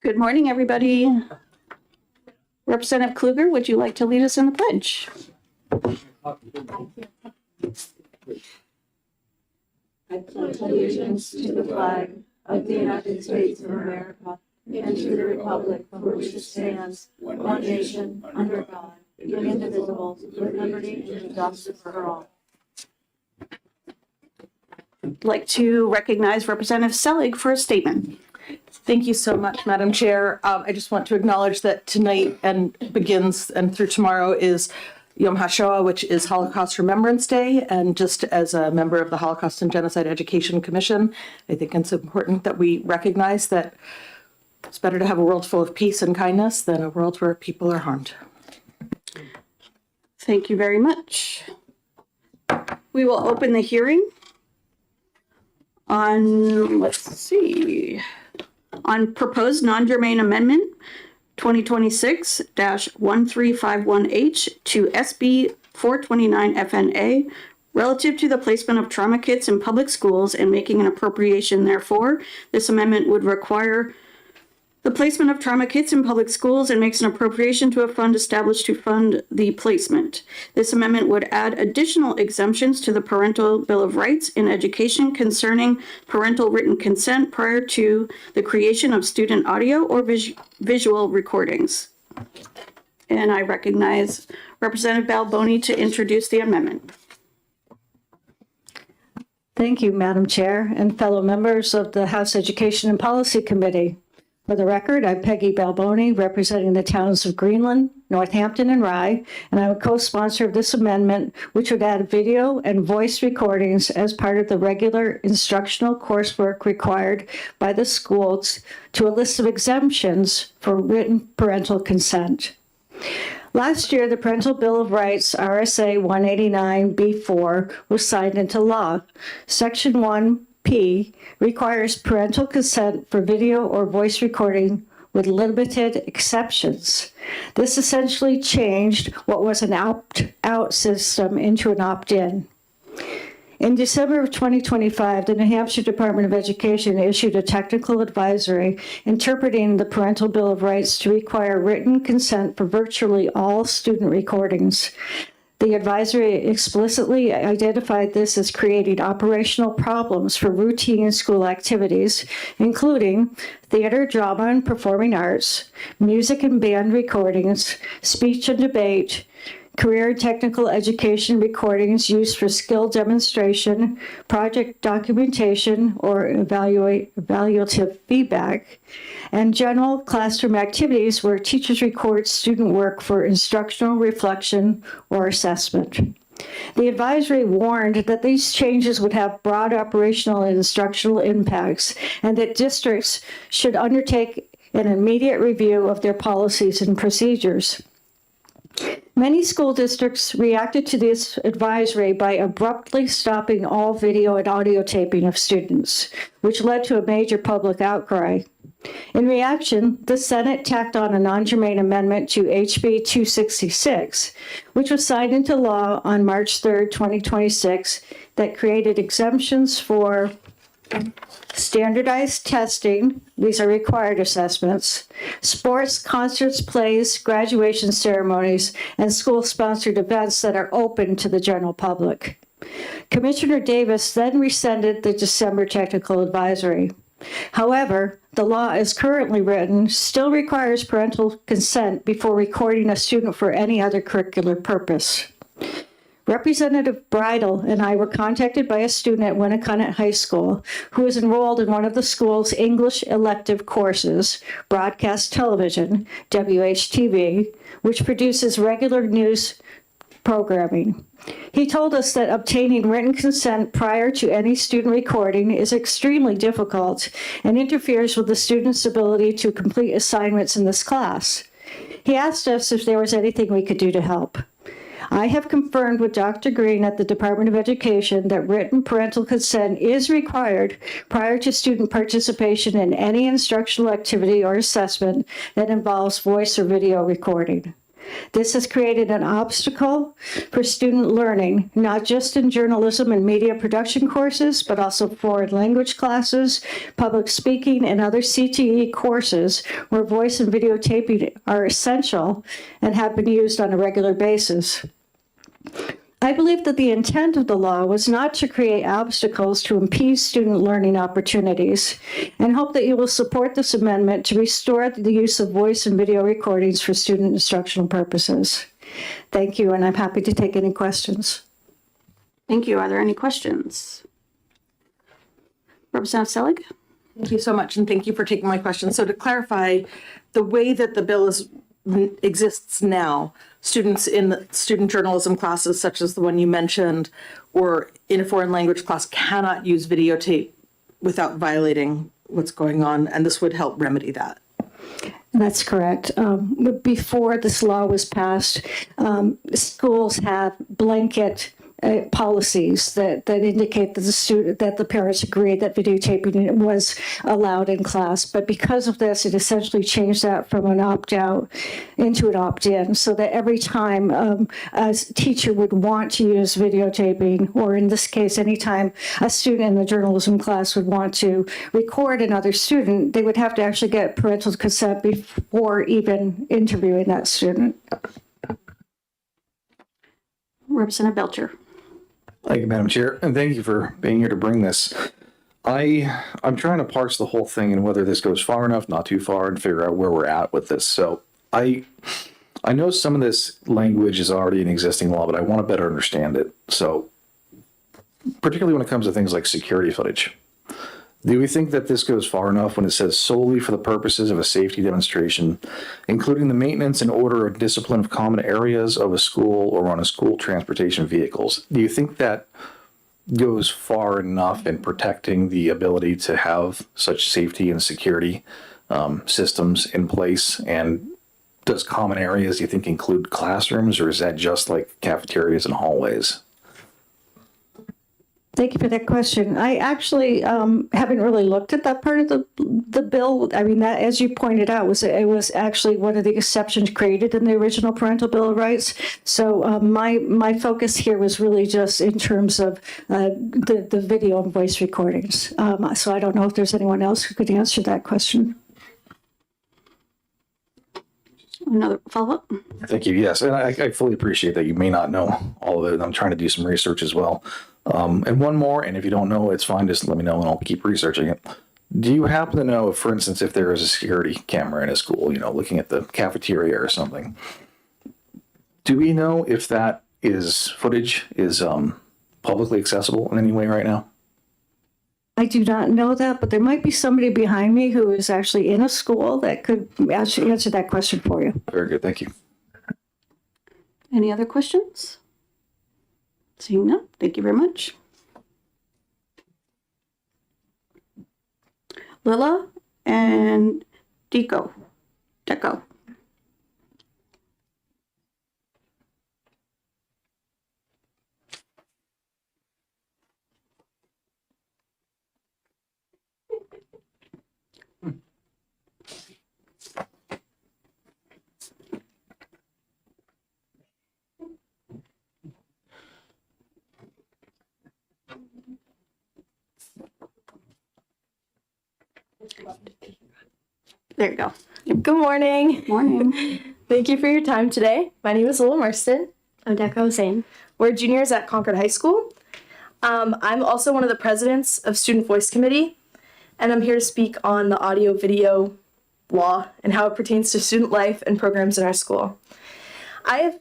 Good morning, everybody. Representative Kluger, would you like to lead us in the pledge? I pledge allegiance to the flag of the United States of America and to the republic for which it stands, one nation, under God, indivisible, with liberty and justice for all. I'd like to recognize Representative Selig for a statement. Thank you so much, Madam Chair. I just want to acknowledge that tonight and begins and through tomorrow is Yom HaShoah, which is Holocaust Remembrance Day. And just as a member of the Holocaust and Genocide Education Commission, I think it's important that we recognize that it's better to have a world full of peace and kindness than a world where people are harmed. Thank you very much. We will open the hearing on, on proposed non-germane amendment 2026-1351H to SB 429 FNA relative to the placement of trauma kits in public schools and making an appropriation therefore. This amendment would require the placement of trauma kits in public schools and makes an appropriation to a fund established to fund the placement. This amendment would add additional exemptions to the Parental Bill of Rights in education concerning parental written consent prior to the creation of student audio or visual recordings. And I recognize Representative Balboni to introduce the amendment. Thank you, Madam Chair and fellow members of the House Education and Policy Committee. For the record, I'm Peggy Balboni, representing the towns of Greenland, Northampton, and Rye, and I'm a co-sponsor of this amendment, which would add video and voice recordings as part of the regular instructional coursework required by the schools to a list of exemptions for written parental consent. Last year, the Parental Bill of Rights, RSA 189B4, was signed into law. Section 1P requires parental consent for video or voice recording with limited exceptions. This essentially changed what was an opt-out system into an opt-in. In December of 2025, the New Hampshire Department of Education issued a technical advisory interpreting the Parental Bill of Rights to require written consent for virtually all student recordings. The advisory explicitly identified this as creating operational problems for routine school activities, including theater, drama, and performing arts, music and band recordings, speech and debate, career and technical education recordings used for skill demonstration, project documentation, or evaluative feedback, and general classroom activities where teachers record student work for instructional reflection or assessment. The advisory warned that these changes would have broad operational and instructional impacts, and that districts should undertake an immediate review of their policies and procedures. Many school districts reacted to this advisory by abruptly stopping all video and audio taping of students, which led to a major public outcry. In reaction, the Senate tacked on a non-germane amendment to HB 266, which was signed into law on March 3, 2026, that created exemptions for standardized testing, these are required assessments, sports, concerts, plays, graduation ceremonies, and school-sponsored events that are open to the general public. Commissioner Davis then rescinded the December technical advisory. However, the law as currently written still requires parental consent before recording a student for any other curricular purpose. Representative Bridle and I were contacted by a student at Winnicott High School who is enrolled in one of the school's English elective courses, Broadcast Television, WHTV, which produces regular news programming. He told us that obtaining written consent prior to any student recording is extremely difficult and interferes with the student's ability to complete assignments in this class. He asked us if there was anything we could do to help. I have confirmed with Dr. Green at the Department of Education that written parental consent is required prior to student participation in any instructional activity or assessment that involves voice or video recording. This has created an obstacle for student learning, not just in journalism and media production courses, but also foreign language classes, public speaking, and other CTE courses where voice and videotaping are essential and have been used on a regular basis. I believe that the intent of the law was not to create obstacles to impede student learning opportunities, and hope that you will support this amendment to restore the use of voice and video recordings for student instructional purposes. Thank you, and I'm happy to take any questions. Thank you. Are there any questions? Representative Selig? Thank you so much, and thank you for taking my question. So to clarify, the way that the bill exists now, students in the student journalism classes, such as the one you mentioned, or in a foreign language class, cannot use videotape without violating what's going on, and this would help remedy that. That's correct. Before this law was passed, schools have blanket policies that indicate that the parents agreed that videotaping was allowed in class. But because of this, it essentially changed that from an opt-out into an opt-in, so that every time a teacher would want to use videotaping, or in this case, anytime a student in the journalism class would want to record another student, they would have to actually get parental consent before even interviewing that student. Representative Belcher? Thank you, Madam Chair, and thank you for being here to bring this. I'm trying to parse the whole thing and whether this goes far enough, not too far, and figure out where we're at with this. So I know some of this language is already in existing law, but I want to better understand it. So particularly when it comes to things like security footage, do we think that this goes far enough when it says solely for the purposes of a safety demonstration, including the maintenance and order or discipline of common areas of a school or on a school transportation vehicles? Do you think that goes far enough in protecting the ability to have such safety and security systems in place? And does common areas, do you think, include classrooms, or is that just like cafeterias and hallways? Thank you for that question. I actually haven't really looked at that part of the bill. I mean, that, as you pointed out, it was actually one of the exceptions created in the original Parental Bill of Rights. So my focus here was really just in terms of the video and voice recordings. So I don't know if there's anyone else who could answer that question. Another follow-up? Thank you. Yes, and I fully appreciate that you may not know all of it. I'm trying to do some research as well. And one more, and if you don't know, it's fine. Just let me know and I'll keep researching it. Do you happen to know, for instance, if there is a security camera in a school, looking at the cafeteria or something? Do we know if that footage is publicly accessible in any way right now? I do not know that, but there might be somebody behind me who is actually in a school that could actually answer that question for you. Very good. Thank you. Any other questions? Seeing none, thank you very much. Lilla and Deco. There you go. Good morning. Morning. Thank you for your time today. My name is Lila Marston. I'm Deca Hossein. We're juniors at Concord High School. I'm also one of the presidents of Student Voice Committee, and I'm here to speak on the audio-video law and how it pertains to student life and programs in our school. I have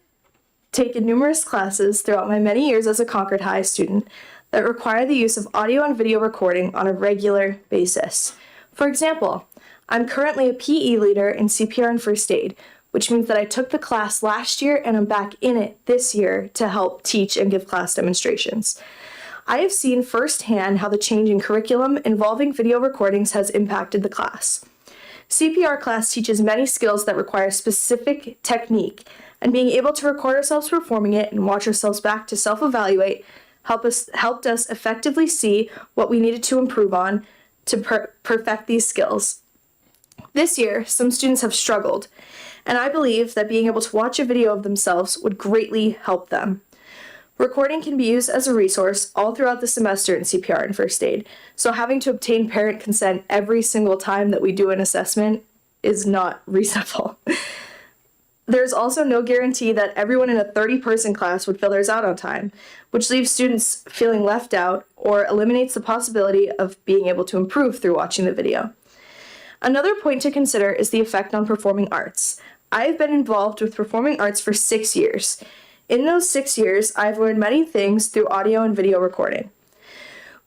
taken numerous classes throughout my many years as a Concord High student that require the use of audio and video recording on a regular basis. For example, I'm currently a PE leader in CPR and First Aid, which means that I took the class last year and I'm back in it this year to help teach and give class demonstrations. I have seen firsthand how the change in curriculum involving video recordings has impacted the class. CPR class teaches many skills that require specific technique, and being able to record ourselves performing it and watch ourselves back to self-evaluate helped us effectively see what we needed to improve on to perfect these skills. This year, some students have struggled, and I believe that being able to watch a video of themselves would greatly help them. Recording can be used as a resource all throughout the semester in CPR and first aid, so having to obtain parent consent every single time that we do an assessment is not reasonable. There's also no guarantee that everyone in a 30-person class would fill theirs out on time, which leaves students feeling left out or eliminates the possibility of being able to improve through watching the video. Another point to consider is the effect on performing arts. I've been involved with performing arts for 6 years. In those 6 years, I've learned many things through audio and video recording.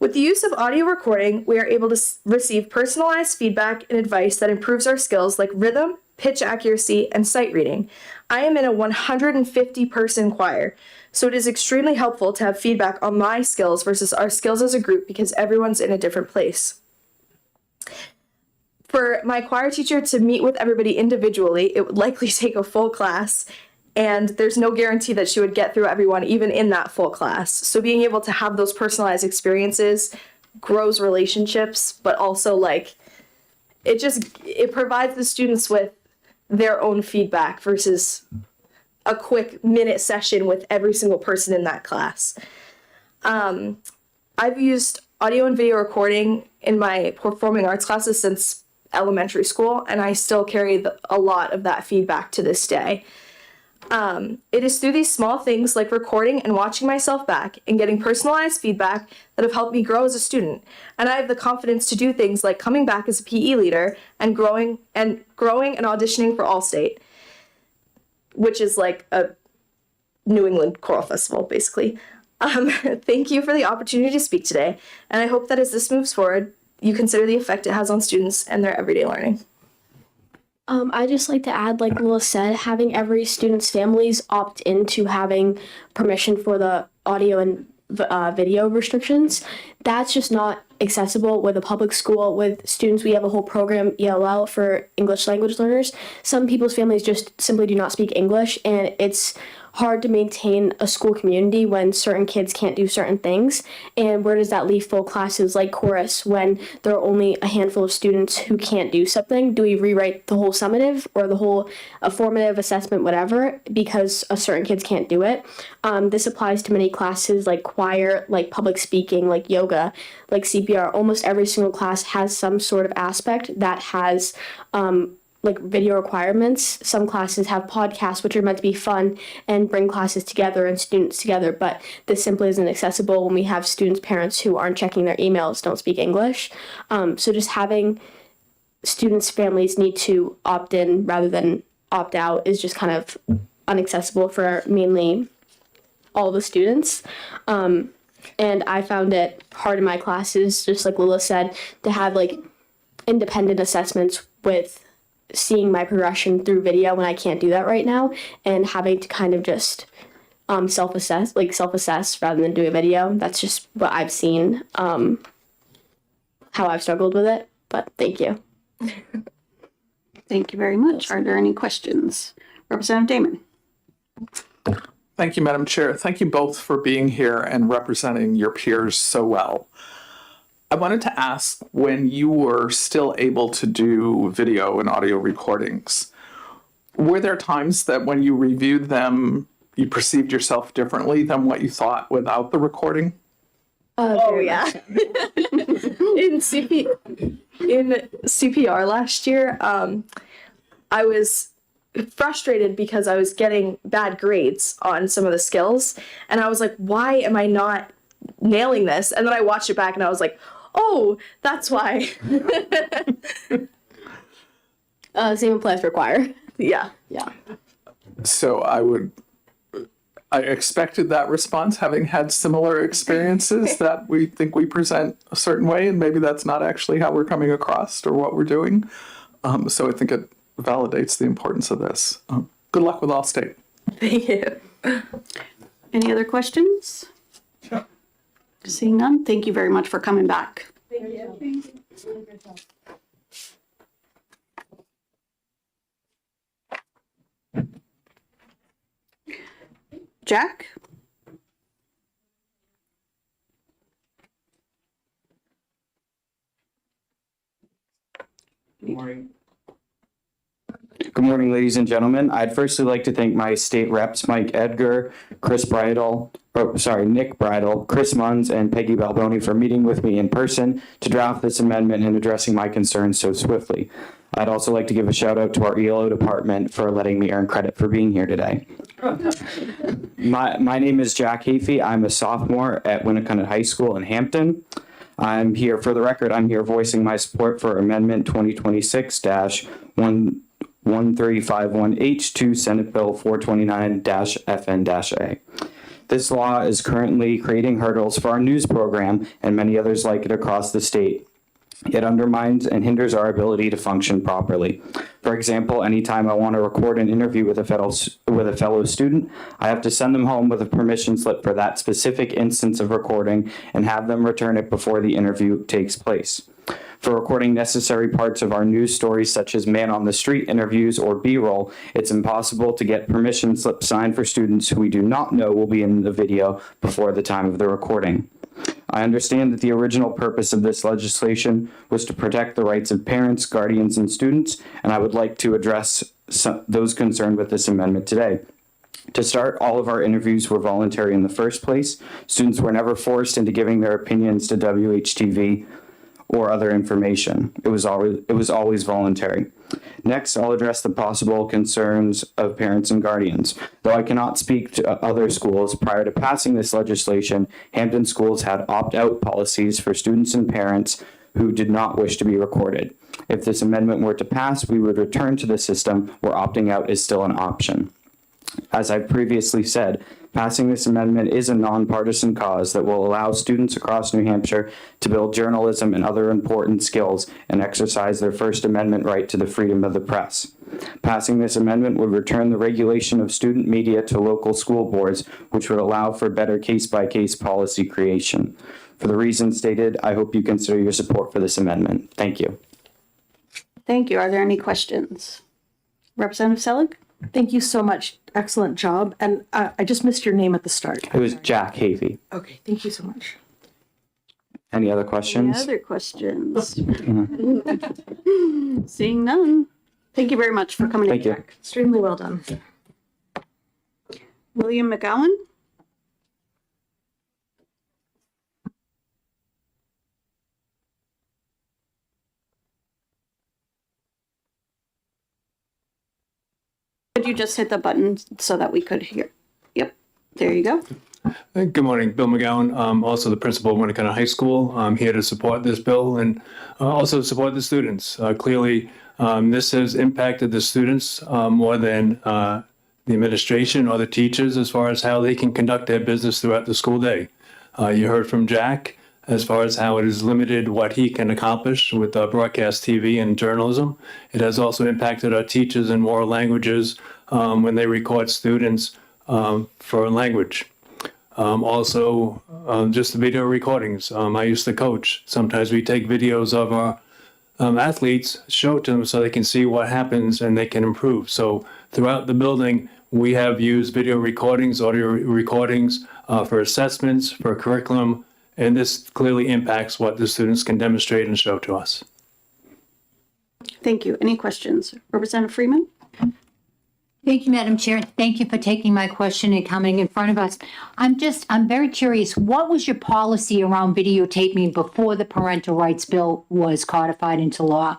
With the use of audio recording, we are able to receive personalized feedback and advice that improves our skills like rhythm, pitch accuracy, and sight reading. I am in a 150-person choir, so it is extremely helpful to have feedback on my skills versus our skills as a group because everyone's in a different place. For my choir teacher to meet with everybody individually, it would likely take a full class, and there's no guarantee that she would get through everyone even in that full class. So being able to have those personalized experiences grows relationships, but also like it provides the students with their own feedback versus a quick minute session with every single person in that class. I've used audio and video recording in my performing arts classes since elementary school, and I still carry a lot of that feedback to this day. It is through these small things like recording and watching myself back and getting personalized feedback that have helped me grow as a student. And I have the confidence to do things like coming back as a PE leader and growing and auditioning for Allstate, which is like a New England choral festival, basically. Thank you for the opportunity to speak today. And I hope that as this moves forward, you consider the effect it has on students and their everyday learning. I just like to add, like Lila said, having every student's families opt into having permission for the audio and video restrictions. That's just not accessible with a public school. With students, we have a whole program, ELL, for English language learners. Some people's families just simply do not speak English, and it's hard to maintain a school community when certain kids can't do certain things. And where does that leave full classes like chorus when there are only a handful of students who can't do something? Do we rewrite the whole summative or the whole formative assessment, whatever, because certain kids can't do it? This applies to many classes like choir, like public speaking, like yoga, like CPR. Almost every single class has some sort of aspect that has like video requirements. Some classes have podcasts, which are meant to be fun and bring classes together and students together, but this simply isn't accessible when we have students' parents who aren't checking their emails, don't speak English. So just having students' families need to opt in rather than opt out is just kind of inaccessible for mainly all the students. And I found it hard in my classes, just like Lila said, to have like independent assessments with seeing my progression through video when I can't do that right now, and having to kind of just self-assess rather than do a video. That's just what I've seen, how I've struggled with it. But thank you. Thank you very much. Are there any questions? Representative Damon. Thank you, Madam Chair. Thank you both for being here and representing your peers so well. I wanted to ask, when you were still able to do video and audio recordings, were there times that when you reviewed them, you perceived yourself differently than what you thought without the recording? Oh yeah. in CPR last year, I was frustrated because I was getting bad grades on some of the skills, and I was like, why am I not nailing this? And then I watched it back and I was like, oh, that's why. Same applies for choir. Yeah. So I expected that response, having had similar experiences, that we think we present a certain way, and maybe that's not actually how we're coming across or what we're doing. So I think it validates the importance of this. Good luck with Allstate. Thank you. Any other questions? Sure. Seeing none, thank you very much for coming back. Thank you. Jack? Good Good morning, ladies and gentlemen. I'd firstly like to thank my state reps, Mike Edgar, Nick Bridle, Chris Munns, and Peggy Balboni for meeting with me in person to draft this amendment and addressing my concerns so swiftly. I'd also like to give a shout out to our ELO department for letting me earn credit for being here today. My name is Jack Hafey. I'm a sophomore at Winnacunnet High School in Hampton. I'm here, for the record, I'm here voicing my support for Amendment 2026-13551H to Senate Bill 429-FN-A. This law is currently creating hurdles for our news program and many others like it across the state. It undermines and hinders our ability to function properly. For example, anytime I want to record an interview with a fellow student, I have to send them home with a permission slip for that specific instance of recording and have them return it before the interview takes place. For recording necessary parts of our news stories, such as man on the street interviews or B-roll, it's impossible to get permission slips signed for students who we do not know will be in the video before the time of the recording. I understand that the original purpose of this legislation was to protect the rights of parents, guardians, and students, and I would like to address those concerned with this amendment today. To start, all of our interviews were voluntary in the first place. Students were never forced into giving their opinions to WHTV or other information. It was always voluntary. Next, I'll address the possible concerns of parents and guardians. Though I cannot speak to other schools, prior to passing this legislation, Hampton schools had opt-out policies for students and parents who did not wish to be recorded. If this amendment were to pass, we would return to the system where opting out is still an option. As I previously said, passing this amendment is a nonpartisan cause that will allow students across New Hampshire to build journalism and other important skills and exercise their First Amendment right to the freedom of the press. Passing this amendment would return the regulation of student media to local school boards, which would allow for better case-by-case policy creation. For the reasons stated, I hope you consider your support for this amendment. Thank you. Thank you. Are there any questions? Representative Selig? Thank you so much. Excellent job. And I just missed your name at the start. It was Jack Hafey. Okay, thank you so much. Any other Any questions? other questions? Seeing none. Thank you very much for coming in. Thank you. Jack. Extremely well done. William McGowan? Could you just hit the button so that we could hear? Yep, there you go. Good morning, Bill McGowan. Also the principal of Winnacunnet High School. I'm here to support this bill and also support the students. Clearly, this has impacted the students more than the administration or the teachers as far as how they can conduct their business throughout the school day. You heard from Jack as far as how it has limited what he can accomplish with broadcast TV and journalism. It has also impacted our teachers in more languages when they record students for language. Also, just the video recordings. I used to coach. Sometimes we take videos of our athletes, show it to them so they can see what happens and they can improve. So throughout the building, we have used video recordings, audio recordings for assessments, for curriculum, and this clearly impacts what the students can demonstrate and show to us. Thank you. Any questions? Representative Freeman? Thank you, Madam Chair. Thank you for taking my question and coming in front of us. I'm very curious, what was your policy around videotaping before the parental rights bill was codified into law?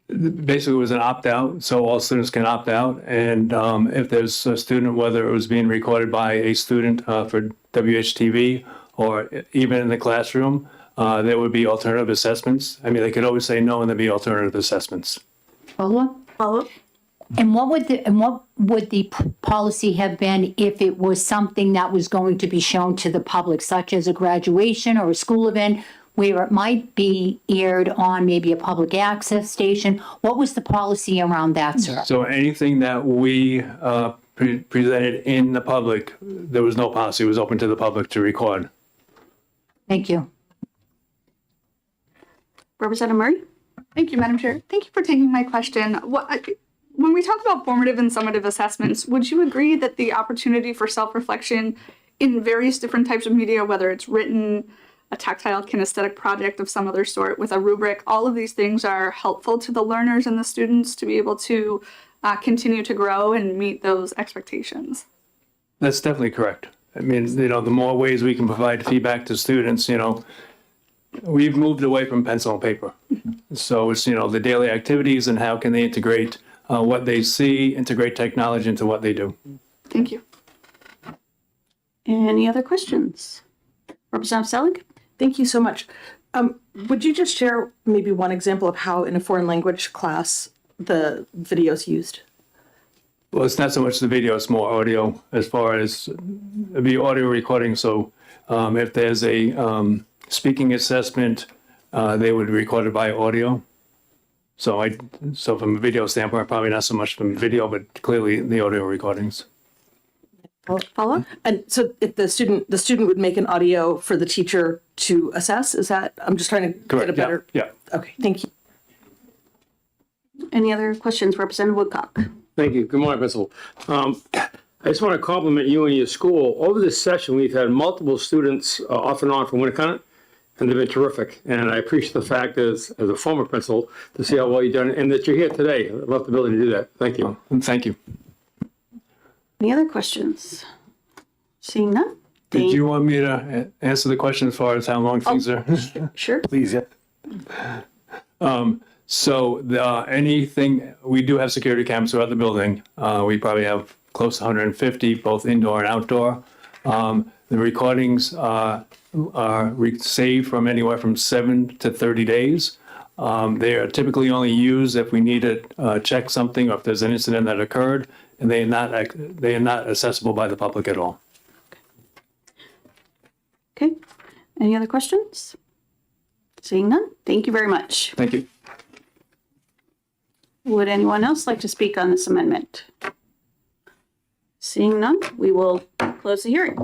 Basically, it was an opt-out, so all students can opt out. And if there's a student, whether it was being recorded by a student for WHTV or even in the classroom, there would be alternative assessments. I mean, they could always say no, and there'd be alternative assessments. Follow-up? Follow-up? And what would the policy have been if it was something that was going to be shown to the public, such as a graduation or a school event, where it might be aired on maybe a public access station? What was the policy around that, sir? So anything that we presented in the public, there was no policy. It was open to the public to record. Thank you. Representative Murray? Thank you, Madam Chair. Thank you for taking my question. When we talk about formative and summative assessments, would you agree that the opportunity for self-reflection in various different types of media, whether it's written, a tactile kinesthetic project of some other sort with a rubric, all of these things are helpful to the learners and the students to be able to continue to grow and meet those expectations? That's definitely correct. I mean, the more ways we can provide feedback to students, we've moved away from pencil and paper. So it's, the daily activities and how can they integrate what they see, integrate technology into what they do. Thank you. Any other questions? Representative Selig? Thank you so much. Would you just share maybe one example of how in a foreign language class the video is used? Well, it's not so much the video, it's more audio as far as the audio recording. So if there's a speaking assessment, they would record it by audio. So from a video standpoint, probably not so much from video, but clearly the audio recordings. Follow-up? And so if the student would make an audio for the teacher to assess, is that, I'm just trying to get a Correct, yeah, better. yeah. Okay, thank you. Any other questions? Representative Woodcock? Thank you. Good morning, Principal. I just want to compliment you and your school. Over this session, we've had multiple students off and on from Winnicott, and they've been terrific. And I appreciate the fact as a former principal to see how well you've done and that you're here today. I love the ability to do that. Thank you. And thank you. Any other questions? Seeing none? Did you want me to answer the question as far as how long things are? Sure. Please, yeah. So anything, we do have security cameras throughout the building. We probably have close to 150, both indoor and outdoor. The recordings are saved from anywhere from 7 to 30 days. They are typically only used if we need to check something or if there's an incident that occurred, and they are not accessible by the public at all. Okay. Any other questions? Seeing none? Thank you very much. Thank you. Would anyone else like to speak on this amendment? Seeing none, we will close the hearing.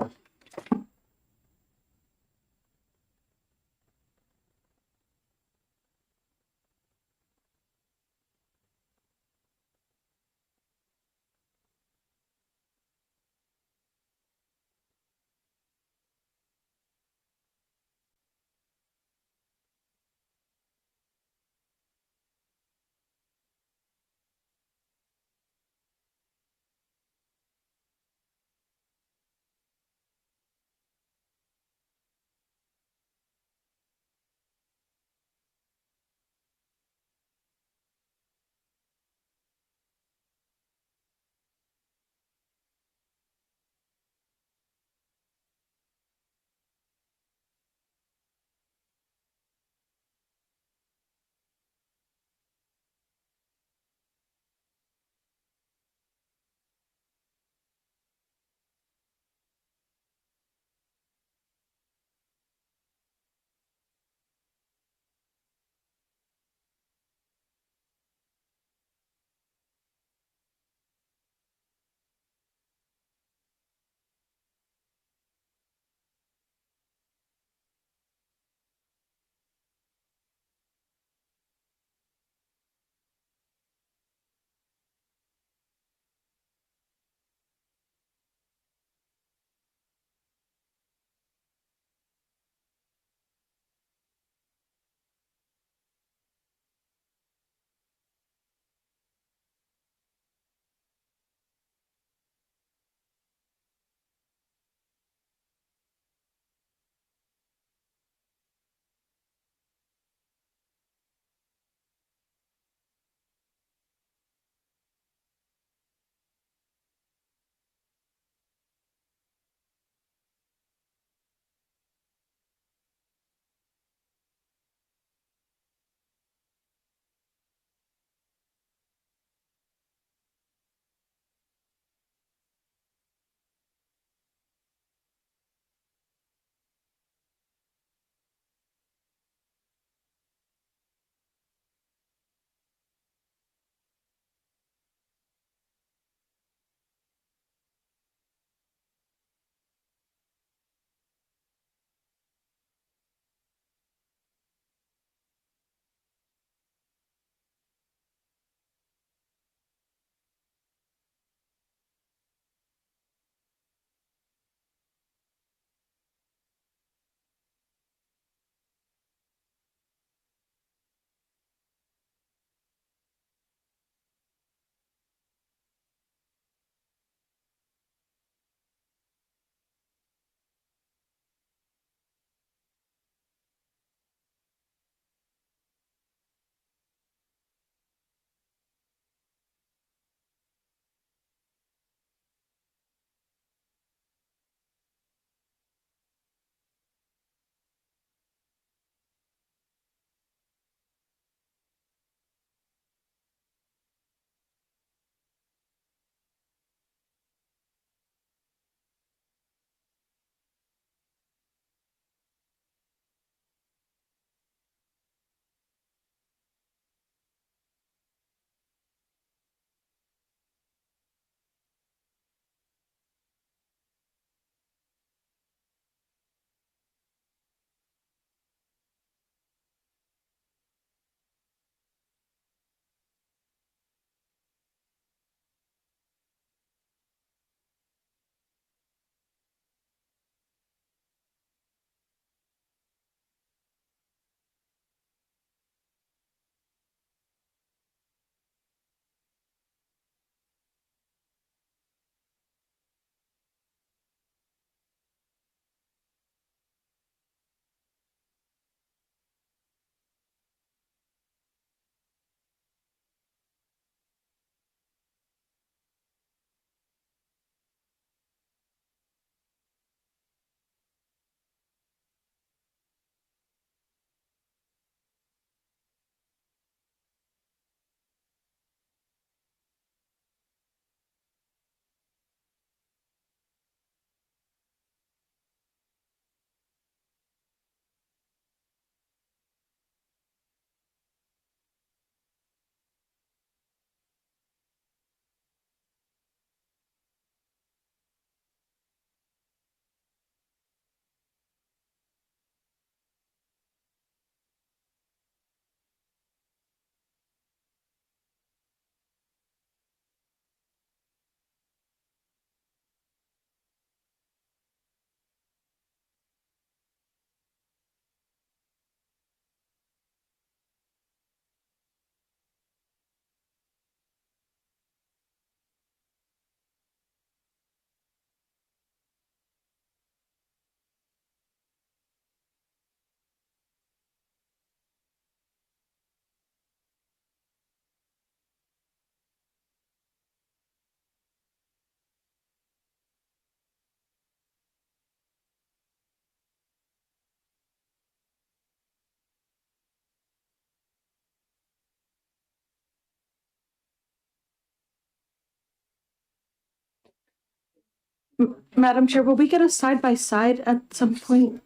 Madam Chair, will we get a side by side at some point?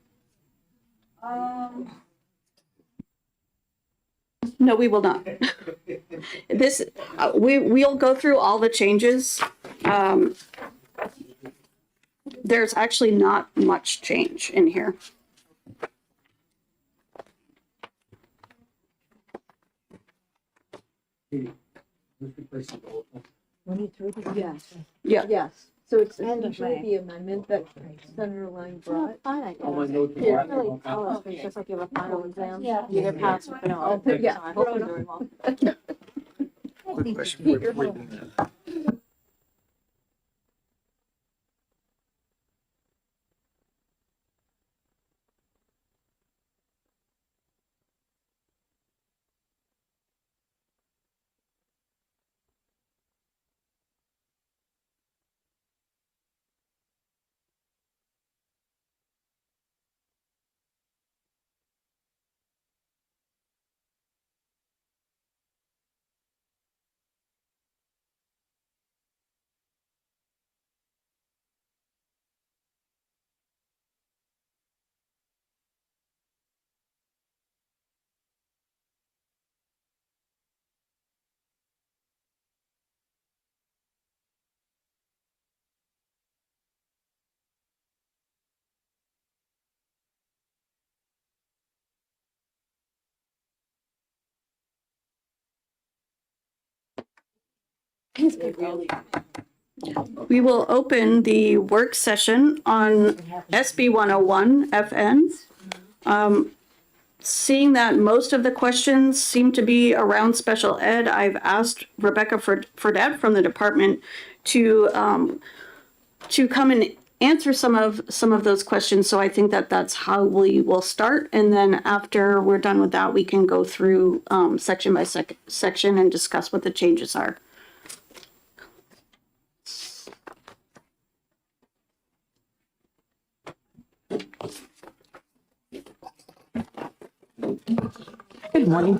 No, we will not. This, we'll go through all the changes. There's actually not much change in here. Yeah. Yes, so it's essentially the amendment that Senator Lang brought. All my notes are really tell us, it's just like you have a final exam. Yeah. You either pass or fail. Yeah. Hopefully doing well. Quick question. We will open the work session on SB 101 FN. Seeing that most of the questions seem to be around special ed, I've asked Rebecca Fredette from the department to come and answer some of those questions. So I think that that's how we will start. And then after we're done with that, we can go through section by section and discuss what the changes are. Good morning.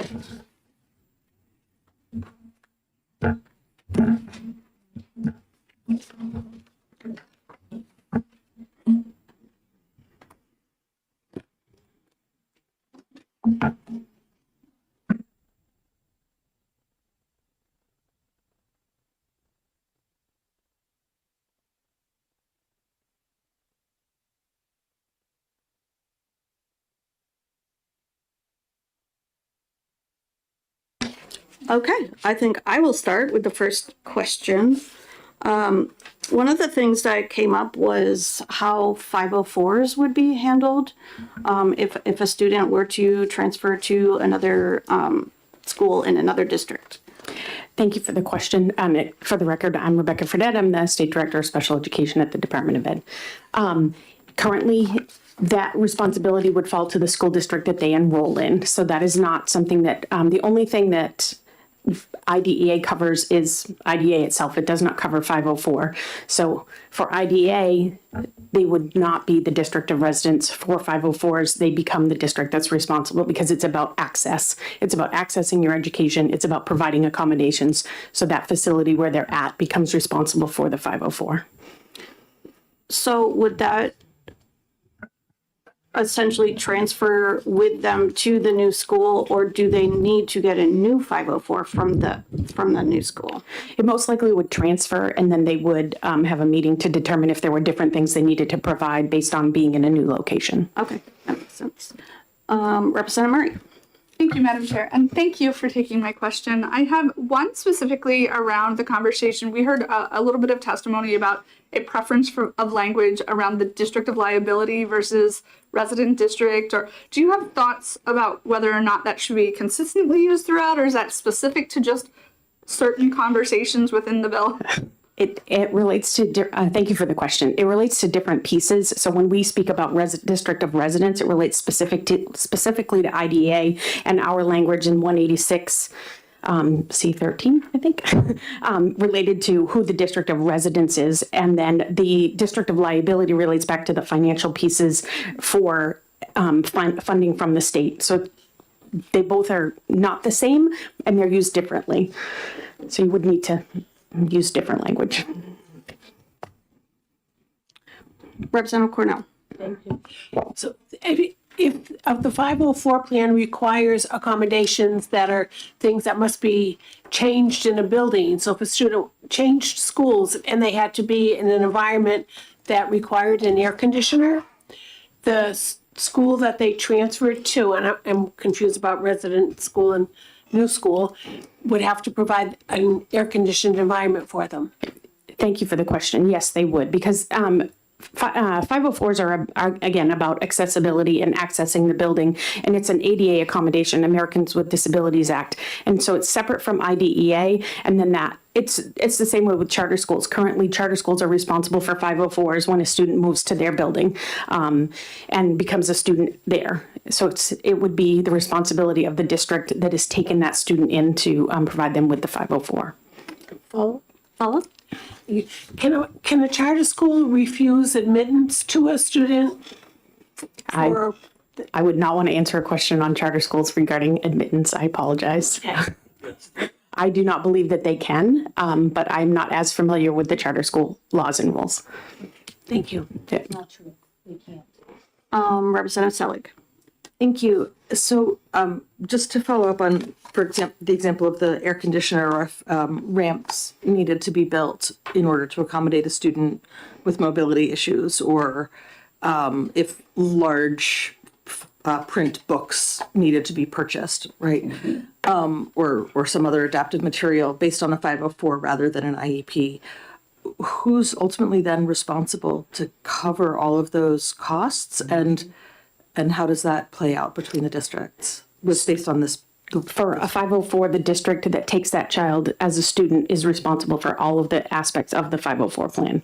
Okay, I think I will start with the first question. One of the things that came up was how 504s would be handled if a student were to transfer to another school in another district. Thank you for the question. For the record, I'm Rebecca Fredette. I'm the State Director of Special Education at the Department of Ed. Currently, that responsibility would fall to the school district that they enroll in. So that is not something that, the only thing that IDEA covers is IDEA itself. It does not cover 504. So for IDEA, they would not be the district of residence. For 504s, they become the district that's responsible because it's about access. It's about accessing your education. It's about providing accommodations. So that facility where they're at becomes responsible for the 504. So would that essentially transfer with them to the new school, or do they need to get a new 504 from the new school? It most likely would transfer, and then they would have a meeting to determine if there were different things they needed to provide based on being in a new location. Okay, that makes sense. Representative Murray. Thank you, Madam Chair, and thank you for taking my question. I have one specifically around the conversation. We heard a little bit of testimony about a preference of language around the district of liability versus resident district, or do you have thoughts about whether or not that should be consistently used throughout, or is that specific to just certain conversations within the bill? It relates to, thank you for the question. It relates to different pieces. So when we speak about district of residence, it relates specifically to IDA and our language in 186 C13, I think, related to who the district of residence is. And then the district of liability relates back to the financial pieces for funding from the state. So they both are not the same and they're used differently. So you would need to use different language. Representative Cornell. So if of the 504 plan requires accommodations that are things that must be changed in a building. So if a student changed schools and they had to be in an environment that required an air conditioner, the school that they transferred to, and I'm confused about resident school and new school, would have to provide an air conditioned environment for them. Thank you for the question. Yes, they would, because 504s are again about accessibility and accessing the building, and it's an ADA accommodation, Americans with Disabilities Act, and so it's separate from IDEA. And then it's the same way with charter schools. Currently, charter schools are responsible for 504s when a student moves to their building and becomes a student there. So it would be the responsibility of the district that has taken that student in to provide them with the 504. Follow? Can a charter school refuse admittance to a student? I would not want to answer a question on charter schools regarding admittance. I apologize. I do not believe that they can, but I'm not as familiar with the charter school laws and rules. Thank you. Yeah. Not true. We can't. Representative Selig. Thank you. So just to follow up on, for example, the example of the air conditioner or if ramps needed to be built in order to accommodate a student with mobility issues, or if large print books needed to be purchased, right? Or some other adaptive material based on a 504 rather than an IEP. Who's ultimately then responsible to cover all of those costs, and how does that play out between the districts based on this? For a 504, the district that takes that child as a student is responsible for all of the aspects of the 504 plan.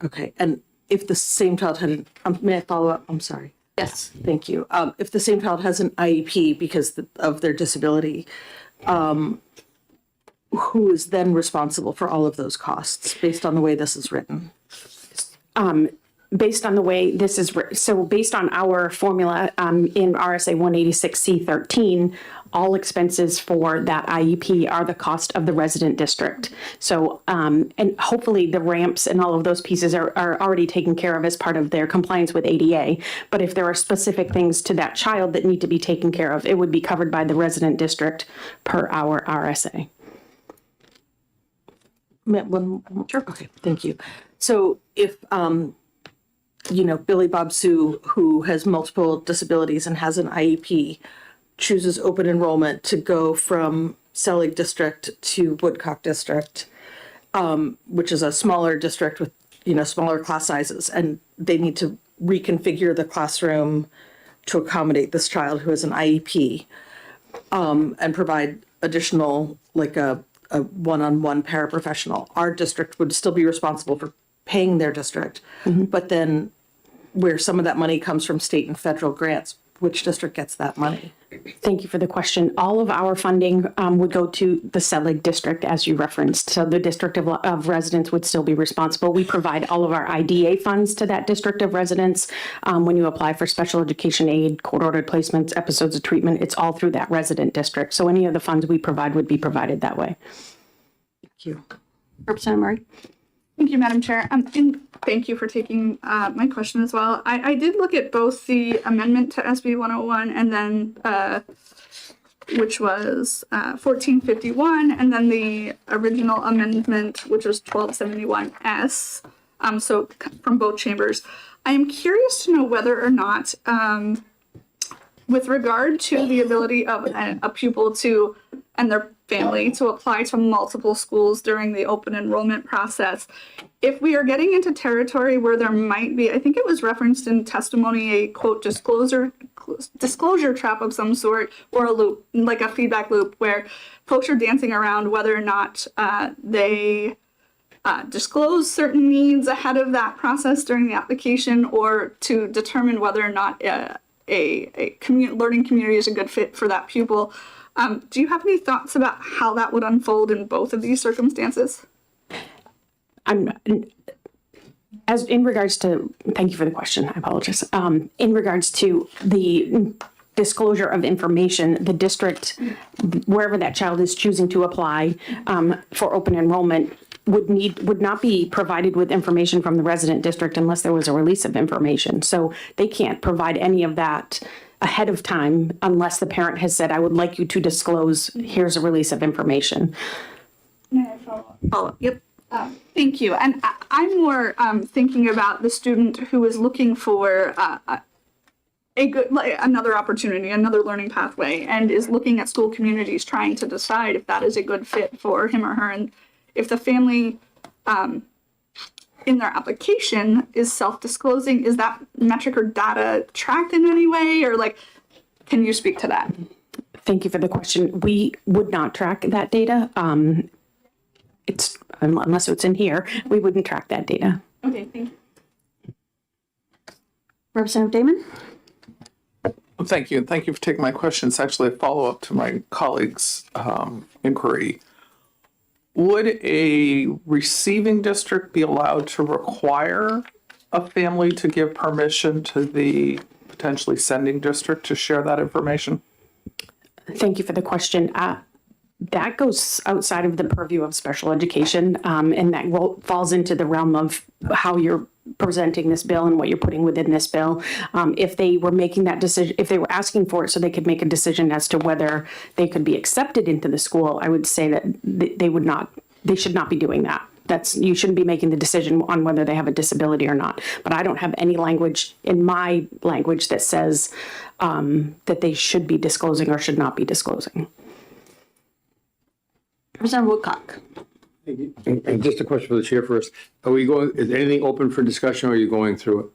Okay, and if the same child had, may I follow up? I'm sorry. Yes. Thank you. If the same child has an IEP because of their disability, who is then responsible for all of those costs based on the way this is written? Based on the way this is, so based on our formula in RSA 186C13, all expenses for that IEP are the cost of the resident district. So, and hopefully the ramps and all of those pieces are already taken care of as part of their compliance with ADA. But if there are specific things to that child that need to be taken care of, it would be covered by the resident district per our RSA. Sure. Okay, thank you. So if, Billy Bob Sue, who has multiple disabilities and has an IEP, chooses open enrollment to go from Selig District to Woodcock District, which is a smaller district with, smaller class sizes, and they need to reconfigure the classroom to accommodate this child who has an IEP, and provide additional, like a one-on-one paraprofessional. Our district would still be responsible for paying their district, but then where some of that money comes from state and federal grants, which district gets that money? Thank you for the question. All of our funding would go to the Selig district, as you referenced. So the district of residents would still be responsible. We provide all of our IDA funds to that district of residents. When you apply for special education aid, court-ordered placements, episodes of treatment, it's all through that resident district. So any of the funds we provide would be provided that way. Thank you. Representative Murray. Thank you, Madam Chair. And thank you for taking my question as well. I did look at both the amendment to SB 101 and then, which was 1451, and then the original amendment, which was 1271S. So from both chambers. I am curious to know whether or not, with regard to the ability of a pupil to and their family to apply to multiple schools during the open enrollment process, if we are getting into territory where there might be, I think it was referenced in testimony, a quote disclosure trap of some sort, or a loop, like a feedback loop, where folks are dancing around whether or not they disclose certain needs ahead of that process during the application, or to determine whether or not a learning community is a good fit for that pupil. Do you have any thoughts about how that would unfold in both of these circumstances? As in regards to, thank you for the question, I apologize. In regards to the disclosure of information, the district, wherever that child is choosing to apply for open enrollment, would not be provided with information from the resident district unless there was a release of information. So they can't provide any of that ahead of time unless the parent has said, I would like you to disclose, here's a release of information. May I follow up? Yep. Thank you. And I'm more thinking about the student who is looking for a good, like, another opportunity, another learning pathway, and is looking at school communities trying to decide if that is a good fit for him or her. And if the family in their application is self-disclosing, is that metric or data tracked in any way? Or like, can you speak to that? Thank you for the question. We would not track that data. It's unless it's in here, we wouldn't track that data. Okay, thank you. Representative Damon? Thank you, and thank you for taking my question. It's actually a follow-up to my colleague's inquiry. Would a receiving district be allowed to require a family to give permission to the potentially sending district to share that information? Thank you for the question. That goes outside of the purview of special education, and that falls into the realm of how you're presenting this bill and what you're putting within this bill. If they were making that decision, if they were asking for it so they could make a decision as to whether they could be accepted into the school, I would say that they should not be doing that. You shouldn't be making the decision on whether they have a disability or not. But I don't have any language in my language that says that they should be disclosing or should not be disclosing. Representative Woodcock. And just a question for the chair first. Is anything open for discussion or are you going through it?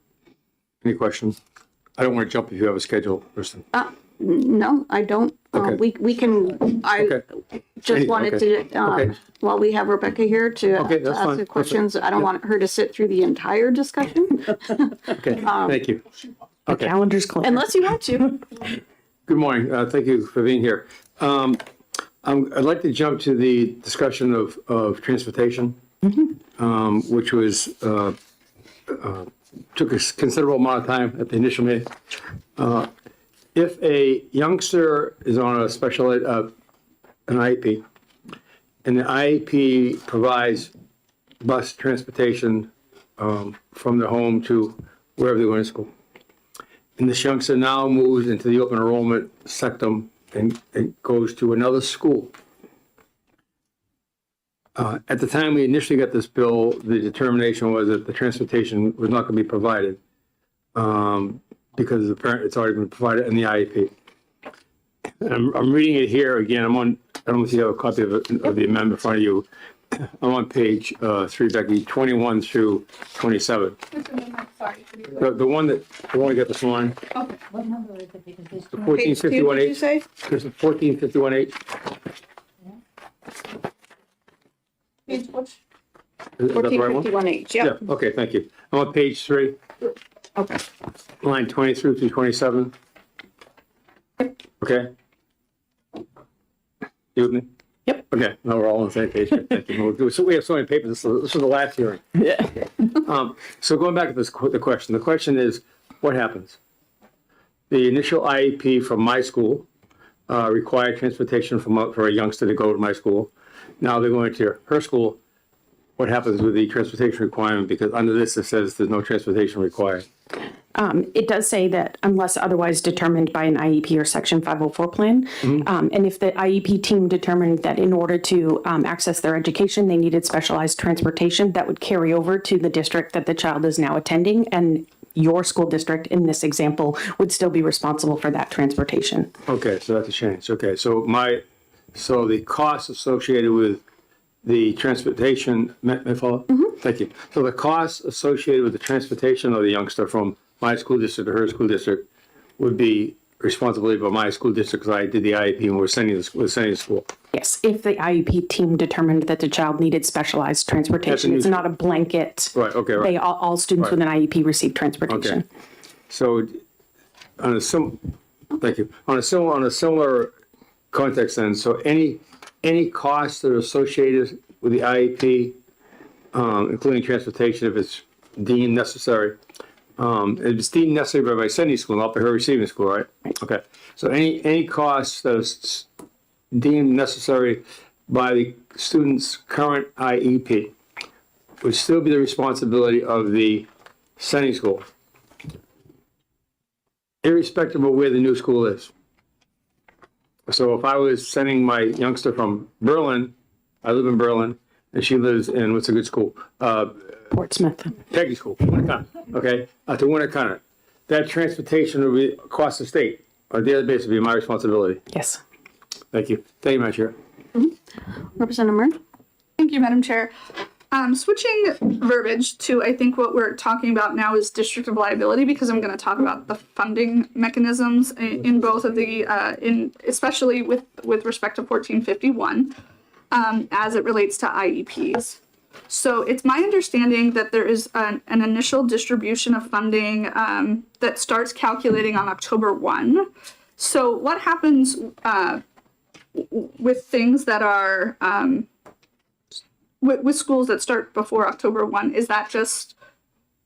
Any questions? I don't want to jump if you have a schedule, Kristen. No, I don't. Okay. We can, I just wanted to, while we have Rebecca here to that's ask fine. the questions, I don't want her to sit through the entire discussion. Okay, thank you. The calendar's clear. Unless you want to. Good morning. Thank you for being here. I'd like to jump to the discussion of transportation, which was took a considerable amount of time at the initial meeting. If a youngster is on a special ed, an IEP, and the IEP provides bus transportation from their home to wherever they're going to school, and this youngster now moves into the open enrollment sectum and goes to another school. At the time we initially got this bill, the determination was that the transportation was not going to be provided because it's already been provided in the IEP. And I'm reading it here again. I don't know if you have a copy of the amendment in front of you. I'm on page 3, Becky, 21 through 27. The one we got this morning. Okay. What number is it? Because there's The Page 2, did you 1451-8. say? There's a 1451-8. Page which? Is that the right one? 1451H, yep. Yeah, okay, thank you. I'm on page 3, Okay. line 23 through 27. Okay? You with me? Yep. Okay, now we're all on the same page. Thank you. So we have so many papers. This was the last hearing. Yeah. So going back to the question. The question is, what happens? The initial IEP from my school required transportation for a youngster to go to my school. Now they're going to her school. What happens with the transportation requirement? Because under this, it says there's no transportation required. It does say that unless otherwise determined by an IEP or Section 504 plan. And if the IEP team determined that in order to access their education, they needed specialized transportation, that would carry over to the district that the child is now attending. And your school district, in this example, would still be responsible for that transportation. Okay, so that's a change. Okay, so the costs associated with the transportation, may I follow? Thank you. So the costs associated with the transportation of the youngster from my school district to her school district would be responsibility by my school district because I did the IEP and we're sending the school. Yes, if the IEP team determined that the child needed specialized transportation, it's not a blanket. Right, okay, right. All students with an IEP receive transportation. Okay. So thank you. On a similar context then, so any costs that are associated with the IEP, including transportation if it's deemed necessary, if it's deemed necessary by my sending school, not by her receiving school, right? Okay. So any costs that is deemed necessary by the student's current IEP would still be the responsibility of the sending school, irrespective of where the new school is. So if I was sending my youngster from Berlin, I live in Berlin, and she lives in, what's a good school? Portsmouth. Peggy School, Winnicott, okay, to Winnicott. That transportation would be across the state, on a daily basis would be my responsibility. Yes. Thank you. Thank you, Madam Chair. Representative Murray? Thank you, Madam Chair. Switching verbiage to, I think what we're talking about now is district of liability, because I'm going to talk about the funding mechanisms in both of the, especially with respect to 1451, as it relates to IEPs. So it's my understanding that there is an initial distribution of funding that starts calculating on October 1. So what happens with things that are with schools that start before October 1? Is that just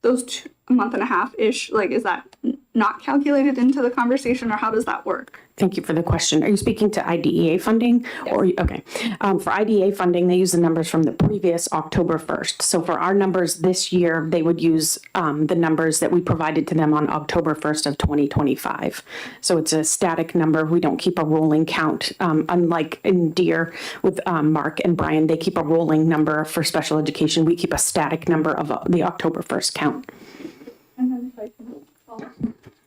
those a month and a half ish? Like, is that not calculated into the conversation, or how does that work? Thank you for the question. Are you speaking to IDEA funding? Or, okay. For IDEA funding, they use the numbers from the previous October 1st. So for our numbers this year, they would use the numbers that we provided to them on October 1st of 2025. So it's a static number. We don't keep a rolling count. Unlike in DEER with Mark and Brian, they keep a rolling number for special education. We keep a static number of the October 1st count. And then if I can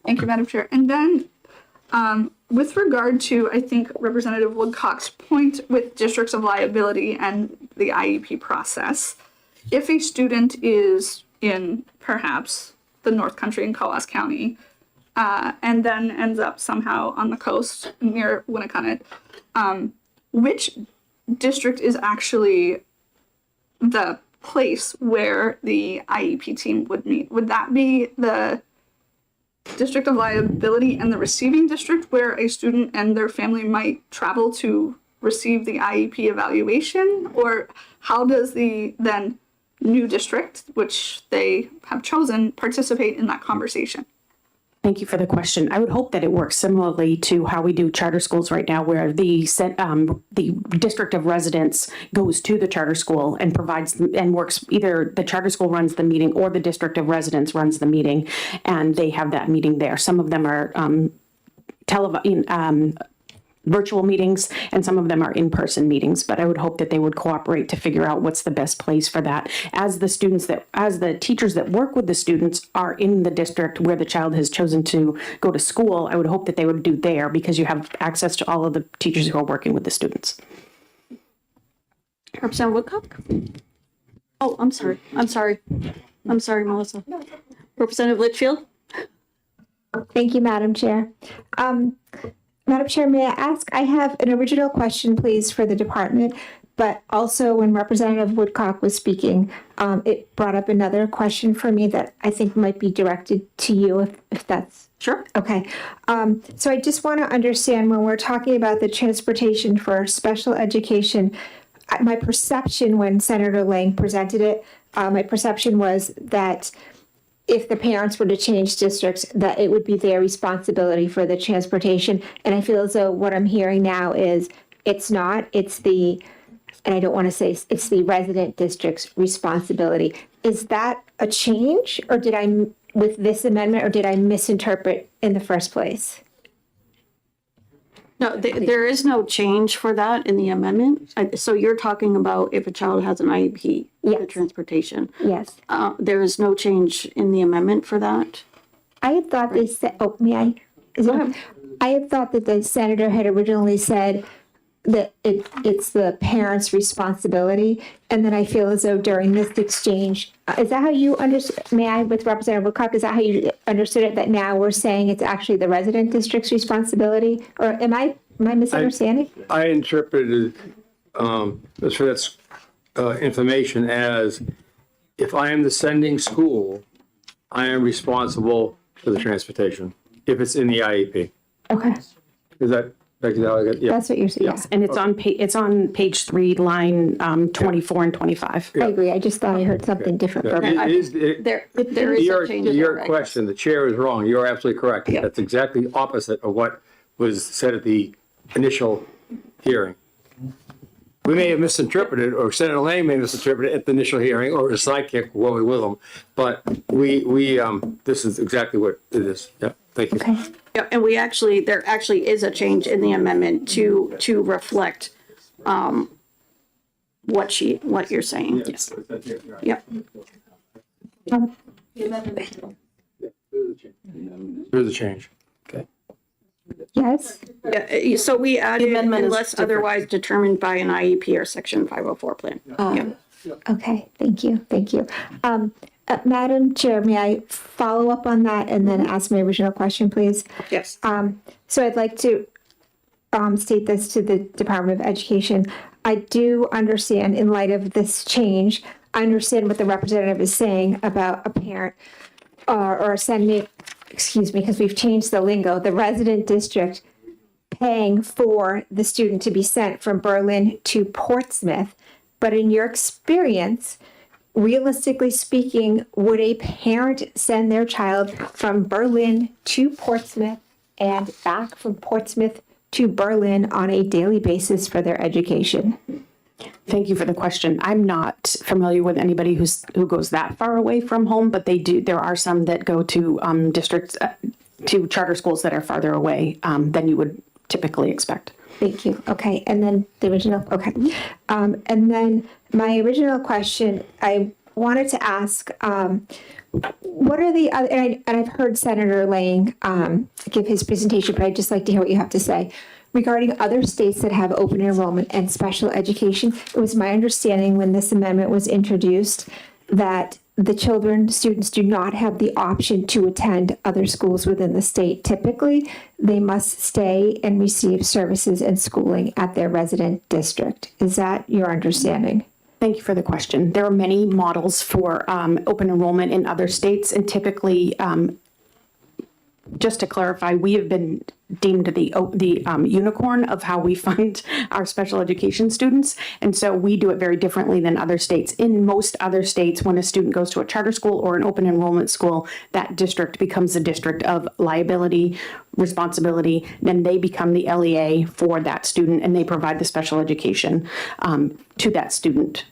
Thank you, Madam Chair. And then with regard to, I think, Representative Woodcock's point with districts of liability and the IEP process, if a student is in perhaps the North Country in Coas County and then ends up somehow on the coast near Winnicott, which district is actually the place where the IEP team would meet? Would that be the district of liability and the receiving district where a student and their family might travel to receive the IEP evaluation? Or how does the then new district, which they have chosen, participate in that conversation? Thank you for the question. I would hope that it works similarly to how we do charter schools right now, where the district of residence goes to the charter school and provides and works. Either the charter school runs the meeting or the district of residence runs the meeting, and they have that meeting there. Some of them are virtual meetings, and some of them are in-person meetings, but I would hope that they would cooperate to figure out what's the best place for that. As the teachers that work with the students are in the district where the child has chosen to go to school, I would hope that they would do there, because you have access to all of the teachers who are working with the students. Representative Woodcock? Oh, I'm sorry, Melissa. Representative Litchfield? Thank you, Madam Chair. Madam Chair, may I ask, I have an original question, please, for the department, but also when Representative Woodcock was speaking, it brought up another question for me that I think might be directed to you, if that's... Sure. Okay. So I just want to understand, when we're talking about the transportation for special education, my perception when Senator Lang presented it, my perception was that if the parents were to change districts, that it would be their responsibility for the transportation. And I feel as though what I'm hearing now is it's not, it's the, and I don't want to say it's the resident district's responsibility. Is that a change, or did I, with this amendment, or did I misinterpret in the first place? No, there is no change for that in the amendment. So you're talking about if a child has an IEP, the transportation. Yes. There is no change in the amendment for that. I had thought they said, oh, may I? Go ahead. I had thought that the senator had originally said that it's the parent's responsibility. And then I feel as though during this exchange, is that how you understood, may I, with Representative Woodcock, is that how you understood it, that now we're saying it's actually the resident district's responsibility? Or am I misunderstanding? I interpreted that's information as, if I am the sending school, I am responsible for the transportation, if it's in the IEP. Okay. Is that how I get? Yeah. That's what you're saying. Yes, and it's on page 3, line 24 and 25. I agree. I just thought I heard something different. There is a change. Your question, the chair is wrong. You're absolutely correct. Yeah. That's exactly opposite of what was said at the initial hearing. We may have misinterpreted, or Senator Lang may have misinterpreted at the initial hearing, or a sidekick while we were with him. But this is exactly what it is. Yeah, thank you. Okay. Yeah, and there actually is a change in the amendment to reflect, what you're saying. Yes. Yep. There's a change. Okay. Yes. Yeah, so we added amendment is unless different. otherwise determined by an IEP or section 504 plan. Yep. Okay, thank you, thank you. Madam Chair, may I follow up on that and then ask my original question, please? Yes. So I'd like to state this to the Department of Education. I do understand, in light of this change, I understand what the representative is saying about a parent or sending, excuse me, because we've changed the lingo, the resident district paying for the student to be sent from Berlin to Portsmouth. But in your experience, realistically speaking, would a parent send their child from Berlin to Portsmouth and back from Portsmouth to Berlin on a daily basis for their education? Thank you for the question. I'm not familiar with anybody who goes that far away from home, but they do. There are some that go to districts, to charter schools that are farther away than you would typically expect. Thank you. Okay, and then the original, okay. And then my original question, I wanted to ask, what are the other, and I've heard Senator Lang give his presentation, but I'd just like to hear what you have to say. Regarding other states that have open enrollment and special education, it was my understanding when this amendment was introduced that the students do not have the option to attend other schools within the state. Typically, they must stay and receive services and schooling at their resident district. Is that your understanding? Thank you for the question. There are many models for open enrollment in other states, and typically, just to clarify, we have been deemed the unicorn of how we fund our special education students. And so we do it very differently than other states. In most other states, when a student goes to a charter school or an open enrollment school, that district becomes a district of liability, responsibility, then they become the LEA for that student and they provide the special education to that student.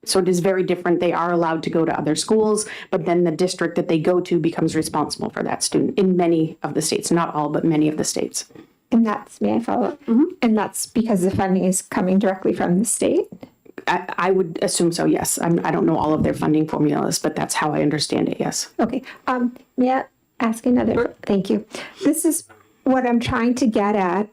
So it is very different. They are allowed to go to other schools, but then the district that they go to becomes responsible for that student in many of the states, not all, but many of the states. And that's, may I follow up? And that's because the funding is coming directly from the state? I would assume so, yes. I don't know all of their funding formulas, but that's how I understand it, yes. Okay. May I ask another? Sure. Thank you. This is what I'm trying to get at.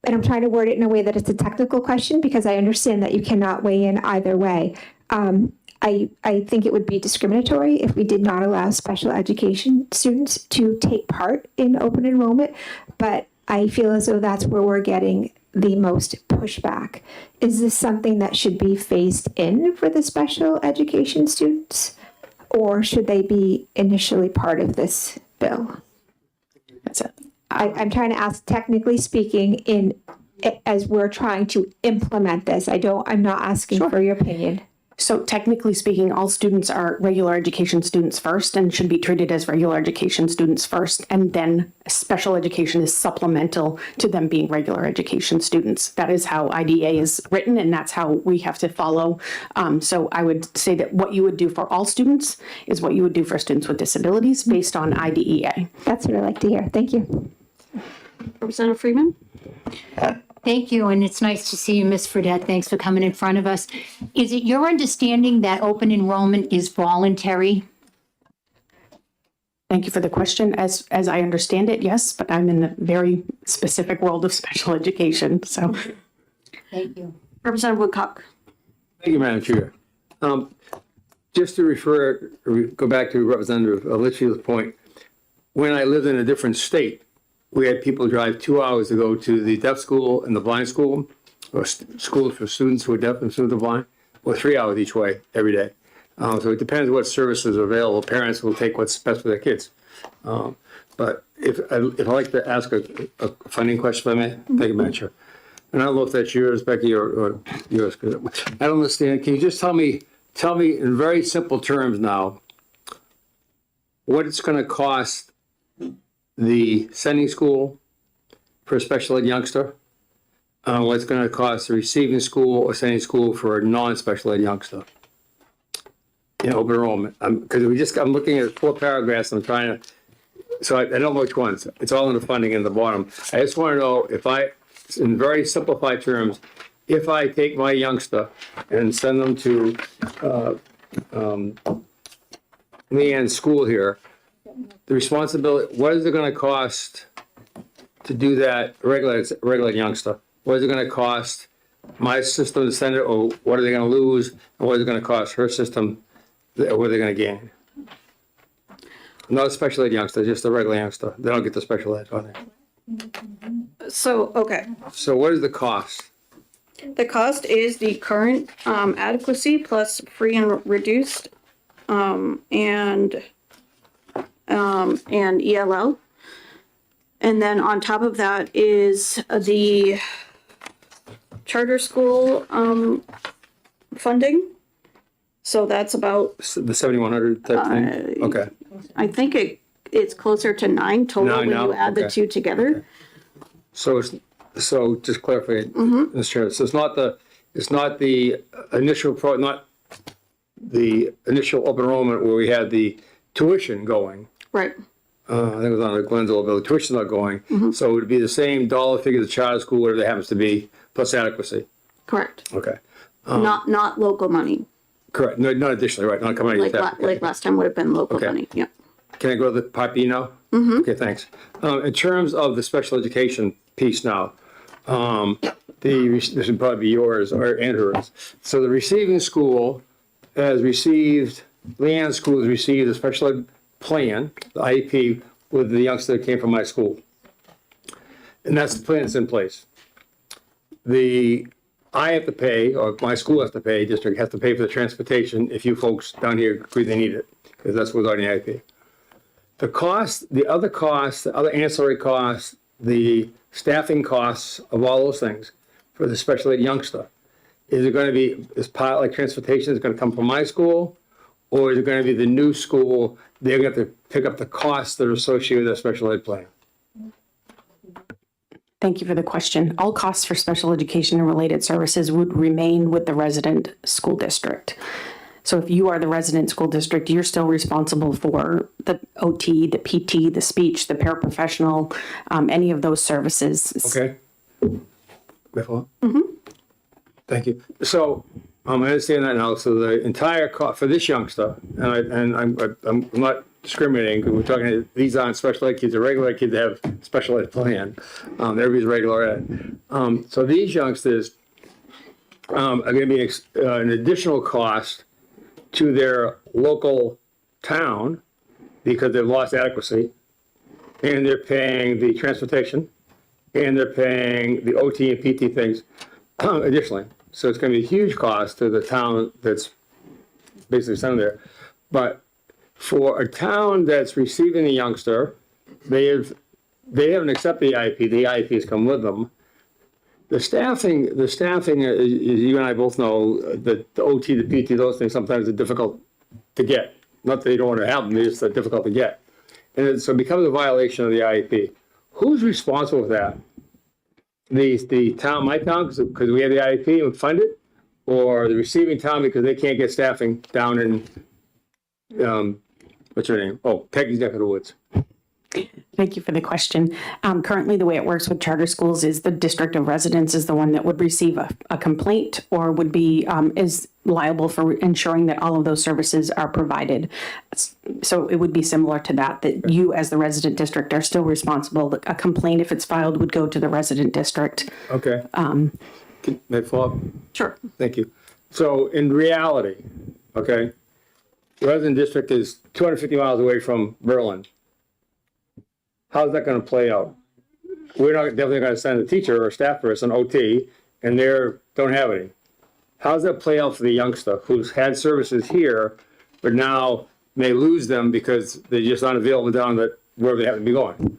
And I'm trying to word it in a way that it's a technical question because I understand that you cannot weigh in either way. I think it would be discriminatory if we did not allow special education students to take part in open enrollment, but I feel as though that's where we're getting the most pushback. Is this something that should be phased in for the special education students, or should they be initially part of this bill? That's it. I'm trying to ask, technically speaking, as we're trying to implement this. I'm not asking for your opinion. So technically speaking, all students are regular education students first and should be treated as regular education students first. And then special education is supplemental to them being regular education students. That is how IDEA is written, and that's how we have to follow. So I would say that what you would do for all students is what you would do for students with disabilities based on IDEA. That's what I like to hear. Thank you. Representative Freeman? Thank you, and it's nice to see you, Ms. Fredette. Thanks for coming in front of us. Is it your understanding that open enrollment is voluntary? Thank you for the question. As I understand it, yes, but I'm in the very specific world of special education, so. Thank you. Representative Woodcock? Thank you, Madam Chair. Just to go back to Representative Litchfield's point, when I lived in a different state, we had people drive 2 hours to go to the deaf school and the blind school, or schools for students who are deaf and students who are blind, or 3 hours each way every day. So it depends what services are available. Parents will take what's best for their kids. But if I'd like to ask a funding question, if I may, thank you, Madam Chair. And I don't know if that's yours, Becky, or yours. I don't understand. Can you just tell me in very simple terms now what it's going to cost the sending school for a special ed youngster what's going to cost the receiving school or sending school for a non-special ed youngster? Open enrollment. Because I'm looking at 4 paragraphs. I'm trying to, so I don't know which ones. It's all in the funding in the bottom. I just want to know if in very simplified terms, if I take my youngster and send them to Leanne's school here, the responsibility, what is it going to cost to do that regular youngster? What is it going to cost my system to send it, or what are they going to lose? And what is it going to cost her system? What are they going to gain? Not a special ed youngster, just a regular youngster. They don't get the special ed on it. So, okay. So what is the cost? The cost is the current adequacy plus free and reduced and ELL. And then on top of that is the charter school funding. So that's about, The 7,100 type thing? Okay. I think it's closer to 9 total Nine when now? you add the Okay. two together. So just clarify, Mr. Chair, so it's not the initial not the initial open enrollment where we had the tuition going. Right. I think it was on the Glensville bill, tuition's not going. So it would be the same dollar figure, the charter school, whatever that happens to be, plus adequacy. Correct. Okay. Not local money. Correct. No, not additionally, right? Not coming out of Like, like last time would have been local Okay. money. Yeah. Can I go to the part B now? Okay, thanks. In terms of the special education piece now, this would probably be yours and hers. So the receiving school has received, Leanne's school has received a special ed plan, the IEP, with the youngster that came from my school. And that's the plan that's in place. I have to pay, or my school has to pay, district has to pay for the transportation if you folks down here agree they need it, because that's what's on the IEP. The cost, the other ancillary costs, the staffing costs of all those things for the special ed youngster, is it going to be, is part like transportation is going to come from my school, or is it going to be the new school, they're going to have to pick up the costs that are associated with that special ed plan? Thank you for the question. All costs for special education and related services would remain with the resident school district. So if you are the resident school district, you're still responsible for the OT, the PT, the speech, the paraprofessional, any of those services. Okay. Thank you. So I understand that now. So the entire cost for this youngster, and I'm not discriminating because we're talking, these aren't special ed kids, they're regular ed kids that have special ed plan. Everybody's regular ed. So these youngsters are going to be an additional cost to their local town because they've lost adequacy, and they're paying the transportation, and they're paying the OT and PT things additionally. So it's going to be a huge cost to the town that's basically sent there. But for a town that's receiving a youngster, they haven't accepted the IEP. The IEP has come with them. The staffing, as you and I both know, the OT, the PT, those things sometimes are difficult to get. Not that they don't want to have them, they're just difficult to get. And so it becomes a violation of the IEP. Who's responsible for that? The town, my town, because we have the IEP and fund it, or the receiving town because they can't get staffing down in, what's her name? Oh, Peggy's neck of the woods. Thank you for the question. Currently, the way it works with charter schools is the district of residence is the one that would receive a complaint or would be is liable for ensuring that all of those services are provided. So it would be similar to that you as the resident district are still responsible. A complaint, if it's filed, would go to the resident district. Okay. May I follow up? Sure. Thank you. So in reality, okay, the resident district is 250 miles away from Berlin. How's that going to play out? We're not definitely going to send a teacher or a staff person, OT, and they don't have any. How does that play out for the youngster who's had services here, but now may lose them because they're just unavailable down wherever they happen to be going?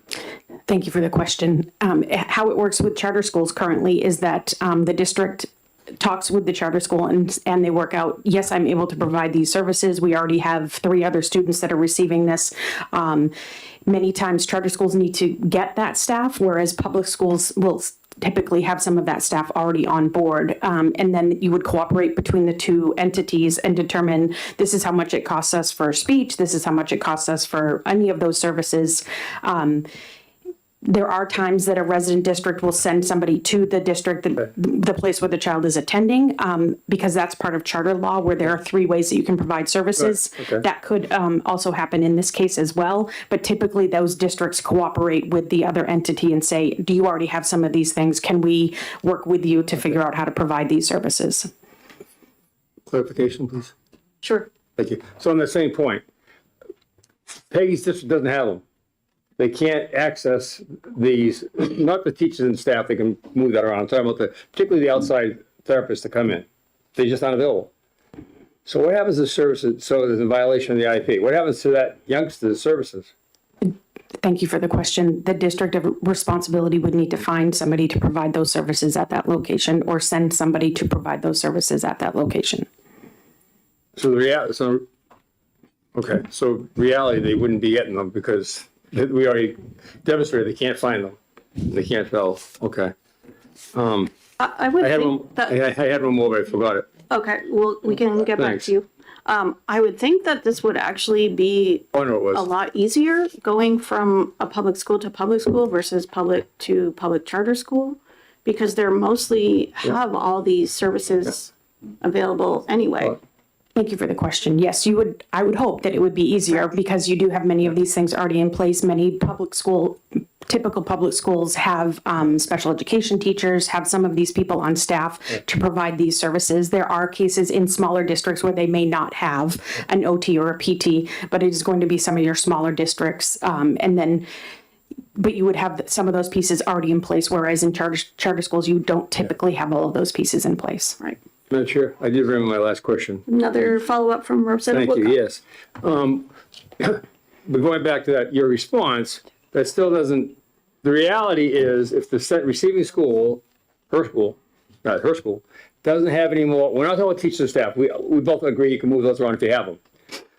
Thank you for the question. How it works with charter schools currently is that the district talks with the charter school and they work out, yes, I'm able to provide these services. We already have 3 other students that are receiving this. Many times charter schools need to get that staff, whereas public schools will typically have some of that staff already on board. And then you would cooperate between the two entities and determine this is how much it costs us for speech, this is how much it costs us for any of those services. There are times that a resident district will send somebody to the district, the place where the child is attending, because that's part of charter law where there are 3 ways that you can provide services. Right. Okay. That could also happen in this case as well. But typically those districts cooperate with the other entity and say, do you already have some of these things? Can we work with you to figure out how to provide these services? Clarification, please. Sure. Thank you. So on the same point, Peggy's district doesn't have them. They can't access these, not the teachers and staff, they can move that around. I'm talking about particularly the outside therapists to come in. They're just not available. So what happens to services, so there's a violation of the IEP? What happens to that youngster's services? Thank you for the question. The district of responsibility would need to find somebody to provide those services at that location or send somebody to provide those services at that location. So reality, they wouldn't be getting them because we already demonstrated they can't find them. They can't tell. Okay. I would I had think one. that. I had one more, but I forgot it. Okay, well, we can get back Thanks. to you. I would think that this would actually be Oh no, it was. a lot easier going from a public school to public school versus public to public charter school, because they're mostly have all these services available anyway. Thank you for the question. Yes, I would hope that it would be easier because you do have many of these things already in place. Many typical public schools have special education teachers, have some of these people on staff to provide these services. There are cases in smaller districts where they may not have an OT or a PT, but it is going to be some of your smaller districts. But you would have some of those pieces already in place, whereas in charter schools, you don't typically have all of those pieces in place. Right. Madam Chair, I did remember my last question. Another follow-up from Representative Thank you, Woodcock. yes. But going back to that, your response, that still doesn't, the reality is if the receiving school, her school, doesn't have any more, we're not talking about teachers and staff. We both agree you can move those around if you have them.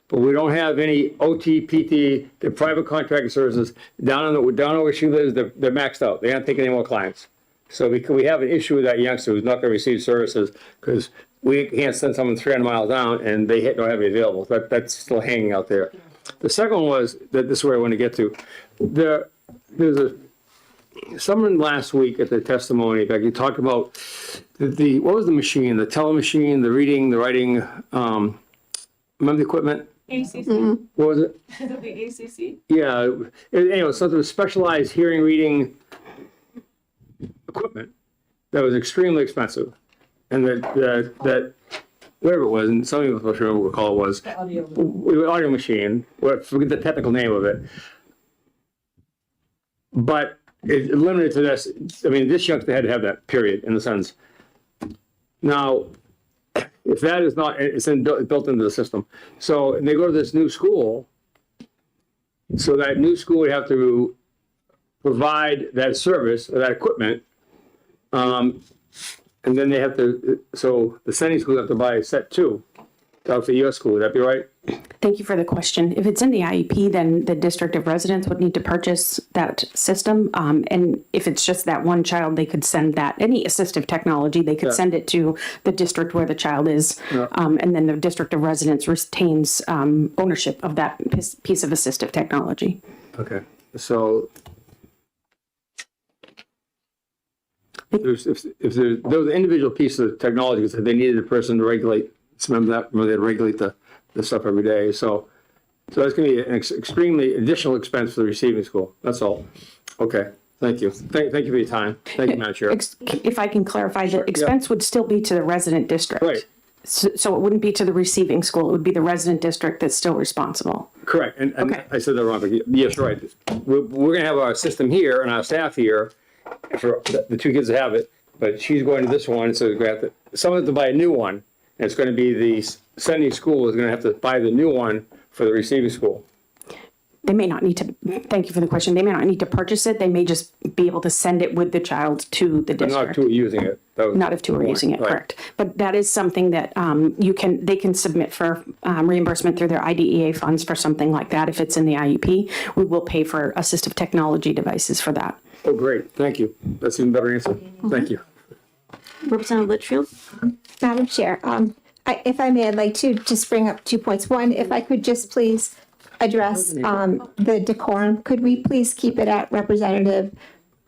But we don't have any OT, PT, the private contracting services down where she lives, they're maxed out. They aren't taking any more clients. So we have an issue with that youngster who's not going to receive services because we can't send someone 300 miles down and they don't have any available. That's still hanging out there. The second one was that this is where I want to get to. There's someone last week at the testimony, Becky, talked about what was the machine, the telemachine, the reading, the writing, remember the equipment? ACC. What was it? The ACC. Yeah, anyway, something with specialized hearing reading equipment that was extremely expensive. And that whatever it was, and some of you will sure what call it was, audio machine, forget the technical name of it. But it limited to this, I mean, this youngster had to have that, period, in the sense. Now, if that is not, it's built into the system. So, and they go to this new school, so that new school would have to provide that service, or that equipment, and then they have to, so the sending school have to buy a set 2 for your school, would that be right? Thank you for the question. If it's in the IEP, then the district of residence would need to purchase that system. And if it's just that one child, they could send that, any assistive technology, they could send it to the district where the child is. And then the district of residence retains ownership of that piece of assistive technology. Okay, so if there was an individual piece of technology, because they needed a person to regulate, remember they'd regulate the stuff every day. So that's going to be an extremely additional expense for the receiving school. That's all. Okay, thank you. Thank you for your time. Thank you, Madam Chair. If I can clarify, the expense would still be to the resident district. Right. So it wouldn't be to the receiving school. It would be the resident district that's still responsible. Correct. And I said that wrong, but yes, right. We're going to have our system here and our staff here for the 2 kids that have it, but she's going to this one, so we have to, someone has to buy a new one, and it's going to be the sending school is going to have to buy the new one for the receiving school. They may not need to, thank you for the question, they may not need to purchase it, they may just be able to send it with the child to the But district. not 2 are using it. Not if 2 are using it, Right. correct. But that is something that they can submit for reimbursement through their IDEA funds for something like that. If it's in the IEP, we will pay for assistive technology devices for that. Oh, great, thank you. That's an even better answer. Thank you. Representative Litchfield? Madam Chair, if I may, I'd like to just bring up 2 points. One, if I could just please address the decorum. Could we please keep it at Representative,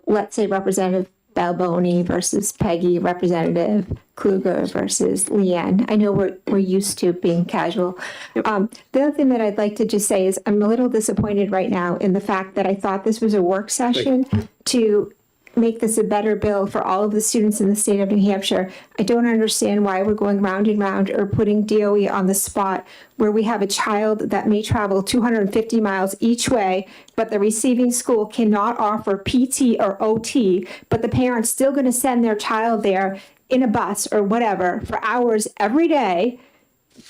let's say Representative Balboni versus Peggy, Representative Kluger versus Leanne. I know we're used to being casual. The other thing that I'd like to just say is I'm a little disappointed right now in the fact that I thought this was a work session to make this a better bill for all of the students in the state of New Hampshire. I don't understand why we're going round and round or putting DOE on the spot where we have a child that may travel 250 miles each way, but the receiving school cannot offer PT or OT, but the parent's still going to send their child there in a bus or whatever for hours every day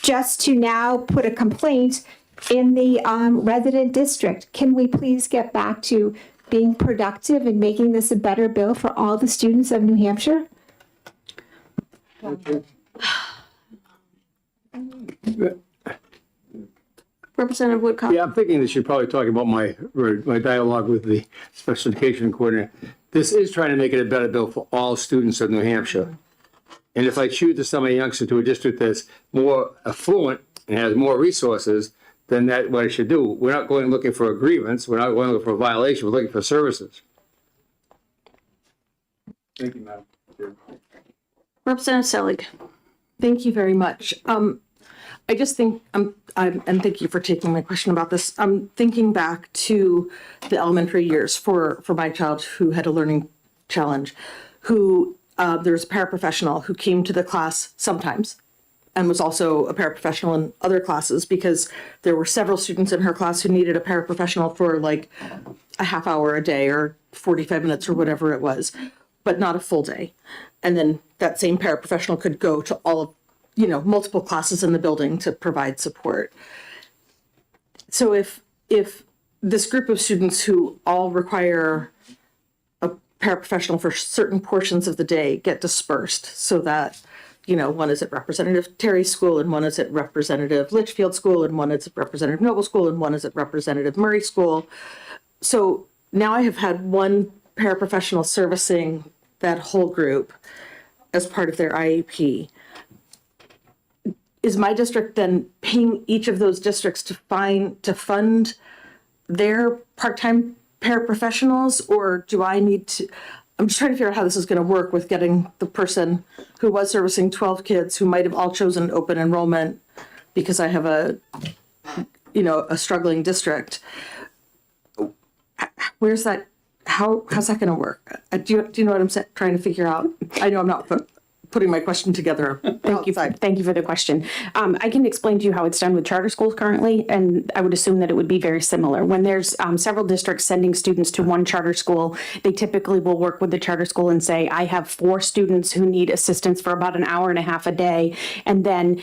just to now put a complaint in the resident district. Can we please get back to being productive and making this a better bill for all the students of New Hampshire? Representative Woodcock? Yeah, I'm thinking that you're probably talking about my dialogue with the special education coordinator. This is trying to make it a better bill for all students of New Hampshire. And if I choose to send my youngster to a district that's more affluent and has more resources, then that's what I should do. We're not going looking for a grievance. We're not going looking for a violation. We're looking for services. Thank you, Madam Chair. Representative Selig? Thank you very much. I just think, and thank you for taking my question about this. I'm thinking back to the elementary years for my child who had a learning challenge, who there's a paraprofessional who came to the class sometimes and was also a paraprofessional in other classes because there were several students in her class who needed a paraprofessional for like a half hour a day or 45 minutes or whatever it was, but not a full day. And then that same paraprofessional could go to all of, multiple classes in the building to provide support. So if this group of students who all require a paraprofessional for certain portions of the day get dispersed so that one is at Representative Terry's school and one is at Representative Litchfield school and one is at Representative Noble school and one is at Representative Murray school. So now I have had one paraprofessional servicing that whole group as part of their IEP. Is my district then paying each of those districts to fund their part-time paraprofessionals, or do I need to? I'm just trying to figure out how this is going to work with getting the person who was servicing 12 kids who might have all chosen open enrollment because I have a struggling district. Where's that? How's that going to work? Do you know what I'm trying to figure out? I know I'm not putting my question together. Thank you for the question. I can explain to you how it's done with charter schools currently, and I would assume that it would be very similar. When there's several districts sending students to one charter school, they typically will work with the charter school and say, I have 4 students who need assistance for about an hour and a half a day, and then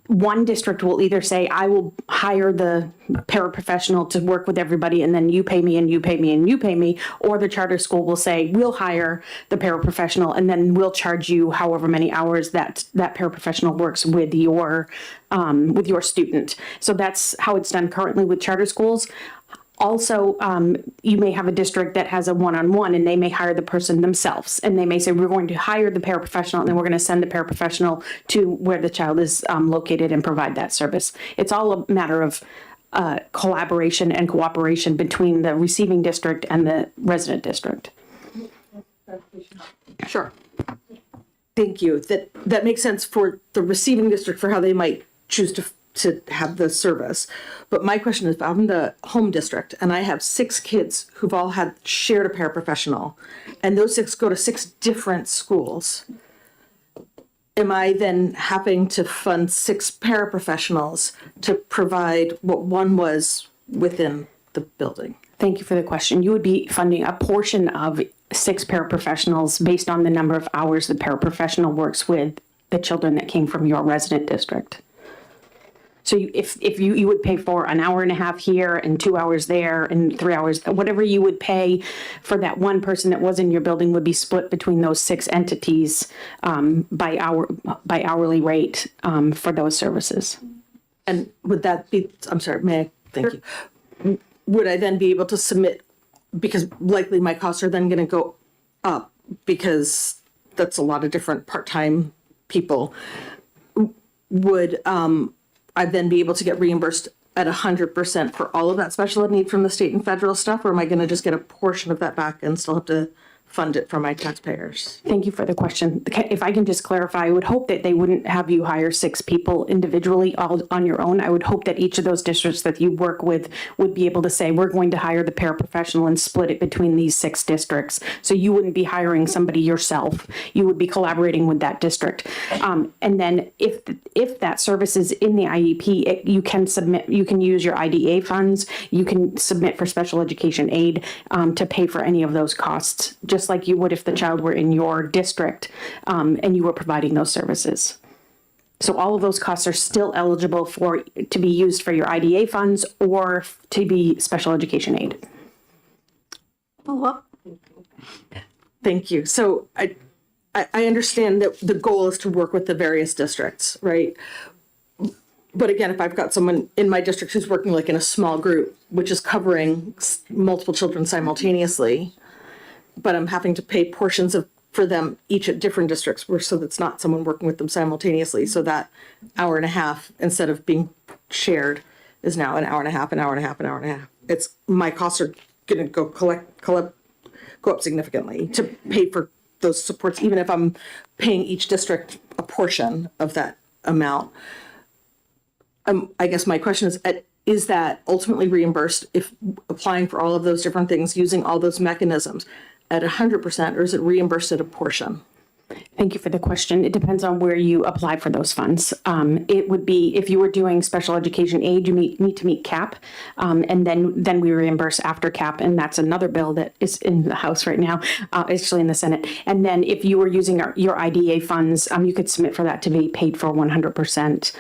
one district will either say, I will hire the paraprofessional to work with everybody and then you pay me and you pay me and you pay me, or the charter school will say, we'll hire the paraprofessional and then we'll charge you however many hours that paraprofessional works with your student. So that's how it's done currently with charter schools. Also, you may have a district that has a one-on-one and they may hire the person themselves. And they may say, we're going to hire the paraprofessional and then we're going to send the paraprofessional to where the child is located and provide that service. It's all a matter of collaboration and cooperation between the receiving district and the resident district. Sure. Thank you. That makes sense for the receiving district for how they might choose to have the service. But my question is, I'm the home district and I have 6 kids who've all shared a paraprofessional and those 6 go to 6 different schools. Am I then having to fund 6 paraprofessionals to provide what one was within the building? Thank you for the question. You would be funding a portion of 6 paraprofessionals based on the number of hours the paraprofessional works with the children that came from your resident district. So if you would pay for an hour and a half here and 2 hours there and 3 hours, whatever you would pay for that one person that was in your building would be split between those 6 entities by hourly rate for those services. And would that be, I'm sorry, may I? Thank you. Would I then be able to submit because likely my costs are then going to go up because that's a lot of different part-time people. Would I then be able to get reimbursed at 100% for all of that special ed need from the state and federal stuff, or am I going to just get a portion of that back and still have to fund it from my taxpayers? Thank you for the question. If I can just clarify, I would hope that they wouldn't have you hire 6 people individually all on your own. I would hope that each of those districts that you work with would be able to say, we're going to hire the paraprofessional and split it between these 6 districts. So you wouldn't be hiring somebody yourself. You would be collaborating with that district. And then if that service is in the IEP, you can use your IDA funds. You can submit for special education aid to pay for any of those costs, just like you would if the child were in your district and you were providing those services. So all of those costs are still eligible to be used for your IDA funds or to be special education aid. Thank you. So I understand that the goal is to work with the various districts, right? But again, if I've got someone in my district who's working like in a small group, which is covering multiple children simultaneously, but I'm having to pay portions for them each at different districts, so that's not someone working with them simultaneously. So that hour and a half, instead of being shared, is now an hour and a half, an hour and a half, an hour and a half. It's my costs are going to go up significantly to pay for those supports, even if I'm paying each district a portion of that amount. I guess my question is that ultimately reimbursed if applying for all of those different things, using all those mechanisms at 100%, or is it reimbursed at a portion? Thank you for the question. It depends on where you apply for those funds. It would be, if you were doing special education aid, you need to meet CAP, and then we reimburse after CAP, and that's another bill that is in the House right now, actually in the Senate. And then if you were using your IDA funds, you could submit for that to be paid for 100%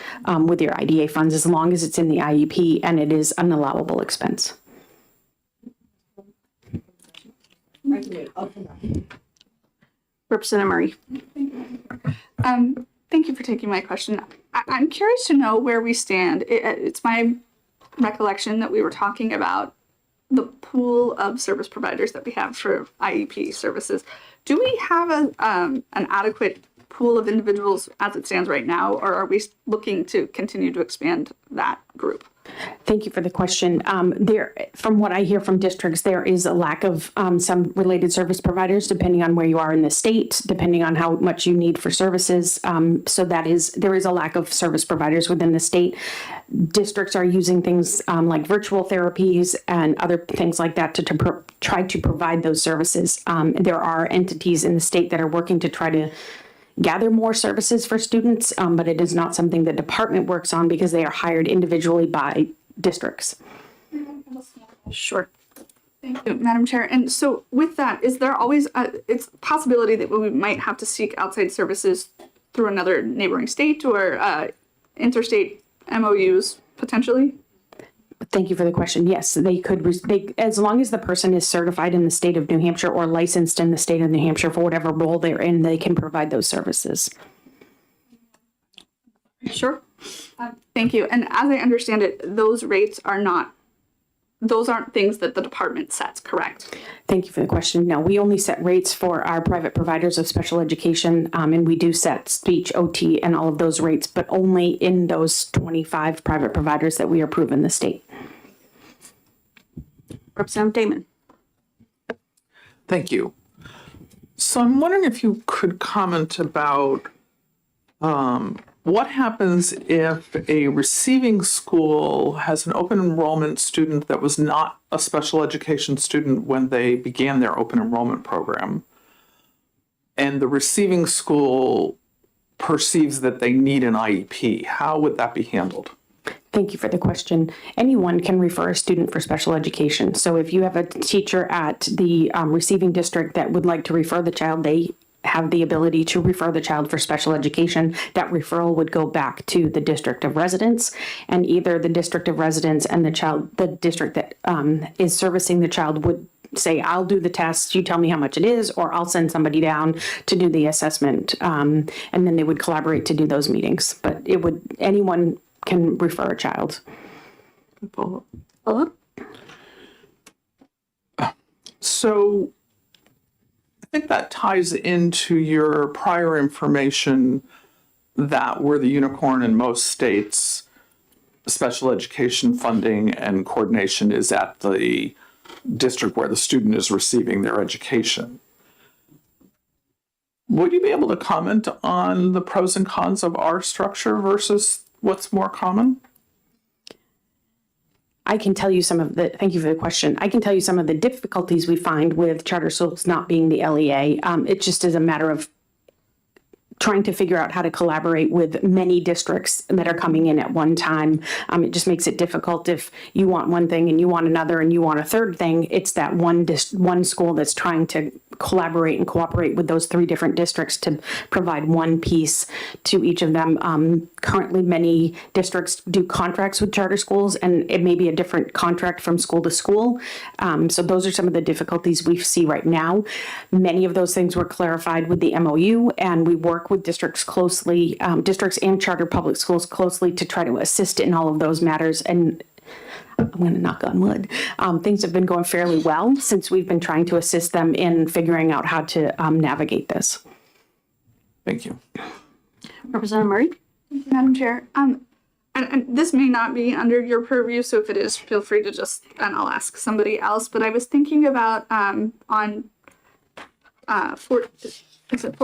with your IDA funds, as long as it's in the IEP and it is an allowable expense. Representative Murray. Thank you for taking my question. I'm curious to know where we stand. It's my recollection that we were talking about the pool of service providers that we have for IEP services. Do we have an adequate pool of individuals as it stands right now, or are we looking to continue to expand that group? Thank you for the question. From what I hear from districts, there is a lack of some related service providers, depending on where you are in the state, depending on how much you need for services. So there is a lack of service providers within the state. Districts are using things like virtual therapies and other things like that to try to provide those services. There are entities in the state that are working to try to gather more services for students, but it is not something the department works on because they are hired individually by districts. Sure. Thank you, Madam Chair. And so with that, is there always it's a possibility that we might have to seek outside services through another neighboring state or interstate MOUs potentially? Thank you for the question. Yes, they could, as long as the person is certified in the state of New Hampshire or licensed in the state of New Hampshire for whatever role they're in, they can provide those services. Sure. Thank you. And as I understand it, those rates those aren't things that the department sets, correct? Thank you for the question. No, we only set rates for our private providers of special education, and we do set speech, OT, and all of those rates, but only in those 25 private providers that we approve in the state. Representative Damon. Thank you. So I'm wondering if you could comment about what happens if a receiving school has an open enrollment student that was not a special education student when they began their open enrollment program, and the receiving school perceives that they need an IEP? How would that be handled? Thank you for the question. Anyone can refer a student for special education. So if you have a teacher at the receiving district that would like to refer the child, they have the ability to refer the child for special education. That referral would go back to the district of residence, and either the district of residence and the district that is servicing the child would say, I'll do the test, you tell me how much it is, or I'll send somebody down to do the assessment. And then they would collaborate to do those meetings. But anyone can refer a child. So I think that ties into your prior information that we're the unicorn in most states. Special education funding and coordination is at the district where the student is receiving their education. Would you be able to comment on the pros and cons of our structure versus what's more common? I can tell you some of the, thank you for the question. I can tell you some of the difficulties we find with charter schools not being the LEA. It just is a matter of trying to figure out how to collaborate with many districts that are coming in at one time. It just makes it difficult if you want one thing and you want another and you want a third thing. It's that one school that's trying to collaborate and cooperate with those three different districts to provide one piece to each of them. Currently, many districts do contracts with charter schools, and it may be a different contract from school to school. So those are some of the difficulties we see right now. Many of those things were clarified with the MOU, and we work with districts closely, districts and charter public schools closely to try to assist in all of those matters. And I'm going to knock on wood. Things have been going fairly well since we've been trying to assist them in figuring out how to navigate this. Thank you. Representative Murray? Thank you, Madam Chair. And this may not be under your purview, so if it is, feel free to just, and I'll ask somebody else. But I was thinking about on is it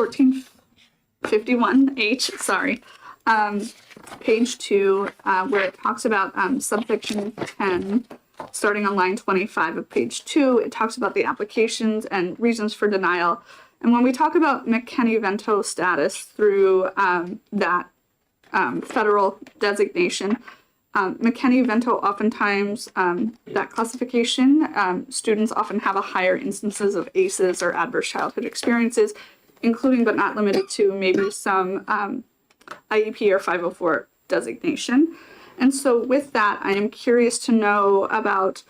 1451H? Sorry, page 2, where it talks about subsection 10, starting on line 25 of page 2. It talks about the applications and reasons for denial. And when we talk about McKinney-Vento status through that federal designation, McKinney-Vento oftentimes, that classification, students often have a higher instances of ACEs or adverse childhood experiences, including but not limited to maybe some IEP or 504 designation. And so with that, I am curious to know about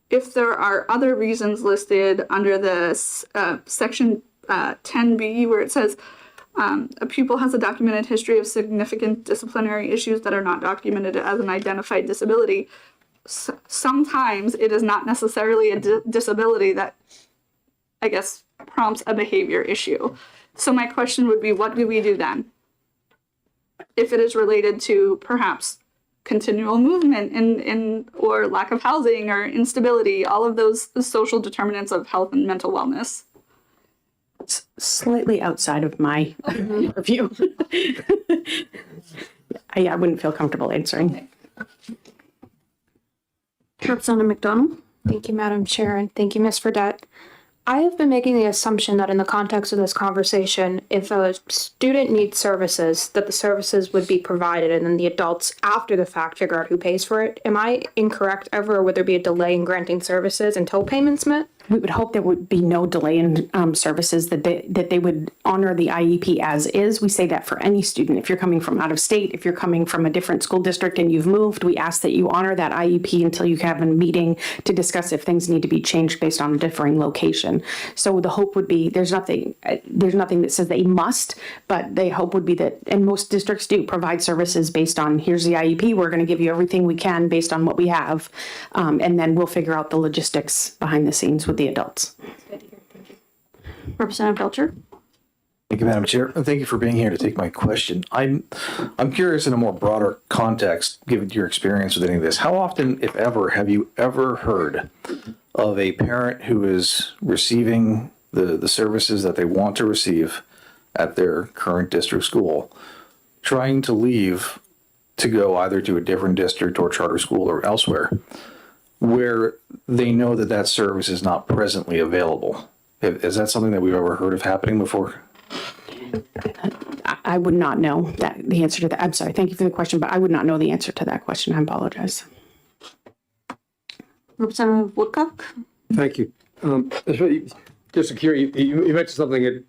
if there are other reasons listed under this section 10B, where it says a pupil has a documented history of significant disciplinary issues that are not documented as an identified disability. Sometimes it is not necessarily a disability that, I guess, prompts a behavior issue. So my question would be, what do we do then? If it is related to perhaps continual movement in or lack of housing or instability, all of those social determinants of health and mental wellness. It's slightly outside of my review. I wouldn't feel comfortable answering. Representative McDonald? Thank you, Madam Chair, and thank you, Ms. Fredette. I have been making the assumption that in the context of this conversation, if a student needs services, that the services would be provided and then the adults after the fact figure out who pays for it. Am I incorrect ever, or would there be a delay in granting services until payment's met? We would hope there would be no delay in services, that they would honor the IEP as is. We say that for any student. If you're coming from out of state, if you're coming from a different school district and you've moved, we ask that you honor that IEP until you have a meeting to discuss if things need to be changed based on a differing location. So the hope would be, there's nothing that says they must, but the hope would be that, and most districts do provide services based on, here's the IEP, we're going to give you everything we can based on what we have, and then we'll figure out the logistics behind the scenes with the adults. Representative Belcher? Thank you, Madam Chair, and thank you for being here to take my question. I'm curious in a more broader context, given your experience with any of this, how often, if ever, have you ever heard of a parent who is receiving the services that they want to receive at their current district school, trying to leave to go either to a different district or charter school or elsewhere, where they know that that service is not presently available? Is that something that we've ever heard of happening before? I would not know the answer to that. I'm sorry, thank you for the question, but I would not know the answer to that question. I apologize. Representative Woodcock? Thank you. Just curious, you mentioned something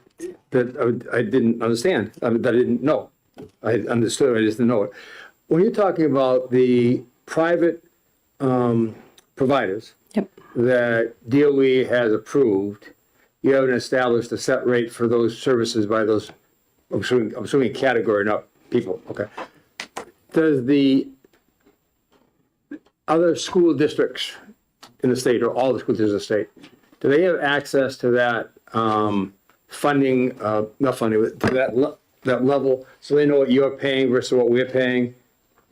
that I didn't understand, that I didn't know. I understood, I just didn't know it. When you're talking about the private providers that DOE has approved, you haven't established a set rate for those services by those, I'm assuming category, not people, okay. Does the other school districts in the state, or all the school districts in the state, do they have access to that funding, not funding, but to that level, so they know what you're paying versus what we're paying?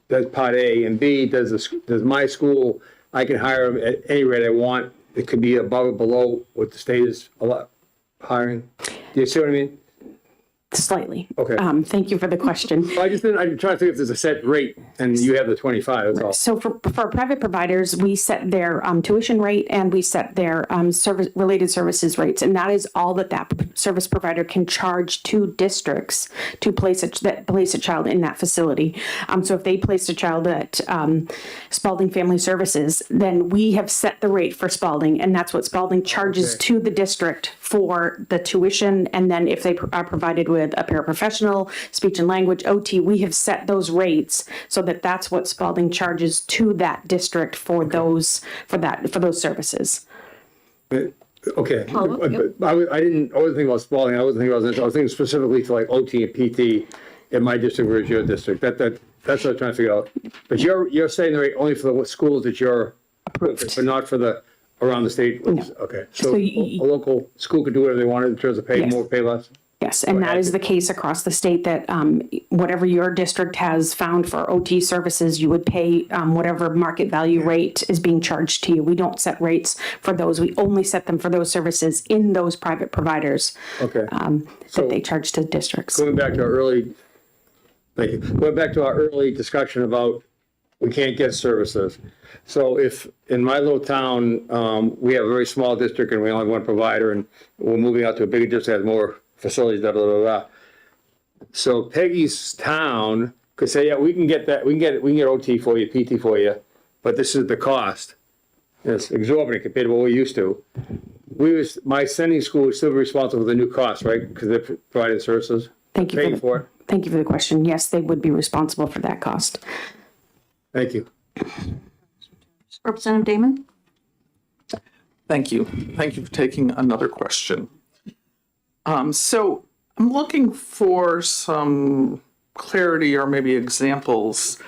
That's part A. And B, does my school, I can hire them at any rate I want. It could be above or below what the state is hiring. Do you see what I mean? Slightly. Okay. Thank you for the question. I'm trying to think if there's a set rate and you have the 25, that's all. So for private providers, we set their tuition rate and we set their related services rates, and that is all that service provider can charge to districts to place a child in that facility. So if they place a child at Spalding Family Services, then we have set the rate for Spalding, and that's what Spalding charges to the district for the tuition. And then if they are provided with a paraprofessional, speech and language, OT, we have set those rates so that that's what Spalding charges to that district for those services. Okay. I wasn't thinking about Spalding. I wasn't thinking about, I was thinking specifically to like OT and PT in my district versus your district. That's what I'm trying to figure out. But you're saying the rate only for the schools that you're approved, but not for the around the state. No. Okay. So a local school could do whatever they wanted in terms of pay more, pay less. Yes, and that is the case across the state, that whatever your district has found for OT services, you would pay whatever market value rate is being charged to you. We don't set rates for those. We only set them for those services in those private providers that they charge to districts. Going back to our early discussion about we can't get services. So if in my little town, we have a very small district and we only have one provider, and we're moving out to a bigger district that has more facilities, blah, blah, blah, blah. So Peggy's town could say, yeah, we can get that, we can get OT for you, PT for you, but this is the cost. It's exorbitant compared to what we're used to. My sending school would still be responsible for the new cost, right? Because they're providing services. Thank you for it. Thank you for the question. Yes, they would be responsible for that cost. Thank you. Representative Damon? Thank you. Thank you for taking another question. So I'm looking for some clarity or maybe examples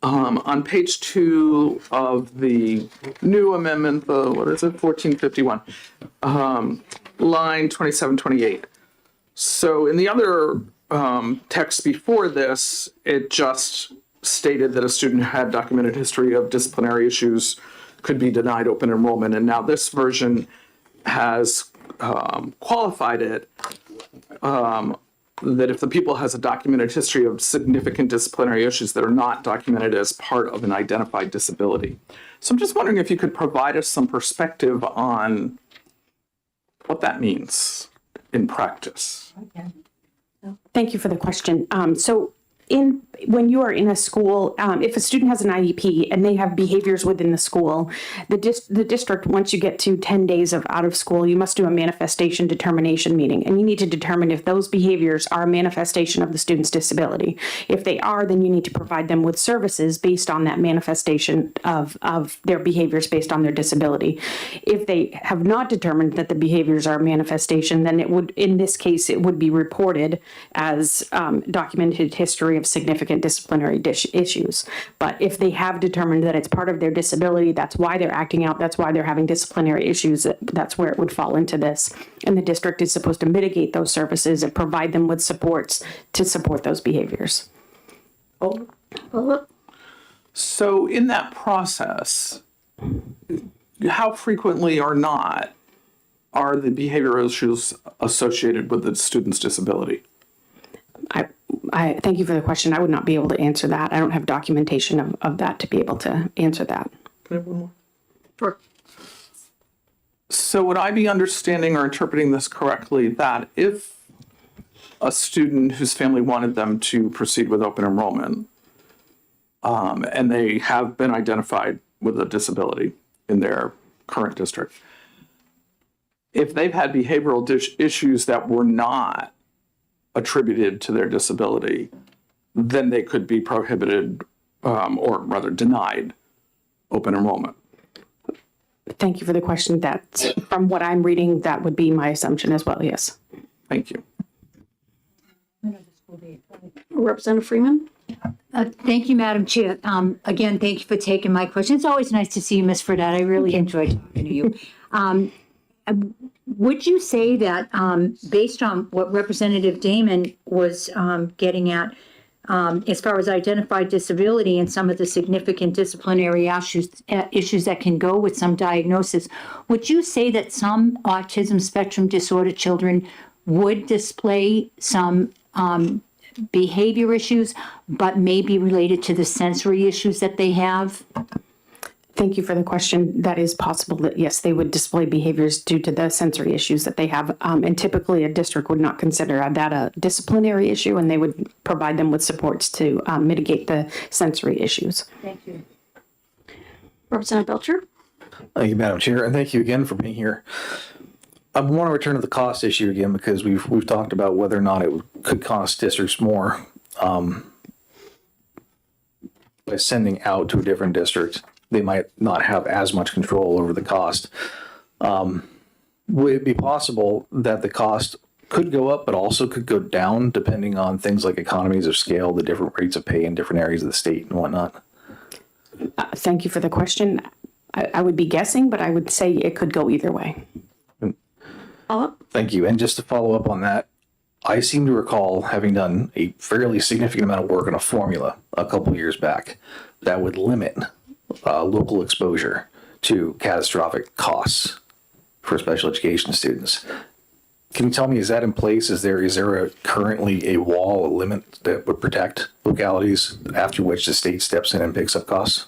on page 2 of the new amendment, the 1451, line 2728. So in the other text before this, it just stated that a student who had documented history of disciplinary issues could be denied open enrollment. And now this version has qualified it that if the pupil has a documented history of significant disciplinary issues that are not documented as part of an identified disability. So I'm just wondering if you could provide us some perspective on what that means in practice. Thank you for the question. When you are in a school, if a student has an IEP and they have behaviors within the school, the district, once you get to 10 days of out of school, you must do a manifestation determination meeting. And you need to determine if those behaviors are a manifestation of the student's disability. If they are, then you need to provide them with services based on that manifestation of their behaviors based on their disability. If they have not determined that the behaviors are a manifestation, then it would, in this case, it would be reported as documented history of significant disciplinary issues. But if they have determined that it's part of their disability, that's why they're acting out, that's why they're having disciplinary issues, that's where it would fall into this. And the district is supposed to mitigate those services and provide them with supports to support those behaviors. So in that process, how frequently or not are the behavioral issues associated with the student's disability? I thank you for the question. I would not be able to answer that. I don't have documentation of that to be able to answer that. Can I have one more? Sure. So would I be understanding or interpreting this correctly that if a student whose family wanted them to proceed with open enrollment, and they have been identified with a disability in their current district, if they've had behavioral issues that were not attributed to their disability, then they could be prohibited, or rather denied, open enrollment? Thank you for the question. That's, from what I'm reading, that would be my assumption as well, yes. Thank you. Representative Freeman? Thank you, Madam Chair. Again, thank you for taking my question. It's always nice to see you, Ms. Fredette. I really enjoyed talking to you. Would you say that, based on what Representative Damon was getting at, as far as identified disability and some of the significant disciplinary issues that can go with some diagnosis, would you say that some autism spectrum disorder children would display some behavior issues, but maybe related to the sensory issues that they have? Thank you for the question. That is possible that, yes, they would display behaviors due to the sensory issues that they have. And typically a district would not consider that a disciplinary issue, and they would provide them with supports to mitigate the sensory issues. Thank you. Representative Belcher? Thank you, Madam Chair, and thank you again for being here. I want to return to the cost issue again because we've talked about whether or not it could cost districts more by sending out to a different district. They might not have as much control over the cost. Would it be possible that the cost could go up, but also could go down depending on things like economies of scale, the different rates of pay in different areas of the state and whatnot? Thank you for the question. I would be guessing, but I would say it could go either way. Thank you. And just to follow up on that, I seem to recall having done a fairly significant amount of work on a formula a couple years back that would limit local exposure to catastrophic costs for special education students. Can you tell me, is that in place? Is there currently a wall, a limit that would protect localities after which the state steps in and picks up costs?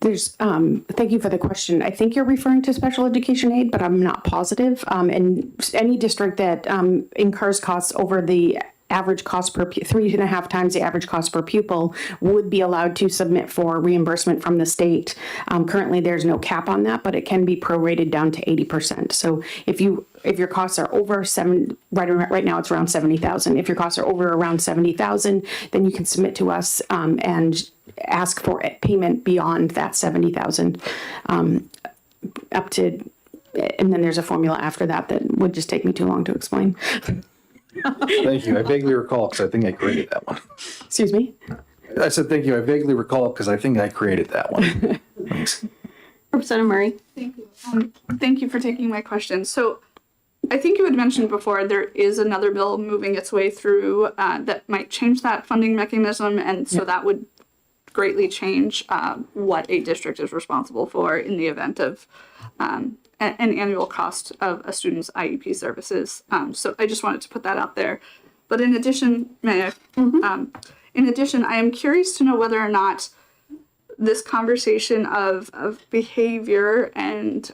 Thank you for the question. I think you're referring to special education aid, but I'm not positive. And any district that incurs costs over the average cost per 3.5 times the average cost per pupil would be allowed to submit for reimbursement from the state. Currently, there's no cap on that, but it can be prorated down to 80%. So if your costs are over right now it's around 70,000. If your costs are over around 70,000, then you can submit to us and ask for payment beyond that 70,000 up to, and then there's a formula after that would just take me too long to explain. Thank you. I vaguely recall because I think I created that one. Excuse me? I said thank you. I vaguely recall because I think I created that one. Thanks. Representative Murray? Thank you. Thank you for taking my question. So I think you had mentioned before there is another bill moving its way through that might change that funding mechanism, and so that would greatly change what a district is responsible for in the event of an annual cost of a student's IEP services. So I just wanted to put that out there. But in addition, I am curious to know whether or not this conversation of behavior and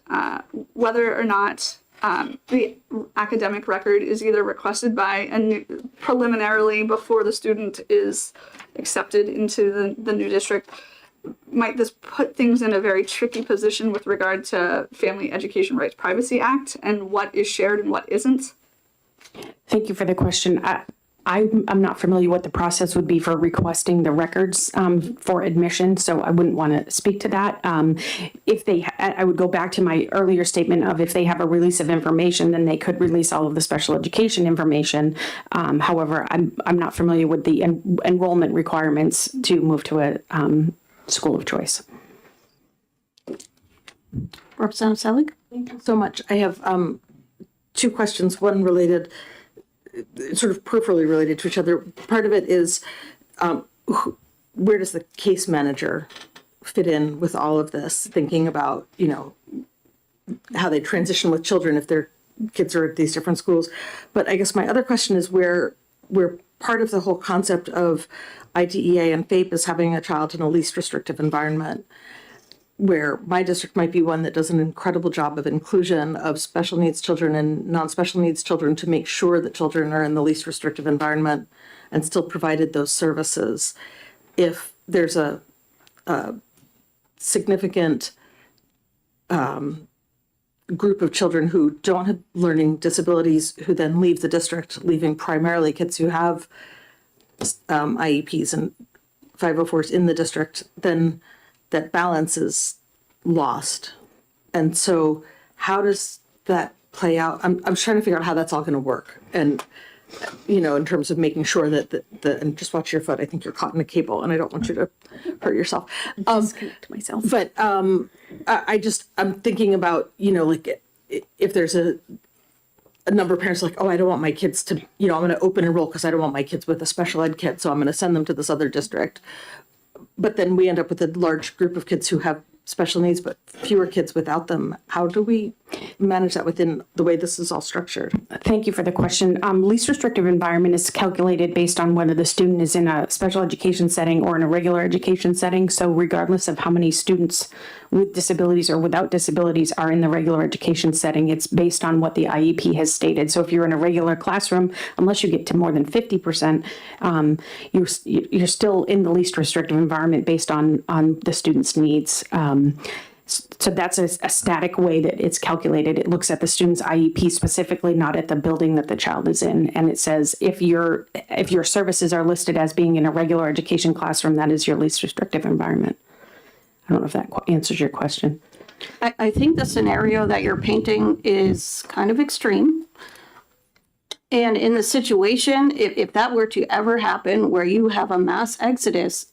whether or not the academic record is either requested by and preliminarily before the student is accepted into the new district. Might this put things in a very tricky position with regard to Family Education Rights Privacy Act and what is shared and what isn't? Thank you for the question. I'm not familiar what the process would be for requesting the records for admission, so I wouldn't want to speak to that. I would go back to my earlier statement of if they have a release of information, then they could release all of the special education information. However, I'm not familiar with the enrollment requirements to move to a school of choice. Representative Selig? Thank you so much. I have two questions, one related, sort of peripherally related to each other. Part of it is where does the case manager fit in with all of this, thinking about, how they transition with children if their kids are at these different schools. But I guess my other question is where part of the whole concept of IDEA and FAPE is having a child in a least restrictive environment, where my district might be one that does an incredible job of inclusion of special needs children and non-special needs children to make sure that children are in the least restrictive environment and still provided those services. If there's a significant group of children who don't have learning disabilities who then leave the district, leaving primarily kids who have IEPs and 504s in the district, then that balance is lost. And so how does that play out? I'm trying to figure out how that's all going to work. And in terms of making sure that and just watch your foot. I think you're caught in a cable, and I don't want you to hurt yourself. Disconnect myself. But I'm thinking about, like if there's a number of parents like, oh, I don't want my kids to, I'm going to open enroll because I don't want my kids with a special ed kit, so I'm going to send them to this other district. But then we end up with a large group of kids who have special needs, but fewer kids without them. How do we manage that within the way this is all structured? Thank you for the question. Least restrictive environment is calculated based on whether the student is in a special education setting or in a regular education setting. So regardless of how many students with disabilities or without disabilities are in the regular education setting, it's based on what the IEP has stated. So if you're in a regular classroom, unless you get to more than 50%, you're still in the least restrictive environment based on the student's needs. So that's a static way that it's calculated. It looks at the student's IEP specifically, not at the building that the child is in. And it says if your services are listed as being in a regular education classroom, that is your least restrictive environment. I don't know if that answers your question. I think the scenario that you're painting is kind of extreme. And in the situation, if that were to ever happen where you have a mass exodus,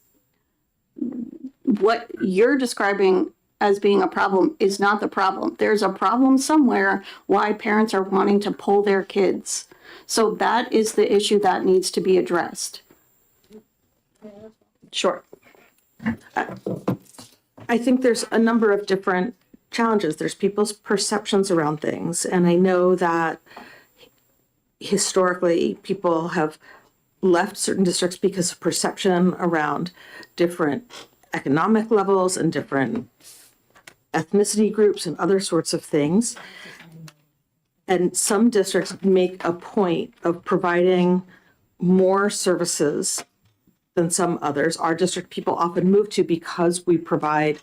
what you're describing as being a problem is not the problem. There's a problem somewhere why parents are wanting to pull their kids. So that is the issue that needs to be addressed. Sure. I think there's a number of different challenges. There's people's perceptions around things. And I know that historically people have left certain districts because of perception around different economic levels and different ethnicity groups and other sorts of things. And some districts make a point of providing more services than some others. Our district people often move to because we provide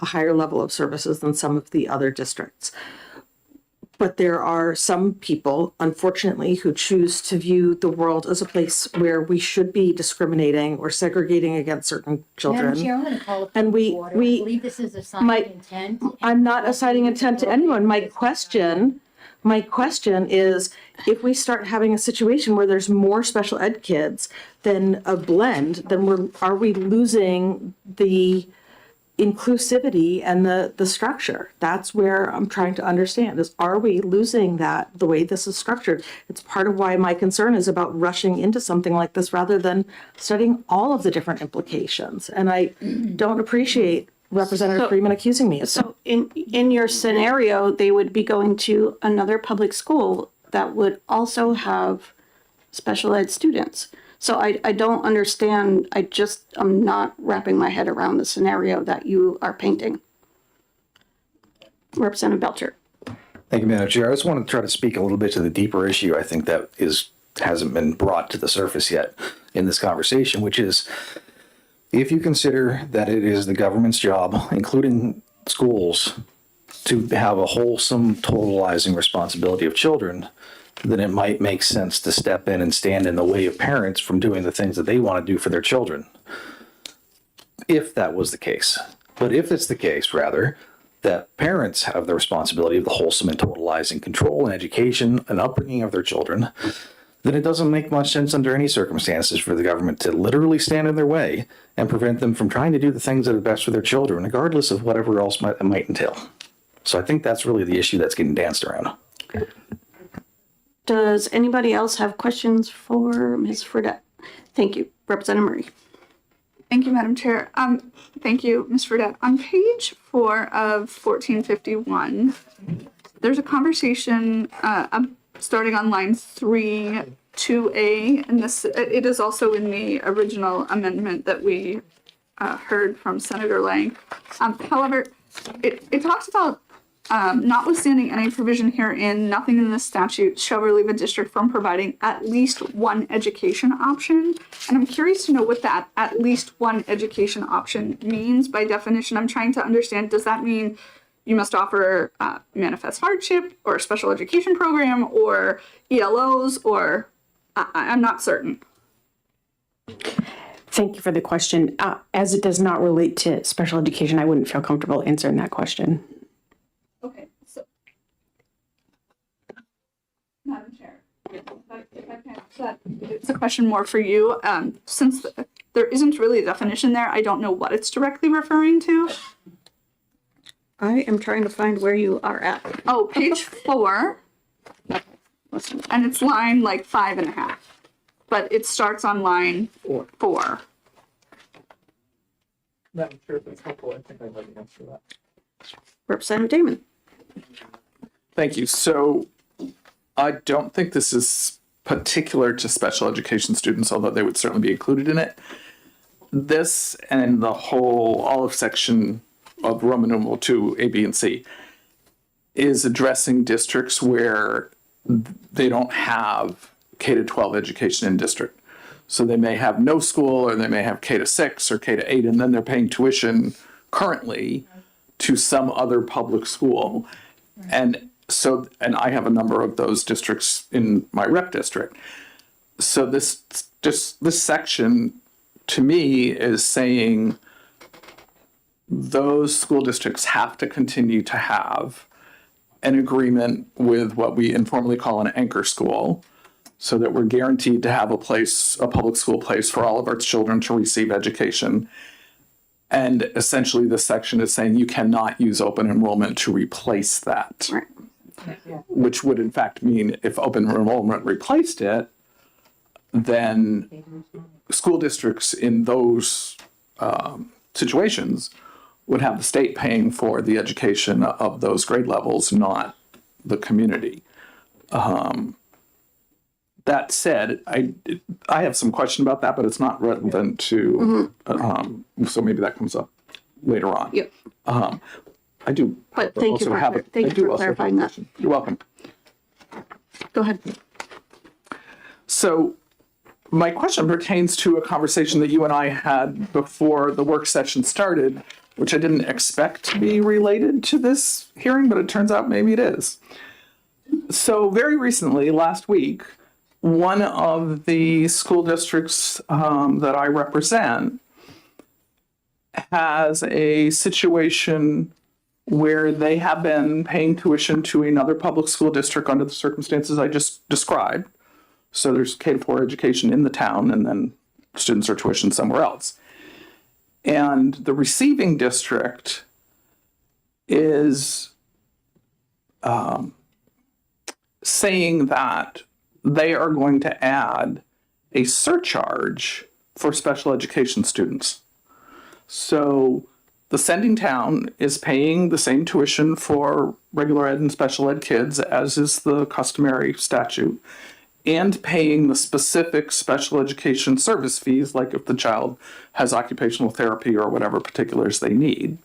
a higher level of services than some of the other districts. But there are some people, unfortunately, who choose to view the world as a place where we should be discriminating or segregating against certain children. Madam Chair, I'm going to call up And we order. I believe this is assigning intent. I'm not assigning intent to anyone. My question is, if we start having a situation where there's more special ed kids than a blend, then are we losing the inclusivity and the structure? That's where I'm trying to understand is, are we losing that the way this is structured? It's part of why my concern is about rushing into something like this rather than studying all of the different implications. And I don't appreciate Representative Freeman accusing me of So in your scenario, they would be going to another public school that would also have special ed students. So I don't understand. I'm not wrapping my head around the scenario that you are painting. Representative Belcher. Thank you, Madam Chair. I just want to try to speak a little bit to the deeper issue I think that hasn't been brought to the surface yet in this conversation, which is if you consider that it is the government's job, including schools, to have a wholesome, totalizing responsibility of children, then it might make sense to step in and stand in the way of parents from doing the things that they want to do for their children. If that was the case. But if it's the case, rather, that parents have the responsibility of the wholesome and totalizing control and education and upbringing of their children, then it doesn't make much sense under any circumstances for the government to literally stand in their way and prevent them from trying to do the things that are best for their children, regardless of whatever else it might entail. So I think that's really the issue that's getting danced around. Does anybody else have questions for Ms. Fredette? Thank you. Representative Murray. Thank you, Madam Chair. Thank you, Ms. Fredette. On page 4 of 1451, there's a conversation starting on line 3, 2A, and it is also in the original amendment that we heard from Senator Lang. However, it talks about notwithstanding any provision herein, nothing in this statute shall relieve a district from providing at least one education option. And I'm curious to know what that at least one education option means by definition. I'm trying to understand, does that mean you must offer manifest hardship or a special education program or ELOs, or I'm not certain. Thank you for the question. As it does not relate to special education, I wouldn't feel comfortable answering that question. Okay, so Madam Chair, if I can. It's a question more for you. Since there isn't really a definition there, I don't know what it's directly referring to. I am trying to find where you are at. Oh, page 4. And it's line like 5.5. But it starts on line 4. Madam Chair, if it's helpful, I think I might answer that. Representative Damon. Thank you. So I don't think this is particular to special education students, although they would certainly be included in it. This and the whole olive section of Roman numeral 2, A, B, and C is addressing districts where they don't have K-12 education in district. So they may have no school, or they may have K-6 or K-8, and then they're paying tuition currently to some other public school. And I have a number of those districts in my rep district. So this section to me is saying those school districts have to continue to have an agreement with what we informally call an anchor school, so that we're guaranteed to have a public school place for all of our children to receive education. And essentially this section is saying you cannot use open enrollment to replace that. Right. Which would in fact mean if open enrollment replaced it, then school districts in those situations would have the state paying for the education of those grade levels, not the community. That said, I have some question about that, but it's not relevant to, so maybe that comes up later on. Yep. I do. But thank you for clarifying that. You're welcome. Go ahead. So my question pertains to a conversation that you and I had before the work session started, which I didn't expect to be related to this hearing, but it turns out maybe it is. So very recently, last week, one of the school districts that I represent has a situation where they have been paying tuition to another public school district under the circumstances I just described. So there's K-4 education in the town, and then students are tuitioned somewhere else. And the receiving district is saying that they are going to add a surcharge for special education students. So the sending town is paying the same tuition for regular ed and special ed kids as is the customary statute, and paying the specific special education service fees, like if the child has occupational therapy or whatever particulars they need.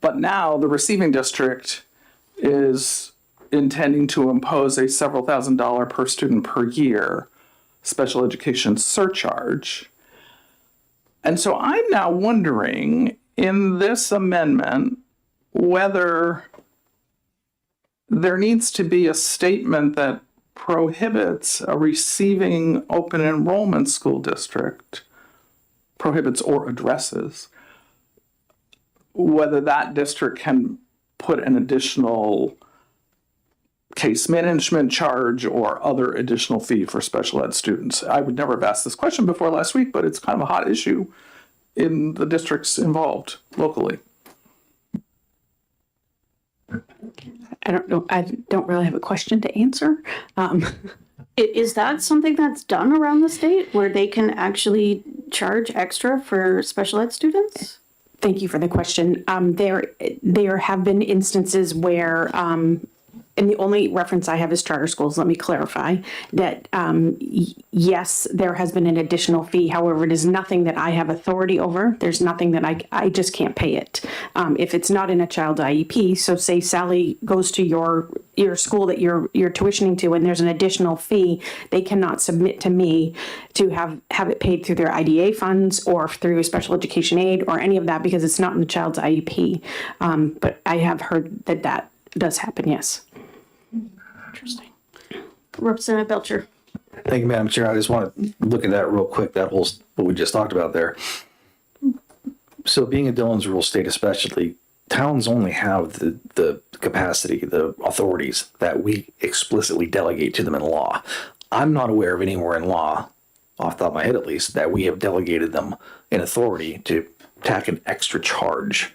But now the receiving district is intending to impose a several $1,000s per student per year special education surcharge. And so I'm now wondering in this amendment whether there needs to be a statement that prohibits a receiving open enrollment school district, prohibits or addresses, whether that district can put an additional case management charge or other additional fee for special ed students. I would never have asked this question before last week, but it's kind of a hot issue in the districts involved locally. I don't know. I don't really have a question to answer. Is that something that's done around the state where they can actually charge extra for special ed students? Thank you for the question. There have been instances where, and the only reference I have is charter schools. Let me clarify that, yes, there has been an additional fee. However, it is nothing that I have authority over. There's nothing that I just can't pay it. If it's not in a child's IEP, so say Sally goes to your school that you're tuitioning to, and there's an additional fee, they cannot submit to me to have it paid through their IDA funds or through special education aid or any of that, because it's not in the child's IEP. But I have heard that does happen, yes. Interesting. Representative Belcher. Thank you, Madam Chair. I just want to look at that real quick, that whole, what we just talked about there. So being a Dillon's rural state especially, towns only have the capacity, the authorities that we explicitly delegate to them in law. I'm not aware of anywhere in law, off the top of my head at least, that we have delegated them an authority to tack an extra charge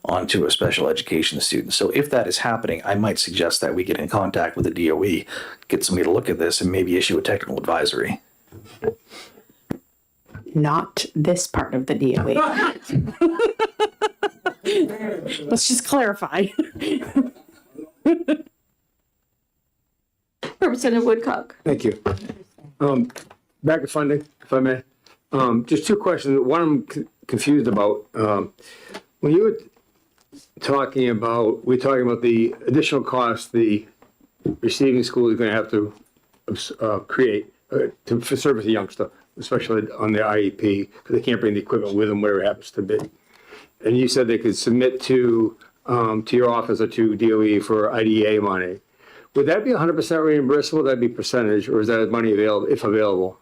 onto a special education student. So if that is happening, I might suggest that we get in contact with the DOE, get somebody to look at this and maybe issue a technical advisory. Not this part of the DOE. Let's just clarify. Representative Woodcock. Thank you. Back to funding, if I may. Just two questions. One I'm confused about. When you were talking about the additional cost the receiving school is going to have to create for service a youngster, especially on their IEP, because they can't bring the equipment with them, whatever it happens to be. And you said they could submit to your office or to DOE for IDEA money. Would that be 100% reimbursable? Would that be percentage, or is that money available, if available?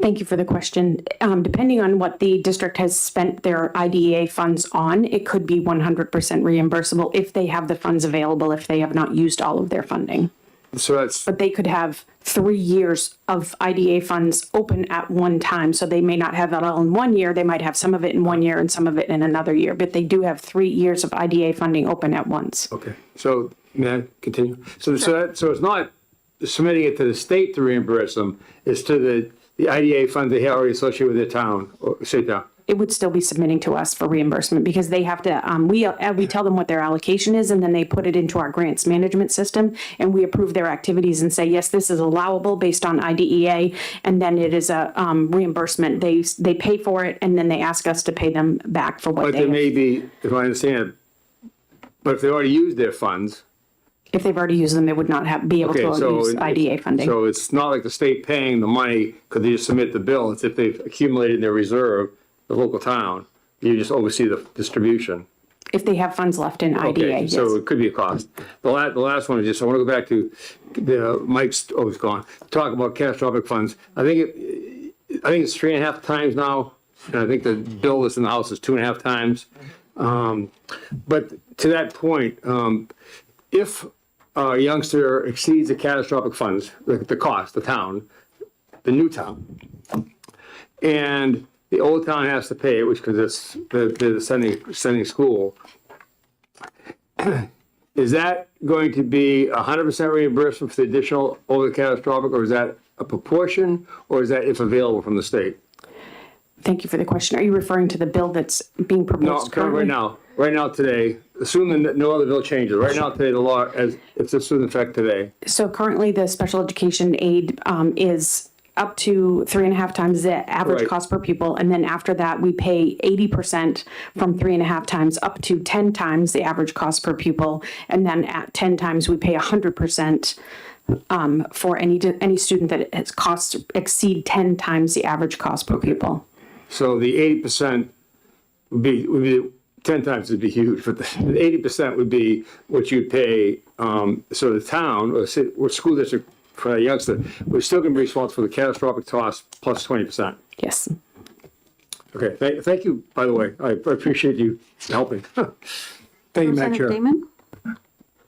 Thank you for the question. Depending on what the district has spent their IDEA funds on, it could be 100% reimbursable if they have the funds available, if they have not used all of their funding. So that's. But they could have 3 years of IDA funds open at one time. So they may not have it all in 1 year. They might have some of it in 1 year and some of it in another year. But they do have 3 years of IDA funding open at once. Okay. So may I continue? So it's not submitting it to the state to reimburse them. It's to the IDA fund they have already associated with their town or state town. It would still be submitting to us for reimbursement because they have to, we tell them what their allocation is and then they put it into our grants management system and we approve their activities and say, yes, this is allowable based on IDEA. And then it is a reimbursement. They pay for it and then they ask us to pay them back for what But there may be, if I understand, but if they already used their funds. If they've already used them, they would not be able to use IDA funding. So it's not like the state paying the money because they just submit the bill. It's if they've accumulated in their reserve, the local town, you just oversee the distribution. If they have funds left in IDA, Okay, yes. so it could be a cost. The last one is just, I want to go back to Mike's, he's gone, talk about catastrophic funds. I think it's 3.5 times now, and I think the bill that's in the House is 2.5 times. But to that point, if a youngster exceeds the catastrophic funds, the cost, the town, the new town, and the old town has to pay it, which because it's the sending school. Is that going to be 100% reimbursement for the additional over the catastrophic, or is that a proportion, or is that if available from the state? Thank you for the question. Are you referring to the bill that's being proposed currently? Right now today, assuming that no other bill changes, right now today, the law, as it's in effect today. So currently the special education aid is up to 3.5 times the average Right. cost per pupil. And then after that, we pay 80% from 3.5 times up to 10 times the average cost per pupil. And then at 10 times, we pay 100% for any student that its costs exceed 10 times the average cost per pupil. So the 80% would be 10 times would be huge, but the 80% would be what you'd pay. So the town or school district for a youngster, we're still going to be responsible for the catastrophic cost plus 20%. Yes. Okay. Thank you. By the way, I appreciate you helping. Thank you, Madam Chair. Representative Damon?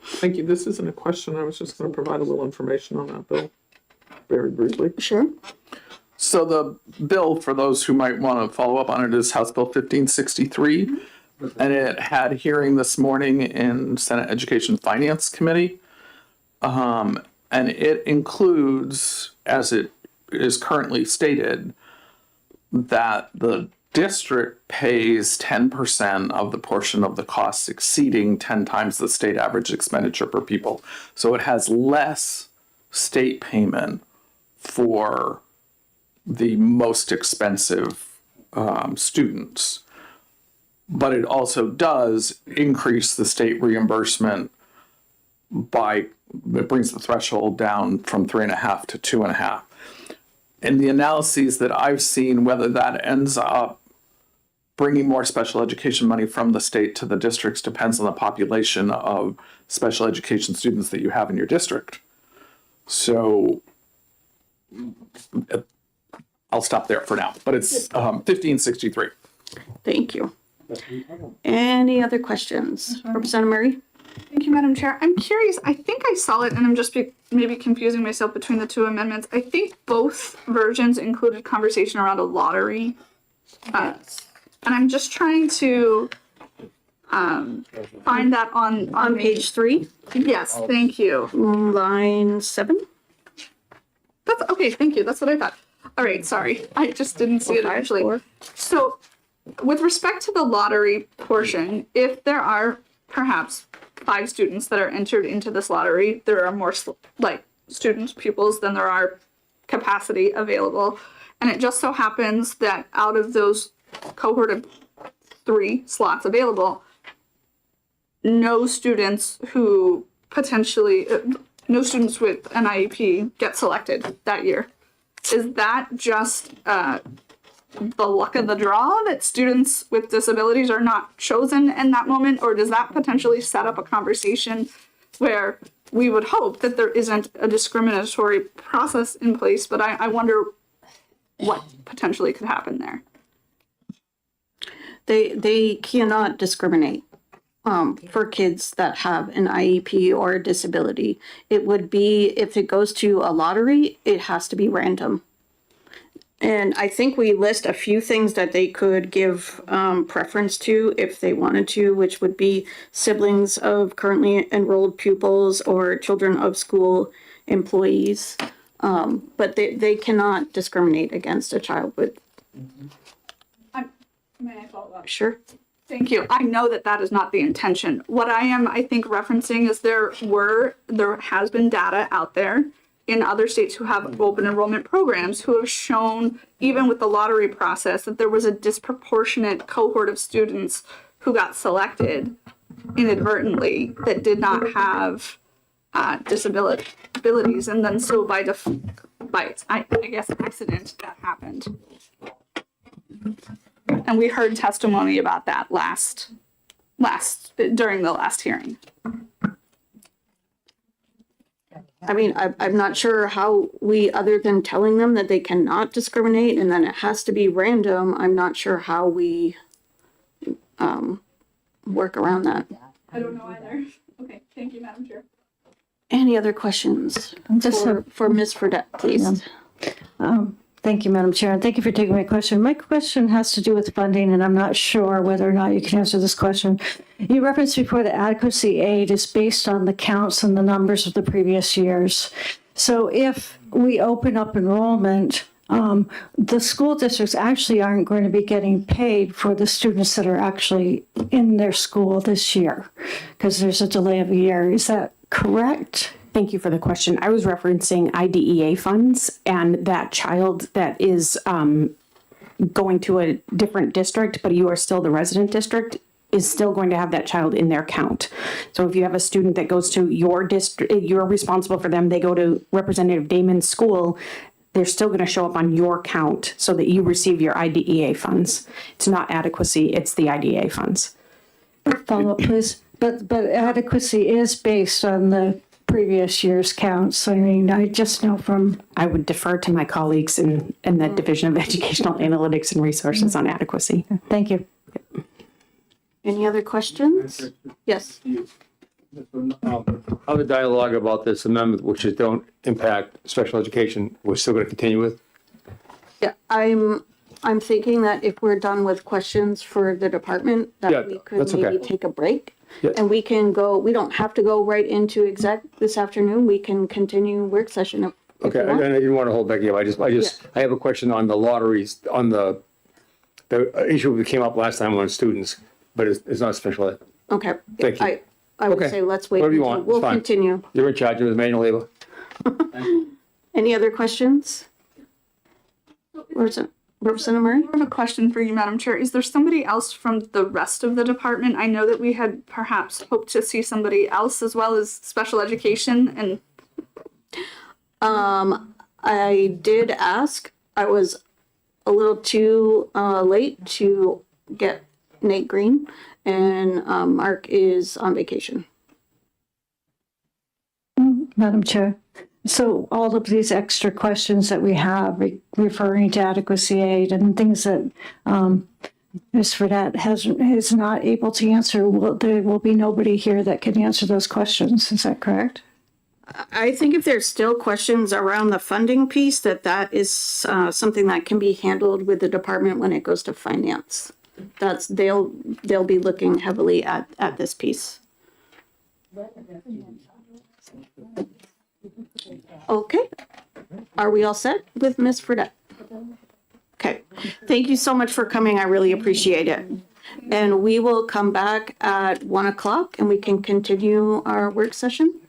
Thank you. This isn't a question. I was just going to provide a little information on that bill very briefly. Sure. So the bill, for those who might want to follow up on it, is House Bill 1563. And it had hearing this morning in Senate Education Finance Committee. And it includes, as it is currently stated, that the district pays 10% of the portion of the costs exceeding 10 times the state average expenditure per pupil. So it has less state payment for the most expensive students. But it also does increase the state reimbursement it brings the threshold down from 3.5 to 2.5. In the analyses that I've seen, whether that ends up bringing more special education money from the state to the districts depends on the population of special education students that you have in your district. So I'll stop there for now, but it's 1563. Thank you. Any other questions? Representative Murray? Thank you, Madam Chair. I'm curious, I think I saw it and I'm just maybe confusing myself between the two amendments. I think both versions included conversation around a lottery. And I'm just trying to find that on page 3, Yes, thank you. line 7. That's okay, thank you. That's what I thought. All right, sorry. I just didn't see it actually. So with respect to the lottery portion, if there are perhaps 5 students that are entered into this lottery, there are more students, pupils than there are capacity available. And it just so happens that out of those cohort of 3 slots available, no students who potentially, no students with an IEP get selected that year. Is that just the luck of the draw that students with disabilities are not chosen in that moment? Or does that potentially set up a conversation where we would hope that there isn't a discriminatory process in place, but I wonder what potentially could happen there? They cannot discriminate for kids that have an IEP or a disability. It would be, if it goes to a lottery, it has to be random. And I think we list a few things that they could give preference to if they wanted to, which would be siblings of currently enrolled pupils or children of school employees. But they cannot discriminate against a child with. May I follow up? Sure. Thank you. I know that that is not the intention. What I am, I think, referencing is there has been data out there in other states who have open enrollment programs who have shown, even with the lottery process, that there was a disproportionate cohort of students who got selected inadvertently that did not have disabilities, and then so by I guess accident that happened. And we heard testimony about that during the last hearing. I mean, I'm not sure how we, other than telling them that they cannot discriminate and then it has to be random, I'm not sure how we work around that. I don't know either. Okay, thank you, Madam Chair. Any other questions for Ms. Fredette, please? Thank you, Madam Chair, and thank you for taking my question. My question has to do with funding, and I'm not sure whether or not you can answer this question. You referenced before that adequacy aid is based on the counts and the numbers of the previous years. So if we open up enrollment, the school districts actually aren't going to be getting paid for the students that are actually in their school this year, because there's a delay of a year. Is that correct? Thank you for the question. I was referencing IDEA funds, and that child that is going to a different district, but you are still the resident district, is still going to have that child in their count. So if you have a student that goes to your district, you're responsible for them, they go to Representative Damon's school, they're still going to show up on your count so that you receive your IDEA funds. It's not adequacy, it's the IDEA funds. Follow up, please. But adequacy is based on the previous year's counts. I mean, I just know from... I would defer to my colleagues in the Division of Educational Analytics and Resources on adequacy. Thank you. Any other questions? Yes. Other dialogue about this amendment, which is don't impact special education, we're still going to continue with? Yeah, I'm thinking that if we're done with questions for the department, Yeah, that we could that's maybe okay. take a break. Yeah. And we can go, we don't have to go right into exec this afternoon. We can continue work session if Okay, you and want. I didn't want to hold Becky up. I have a question on the lotteries, on the issue that came up last time on students, but it's not special ed. Okay. Thank you. I would Okay. say let's wait. Whatever you until- want, We'll it's fine. continue. You're in charge of the manual labor. Any other questions? Representative Murray? I have a question for you, Madam Chair. Is there somebody else from the rest of the department? I know that we had perhaps hoped to see somebody else as well as special education and I did ask. I was a little too late to get Nate Green, and Mark is on vacation. Madam Chair. So all of these extra questions that we have referring to adequacy aid and things that Ms. Fredette is not able to answer. There will be nobody here that can answer those questions. Is that correct? I think if there's still questions around the funding piece, that is something that can be handled with the department when it goes to finance. They'll be looking heavily at this piece. Okay. Are we all set with Ms. Fredette? Okay. Thank you so much for coming. I really appreciate it. And we will come back at 1 o'clock and we can continue our work session.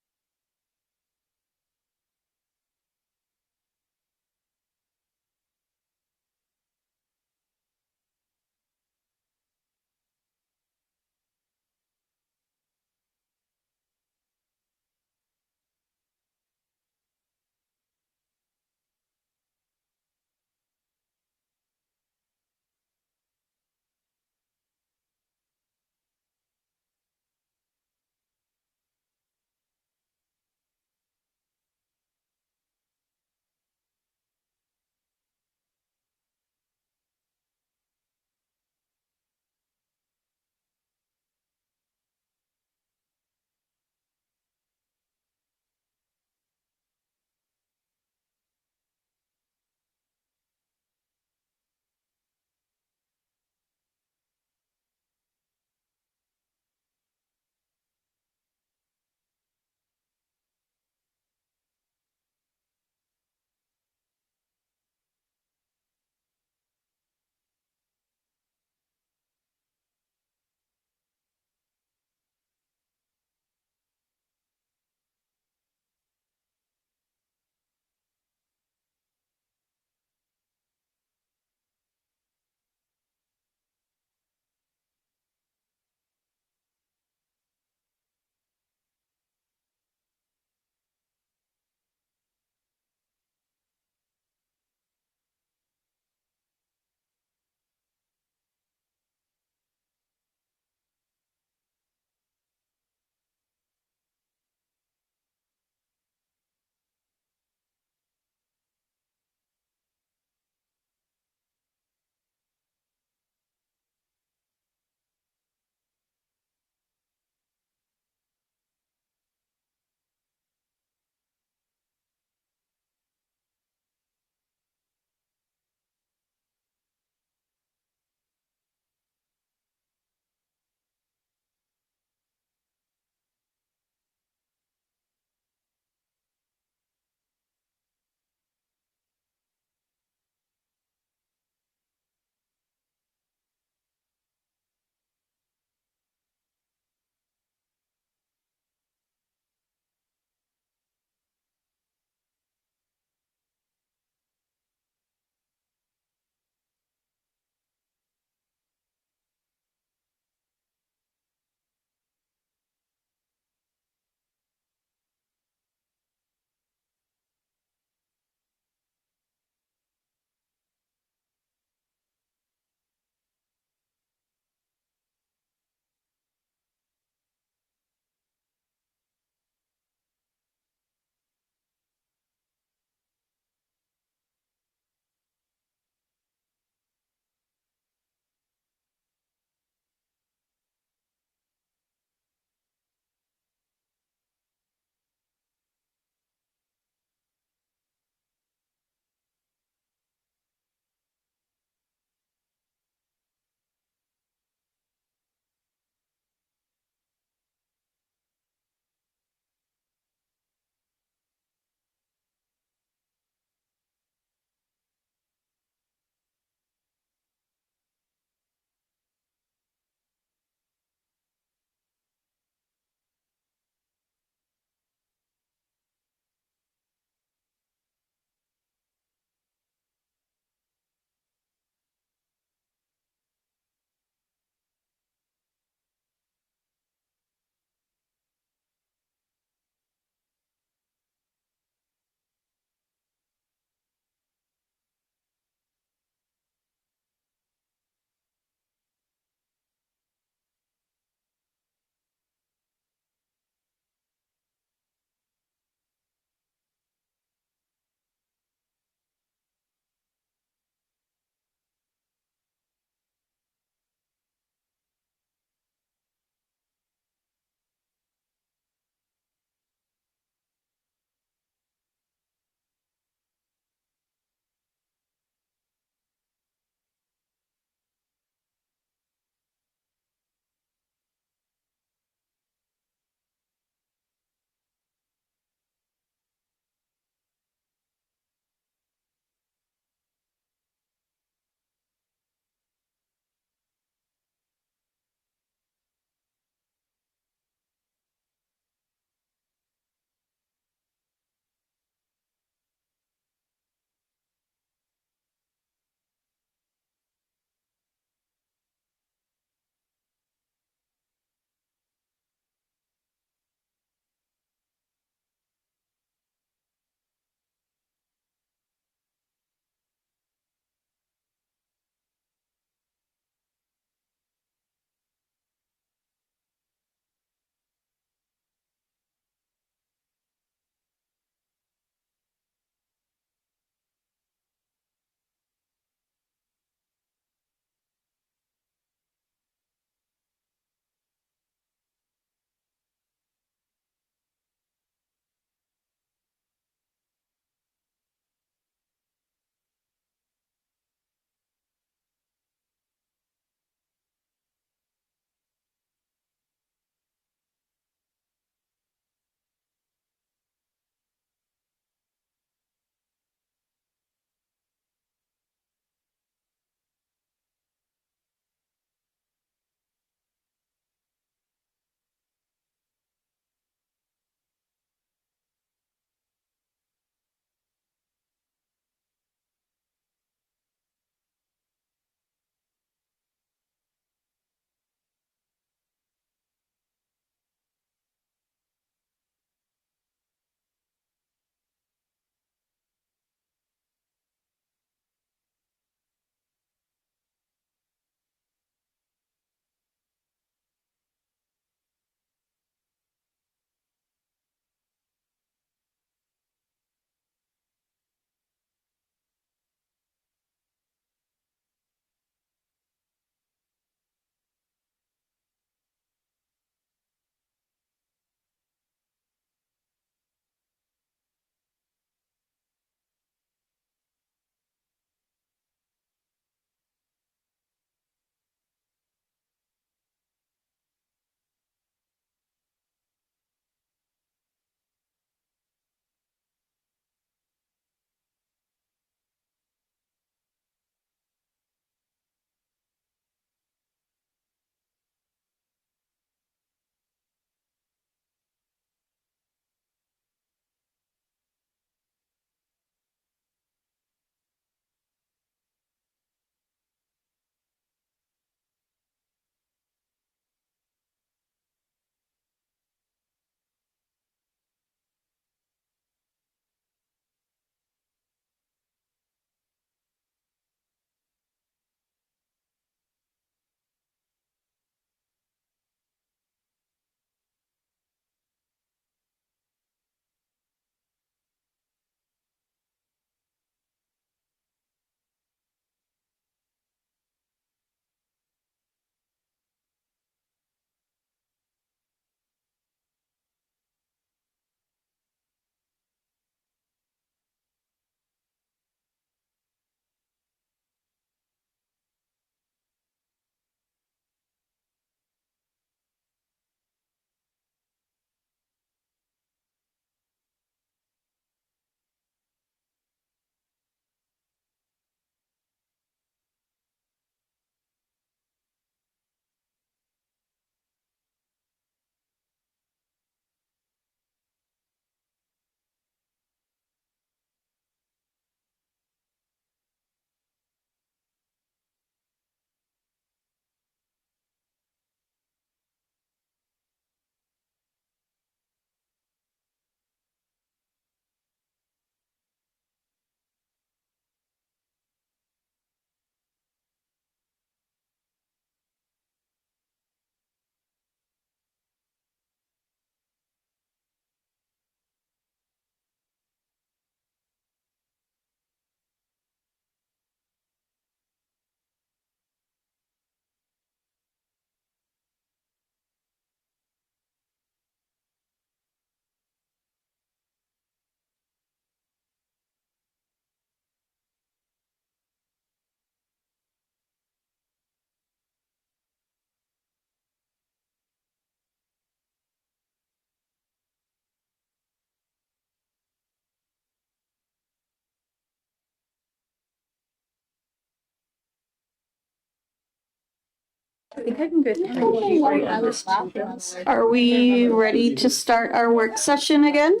Are we ready to start our work session again?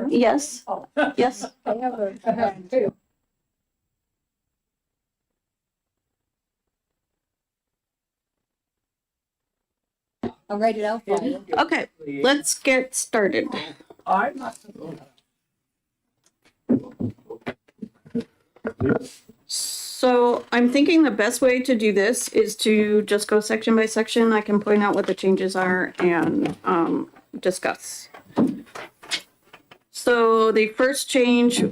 Yes, yes. I'll write it out for you. Okay, let's get started. So I'm thinking the best way to do this is to just go section by section. I can point out what the changes are and discuss. So the first change,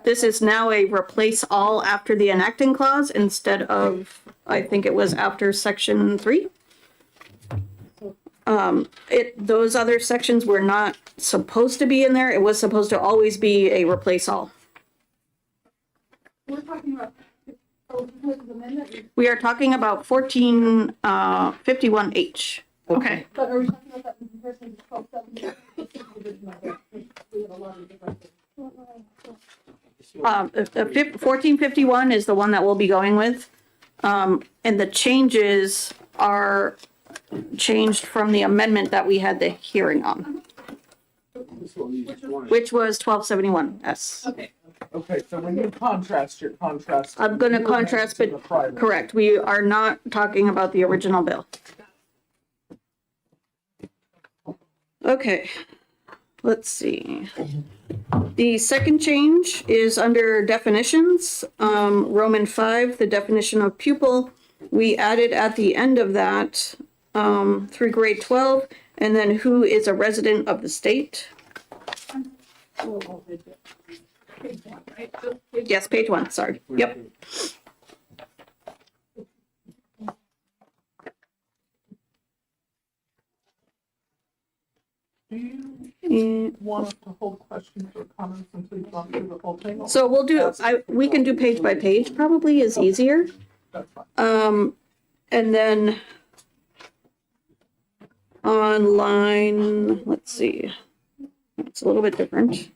this is now a replace all after the enacting clause instead of, I think it was after section 3. Those other sections were not supposed to be in there. It was supposed to always be a replace all. We are talking about 1451H. Okay. But are we talking about that in comparison to 1270? 1451 is the one that we'll be going with. And the changes are changed from the amendment that we had the hearing on, which was 1271S. Okay, so when you contrast, your contrast. I'm going to contrast, but correct, we are not talking about the original bill. Okay, let's see. The second change is under definitions, Roman 5, the definition of pupil. We added at the end of that through grade 12, and then who is a resident of the state. Yes, page 1, sorry. Yep. Do you want us to hold questions or comments until you've gone through the whole thing? So we'll do, we can do page by page, probably is easier. That's fine. And then on line, let's see, it's a little bit different.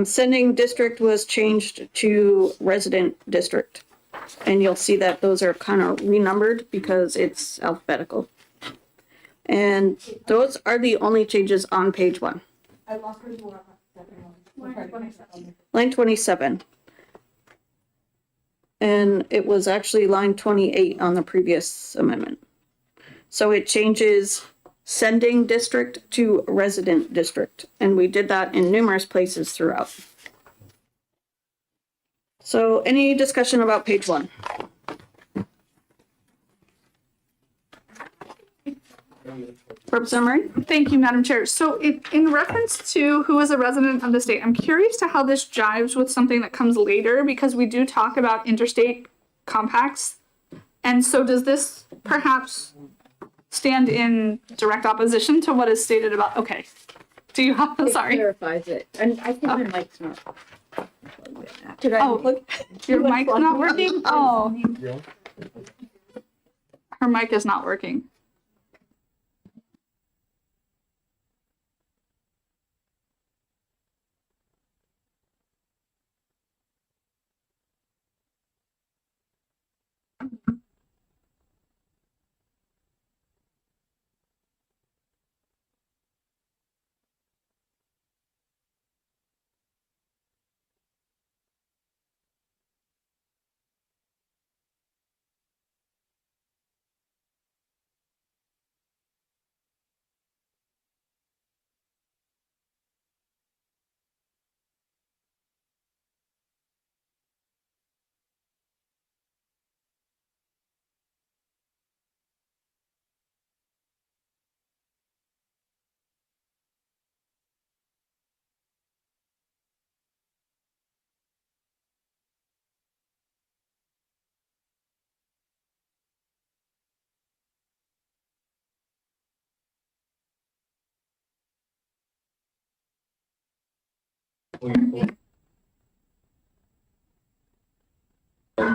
Sending district was changed to resident district. And you'll see that those are kind of renumbered because it's alphabetical. And those are the only changes on page 1. I lost her. Line 27. And it was actually line 28 on the previous amendment. So it changes sending district to resident district. And we did that in numerous places throughout. So any discussion about page 1? Summary? Thank you, Madam Chair. So in reference to who is a resident of the state, I'm curious to how this jives with something that comes later, because we do talk about interstate compacts. And so does this perhaps stand in direct opposition to what is stated about, okay. Do you have, sorry. It clarifies it. And I think my mic's not. Oh, your mic's not working? Oh. Her mic is not working.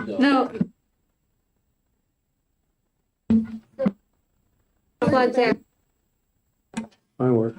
No. Mine works.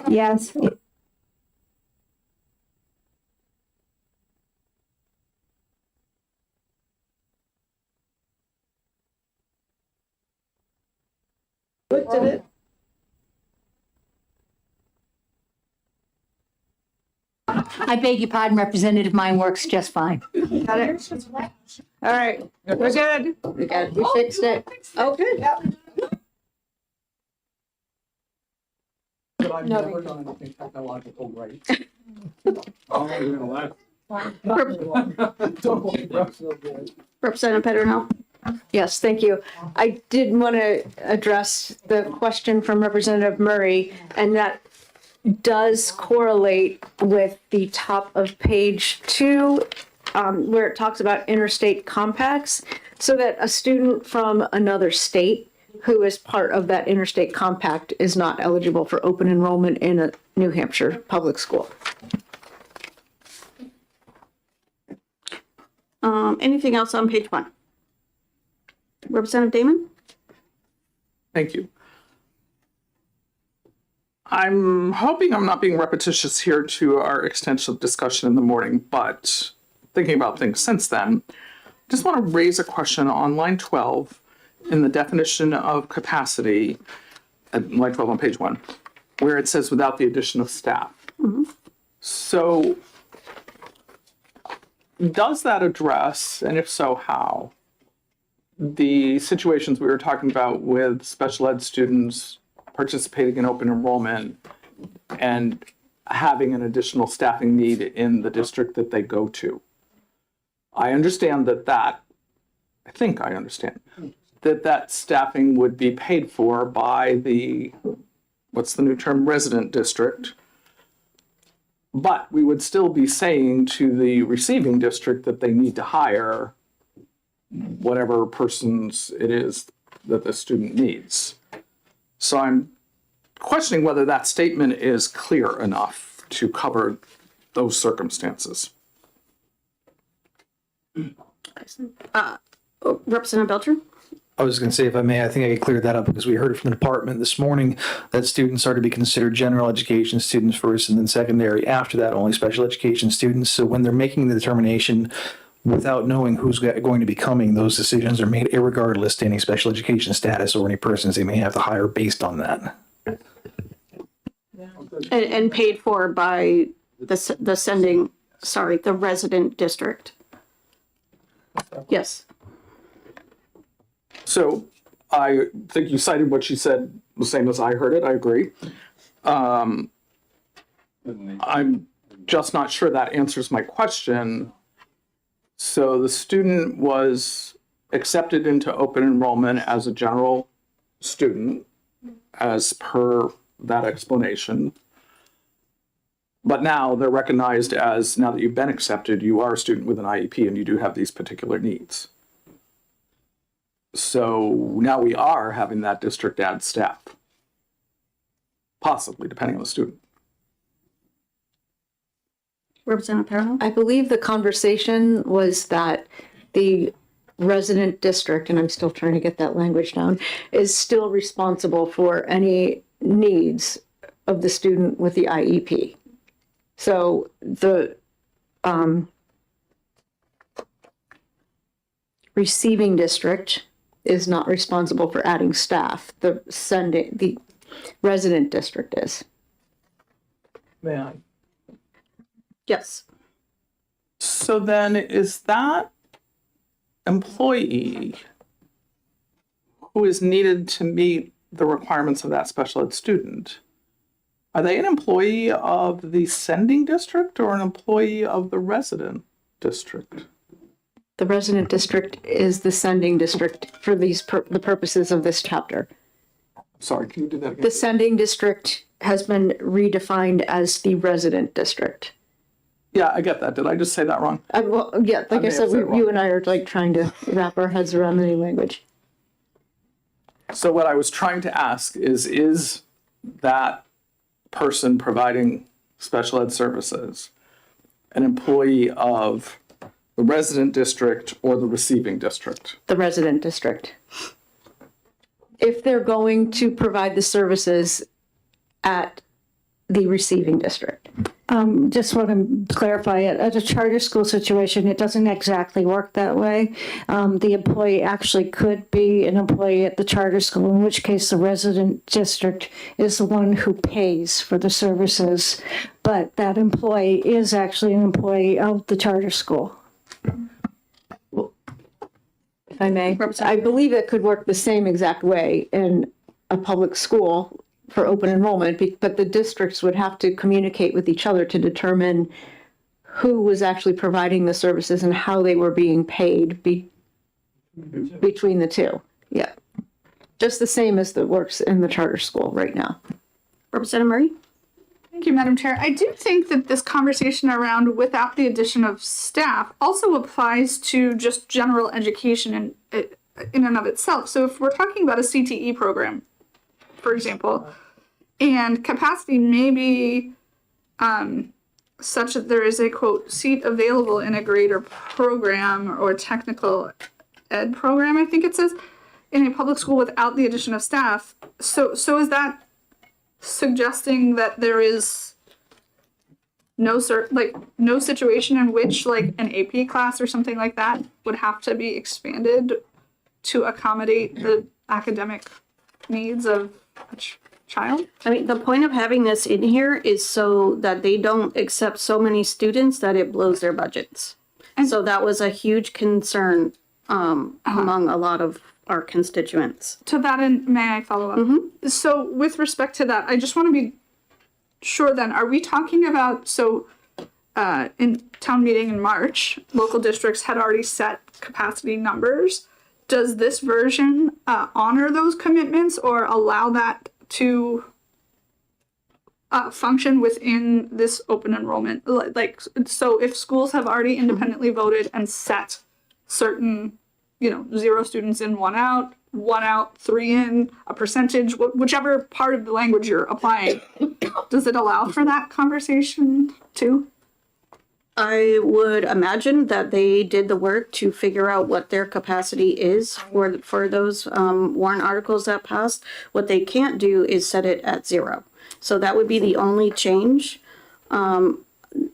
Yes. Looked at it. I beg your pardon, Representative, mine works just fine. Got it. All right, we're good. We fixed it. Oh, good. But I've never done anything technological right. Representative Pedernal. Yes, thank you. I did want to address the question from Representative Murray, and that does correlate with the top of page 2, where it talks about interstate compacts, so that a student from another state who is part of that interstate compact is not eligible for open enrollment in a New Hampshire public school. Anything else on page 1? Representative Damon? Thank you. I'm hoping I'm not being repetitious here to our extensive discussion in the morning, but thinking about things since then, just want to raise a question on line 12 in the definition of capacity, at line 12 on page 1, where it says without the addition of staff. So does that address, and if so, how, the situations we were talking about with special ed students participating in open enrollment and having an additional staffing need in the district that they go to? I understand that I think I understand that staffing would be paid for by the, what's the new term, resident district. But we would still be saying to the receiving district that they need to hire whatever persons it is that the student needs. So I'm questioning whether that statement is clear enough to cover those circumstances. Representative Belcher? I was going to say, if I may, I think I could clear that up because we heard from the department this morning that students are to be considered general education students first and then secondary. After that, only special education students. So when they're making the determination without knowing who's going to be coming, those decisions are made irregardless to any special education status or any persons they may have to hire based on that. And paid for by the resident district. Yes. So I think you cited what she said the same as I heard it. I agree. I'm just not sure that answers my question. So the student was accepted into open enrollment as a general student, as per that explanation. But now they're recognized as, now that you've been accepted, you are a student with an IEP and you do have these particular needs. So now we are having that district add staff, possibly, depending on the student. Representative Perrin? I believe the conversation was that the resident district, and I'm still trying to get that language down, is still responsible for any needs of the student with the IEP. So the receiving district is not responsible for adding staff. The resident district is. May I? Yes. So then is that employee who is needed to meet the requirements of that special ed student, are they an employee of the sending district or an employee of the resident district? The resident district is the sending district for the purposes of this chapter. Sorry, can you do that again? The sending district has been redefined as the resident district. Yeah, I get that. Did I just say that wrong? Well, yeah, like may I have said, said it wrong. you and I are like trying to wrap our heads around the new language. So what I was trying to ask is that person providing special ed services an employee of the resident district or the receiving district? The resident district. If they're going to provide the services at the receiving district. Just want to clarify it. At a charter school situation, it doesn't exactly work that way. The employee actually could be an employee at the charter school, in which case the resident district is the one who pays for the services. But that employee is actually an employee of the charter school. If I may, I believe it could work the same exact way in a public school for open enrollment, but the districts would have to communicate with each other to determine who was actually providing the services and how they were being paid between the two. Yeah. Just the same as that works in the charter school right now. Representative Murray? Thank you, Madam Chair. I do think that this conversation around without the addition of staff also applies to just general education in and of itself. So if we're talking about a CTE program, for example, and capacity may be such that there is a, quote, seat available in a grade or program or technical ed program, I think it says, in a public school without the addition of staff. So is that suggesting that there is no situation in which like an AP class or something like that would have to be expanded to accommodate the academic needs of a child? I mean, the point of having this in here is so that they don't accept so many students that it blows their budgets. And so that was a huge concern among a lot of our constituents. To that end, may I follow up? So with respect to that, I just want to be sure then, are we talking about, so in town meeting in March, local districts had already set capacity numbers. Does this version honor those commitments or allow that to function within this open enrollment? Like, so if schools have already independently voted and set certain, 0 students in, 1 out, 3 in, a percentage, whichever part of the language you're applying, does it allow for that conversation too? I would imagine that they did the work to figure out what their capacity is for those warrant articles that passed. What they can't do is set it at 0. So that would be the only change.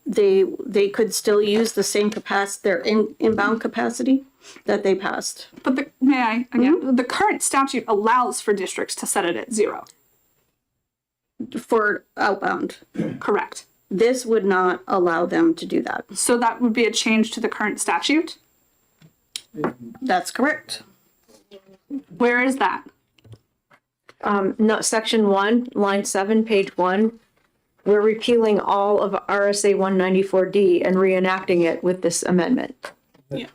They could still use the same capacity, their inbound capacity that they passed. But may I again? The current statute allows for districts to set it at 0. For outbound. Correct. This would not allow them to do that. So that would be a change to the current statute? That's correct. Where is that? No, section 1, line 7, page 1. We're repealing all of RSA 194D and reenacting it with this amendment. Yeah.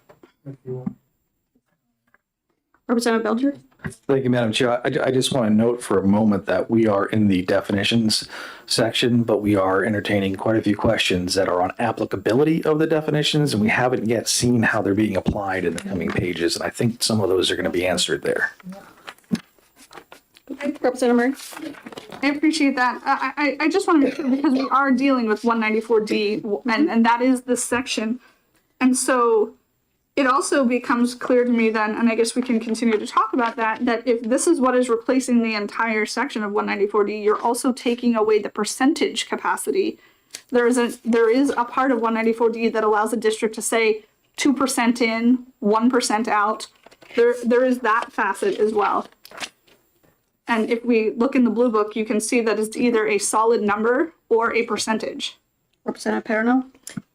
Representative Belger? Thank you, Madam Chair. I just want to note for a moment that we are in the definitions section, but we are entertaining quite a few questions that are on applicability of the definitions, and we haven't yet seen how they're being applied in the coming pages. And I think some of those are going to be answered there. Representative Murray? I appreciate that. I just want to make sure because we are dealing with 194D and that is this section. And so it also becomes clear to me then, and I guess we can continue to talk about that if this is what is replacing the entire section of 194D, you're also taking away the percentage capacity. There is a part of 194D that allows a district to say 2% in, 1% out. There is that facet as well. And if we look in the blue book, you can see that it's either a solid number or a percentage. Representative Perino?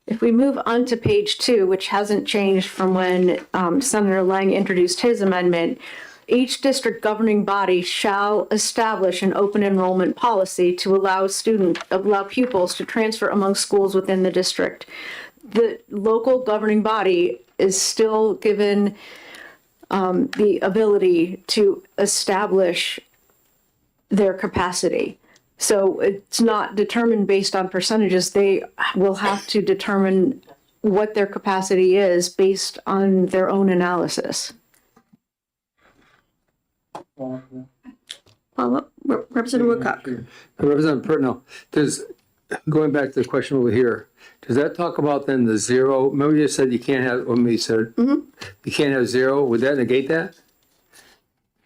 If we move on to page 2, which hasn't changed from when Senator Lang introduced his amendment, each district governing body shall establish an open enrollment policy to allow pupils to transfer among schools within the district. The local governing body is still given the ability to establish their capacity. So it's not determined based on percentages. They will have to determine what their capacity is based on their own analysis. Follow-up, Representative Woodcock. Representative Pertnell, going back to the question over here, does that talk about then the zero? Remember you said you can't have, or you said you can't have zero. Would that negate that?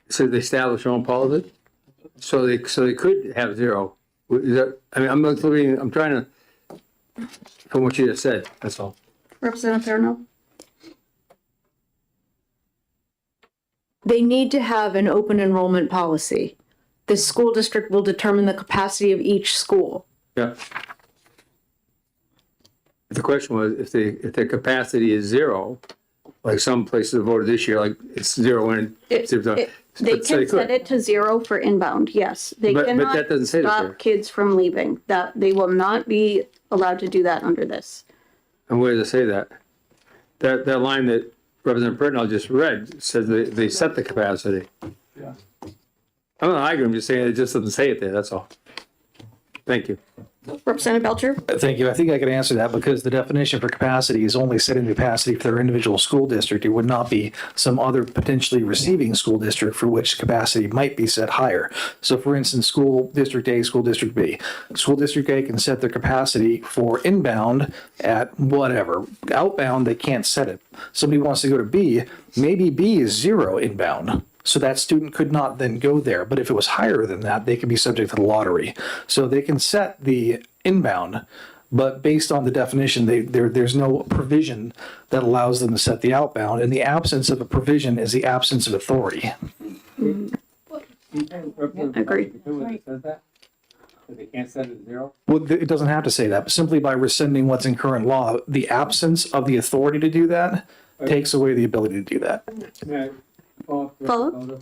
So they establish their own policy? So they could have zero. Is that, I mean, I'm trying to, from what you just said, that's all. Representative Perno. They need to have an open enrollment policy. The school district will determine the capacity of each school. Yeah. The question was, if their capacity is zero, like some places voted this year, like it's zero and They can set it to zero for inbound, yes. They But cannot that doesn't say that there. stop kids from leaving. That they will not be allowed to do that under this. And where does it say that? That line that Representative Britnell just read says they set the capacity. Yeah. I'm not arguing, I'm just saying it just doesn't say it there, that's all. Thank you. Representative Belcher? Thank you. I think I could answer that because the definition for capacity is only setting the capacity for their individual school district. It would not be some other potentially receiving school district for which capacity might be set higher. So for instance, school district A, school district B. School district A can set their capacity for inbound at whatever. Outbound, they can't set it. Somebody wants to go to B, maybe B is zero inbound. So that student could not then go there. But if it was higher than that, they could be subject to the lottery. So they can set the inbound, but based on the definition, there's no provision that allows them to set the outbound. And the absence of a provision is the absence of authority. Agree. They can't set it at zero? Well, it doesn't have to say that, but simply by rescinding what's in current law, the absence of the authority to do that takes away the ability to do that. Follow?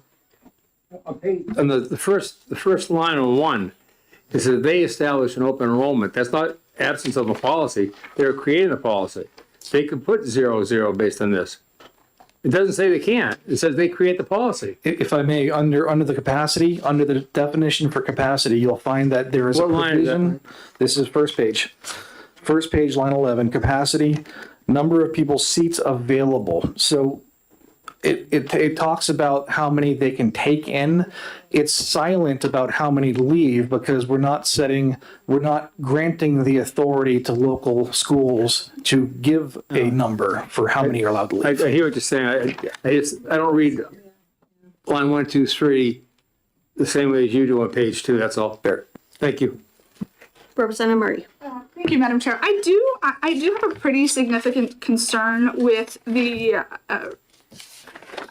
And the first line on one, it says they establish an open enrollment. That's not absence of a policy. They're creating a policy. They could put 0 based on this. It doesn't say they can't. It says they create the policy. If I may, under the capacity, under the definition for capacity, you'll find that there is a What line is that? provision. This is first page, line 11, capacity, number of people, seats available. So it talks about how many they can take in. It's silent about how many leave because we're not granting the authority to local schools to give a number for how many are allowed to I leave. hear what you're saying. I don't read line 1, 2, 3 the same way as you do on page 2. That's all. Fair. Thank you. Representative Murray. Thank you, Madam Chair. I do have a pretty significant concern with the,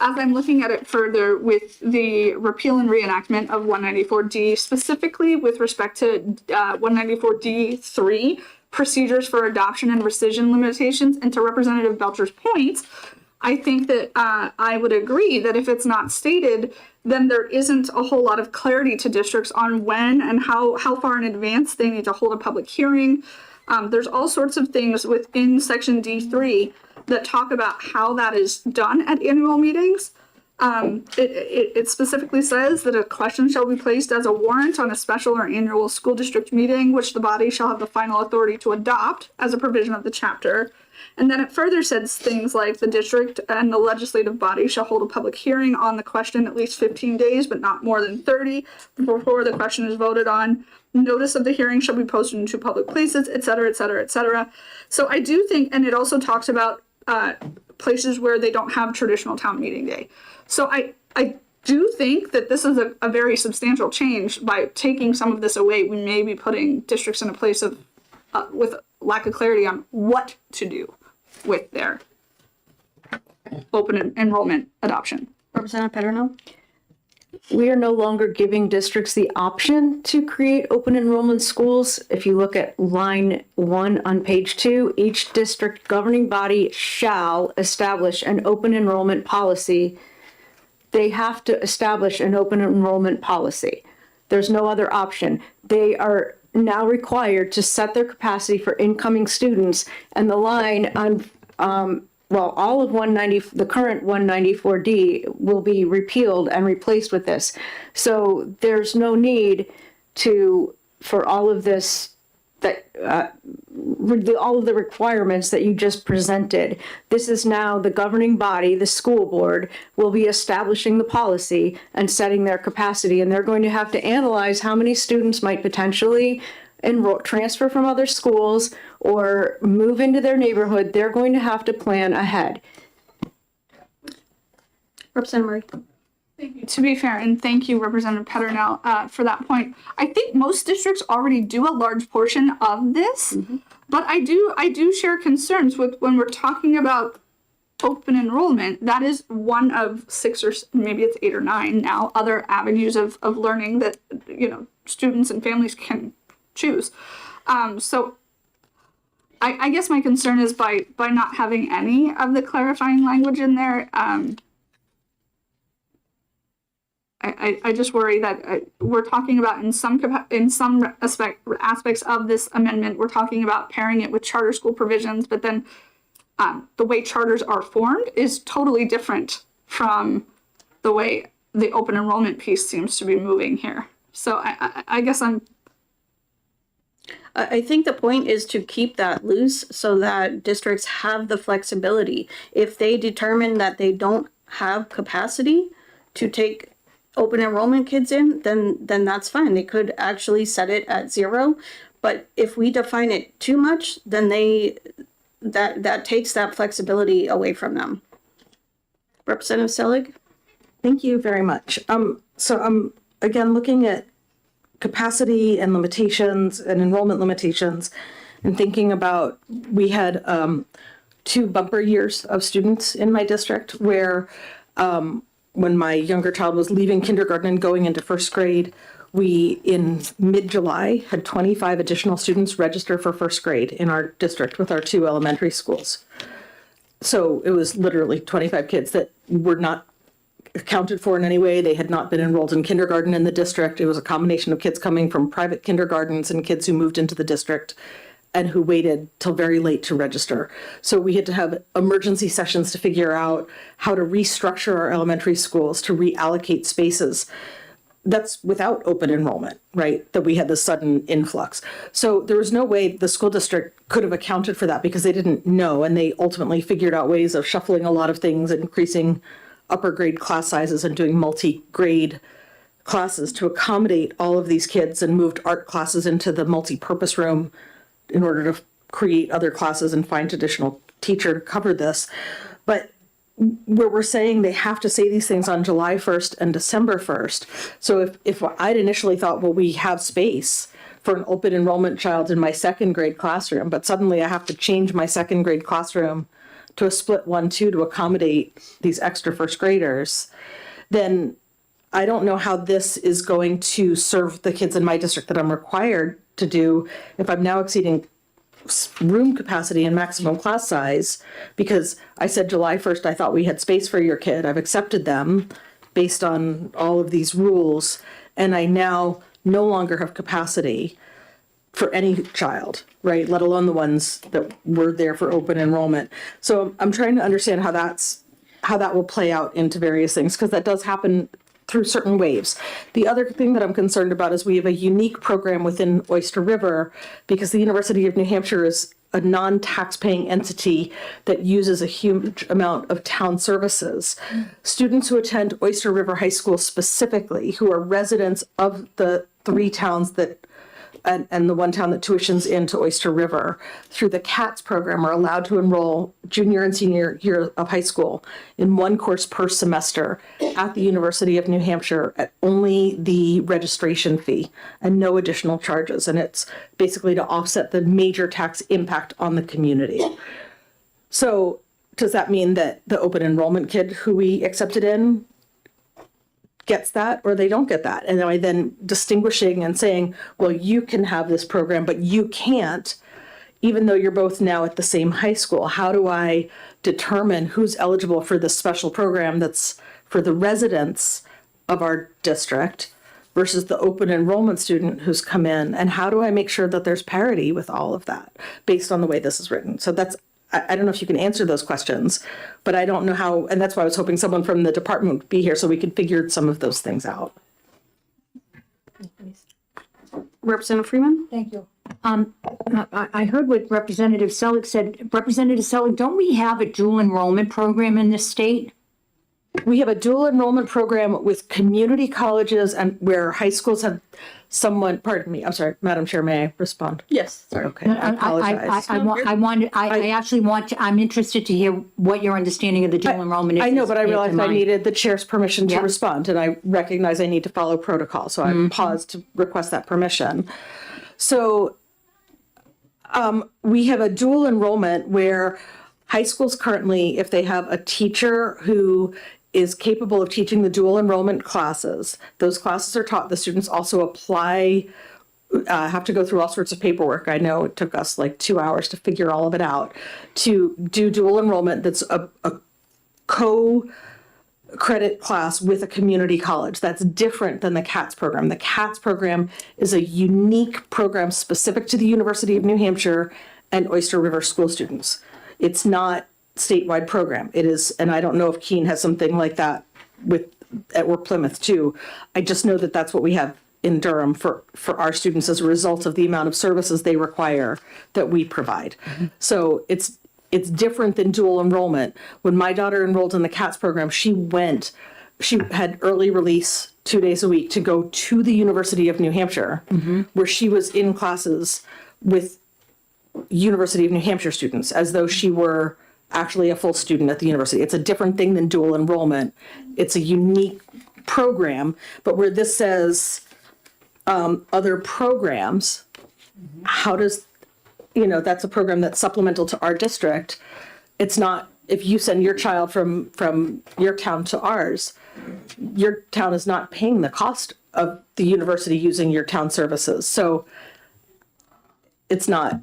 as I'm looking at it further, with the repeal and reenactment of 194D, specifically with respect to 194D3, procedures for adoption and rescission limitations. And to Representative Belcher's point, I think that I would agree that if it's not stated, then there isn't a whole lot of clarity to districts on when and how far in advance they need to hold a public hearing. There's all sorts of things within section D3 that talk about how that is done at annual meetings. It specifically says that a question shall be placed as a warrant on a special or annual school district meeting, which the body shall have the final authority to adopt as a provision of the chapter. And then it further says things like the district and the legislative body shall hold a public hearing on the question at least 15 days, but not more than 30 before the question is voted on. Notice of the hearing shall be posted in 2 public places, et cetera, et cetera, et cetera. So I do think, and it also talks about places where they don't have traditional town meeting day. So I do think that this is a very substantial change. By taking some of this away, we may be putting districts in a place of with lack of clarity on what to do with their open enrollment adoption. Representative Pedernal. We are no longer giving districts the option to create open enrollment schools. If you look at line 1 on page 2, each district governing body shall establish an open enrollment policy. They have to establish an open enrollment policy. There's no other option. They are now required to set their capacity for incoming students, and the line on all of the current 194D will be repealed and replaced with this. So there's no need to for all of this, that all of the requirements that you just presented. This is now the governing body, the school board, will be establishing the policy and setting their capacity, and they're going to have to analyze how many students might potentially transfer from other schools or move into their neighborhood. They're going to have to plan ahead. Representative Murray. To be fair, and thank you, Representative Peternell, for that point. I think most districts already do a large portion of this, but I do share concerns with when we're talking about open enrollment. That is one of 6 or maybe it's 8 or 9 now other avenues of learning that students and families can choose. So I guess my concern is by not having any of the clarifying language in there. I just worry that we're talking about in some aspects of this amendment, we're talking about pairing it with charter school provisions, but then the way charters are formed is totally different from the way the open enrollment piece seems to be moving here. So I guess I think the point is to keep that loose so that districts have the flexibility. If they determine that they don't have capacity to take open enrollment kids in, then that's fine. They could actually set it at 0. But if we define it too much, then that takes that flexibility away from them. Representative Selig? Thank you very much. So I'm again looking at capacity and limitations and enrollment limitations and thinking about, we had 2 bumper years of students in my district where when my younger child was leaving kindergarten and going into 1st grade, we, in mid-July, had 25 additional students register for 1st grade in our district with our 2 elementary schools. So it was literally 25 kids that were not accounted for in any way. They had not been enrolled in kindergarten in the district. It was a combination of kids coming from private kindergartens and kids who moved into the district and who waited till very late to register. So we had to have emergency sessions to figure out how to restructure our elementary schools, to reallocate spaces. That's without open enrollment, right? That we had this sudden influx. So there was no way the school district could have accounted for that because they didn't know. And they ultimately figured out ways of shuffling a lot of things, increasing upper grade class sizes and doing multi-grade classes to accommodate all of these kids, and moved art classes into the multi-purpose room in order to create other classes and find additional teacher to cover this. But where we're saying they have to say these things on July 1st and December 1st. So if I'd initially thought, well, we have space for an open enrollment child in my 2nd grade classroom, but suddenly I have to change my 2nd grade classroom to a split 1-2 to accommodate these extra 1st graders, then I don't know how this is going to serve the kids in my district that I'm required to do if I'm now exceeding room capacity and maximum class size, because I said July 1st, I thought we had space for your kid. I've accepted them based on all of these rules, and I now no longer have capacity for any child, right? Let alone the ones that were there for open enrollment. So I'm trying to understand how that will play out into various things, because that does happen through certain waves. The other thing that I'm concerned about is we have a unique program within Oyster River because the University of New Hampshire is a non-tax-paying entity that uses a huge amount of town services. Students who attend Oyster River High School specifically, who are residents of the 3 towns that and the 1 town that tuitions into Oyster River through the CATS program, are allowed to enroll junior and senior year of high school in 1 course per semester at the University of New Hampshire at only the registration fee and no additional charges. And it's basically to offset the major tax impact on the community. So does that mean that the open enrollment kid who we accepted in gets that, or they don't get that? And am I then distinguishing and saying, well, you can have this program, but you can't, even though you're both now at the same high school? How do I determine who's eligible for this special program that's for the residents of our district versus the open enrollment student who's come in? And how do I make sure that there's parity with all of that based on the way this is written? So that's, I don't know if you can answer those questions, but I don't know how, and that's why I was hoping someone from the department would be here so we could figure some of those things out. Representative Freeman? Thank you. I heard what Representative Selig said. Representative Selig, don't we have a dual enrollment program in this state? We have a dual enrollment program with community colleges and where high schools have someone, pardon me, I'm sorry, Madam Chair, may I respond? Yes. Sorry, okay, I apologize. I'm interested to hear what your understanding of the dual enrollment is. I know, but I realized I Mine. needed the chair's permission to Yep. respond, and I recognize I need to follow protocol, so I paused to request that permission. So we have a dual enrollment where high schools currently, if they have a teacher who is capable of teaching the dual enrollment classes, those classes are taught. The students also apply, have to go through all sorts of paperwork. I know it took us like 2 hours to figure all of it out to do dual enrollment. That's a co-credit class with a community college. That's different than the CATS program. The CATS program is a unique program specific to the University of New Hampshire and Oyster River school students. It's not statewide program. It is, and I don't know if Keene has something like that or Plymouth too. I just know that that's what we have in Durham for our students as a result of the amount of services they require that we provide. So it's different than dual enrollment. When my daughter enrolled in the CATS program, she had early release 2 days a week to go to the University of New Hampshire, where she was in classes with University of New Hampshire students as though she were actually a full student at the university. It's a different thing than dual enrollment. It's a unique program, but where this says other programs, how does, that's a program that's supplemental to our district. It's not, if you send your child from your town to ours, your town is not paying the cost of the university using your town services. So it's not,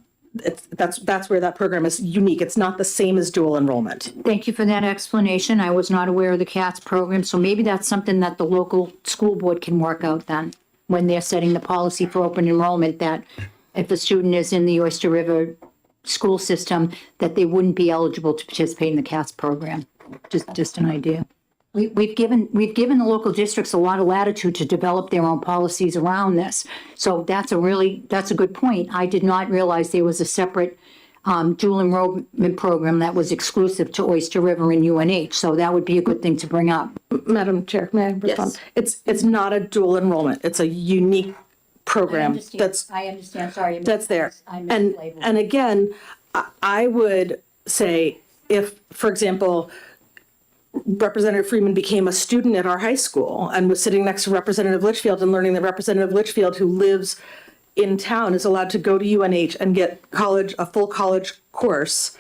that's where that program is unique. It's not the same as dual enrollment. Thank you for that explanation. I was not aware of the CATS program, so maybe that's something that the local school board can work out then when they're setting the policy for open enrollment, that if a student is in the Oyster River school system, that they wouldn't be eligible to participate in the CATS program. Just an idea. We've given the local districts a lot of latitude to develop their own policies around this. So that's a good point. I did not realize there was a separate dual enrollment program that was exclusive to Oyster River and UNH. So that would be a good thing to bring up. Madam Chair, may I respond? Yes. It's not a dual enrollment. It's a unique program I understand. Sorry. that's there. I And mislabeled. and again, I would say if, for example, Representative Freeman became a student at our high school and was sitting next to Representative Litchfield and learning that Representative Litchfield, who lives in town, is allowed to go to UNH and get a full college course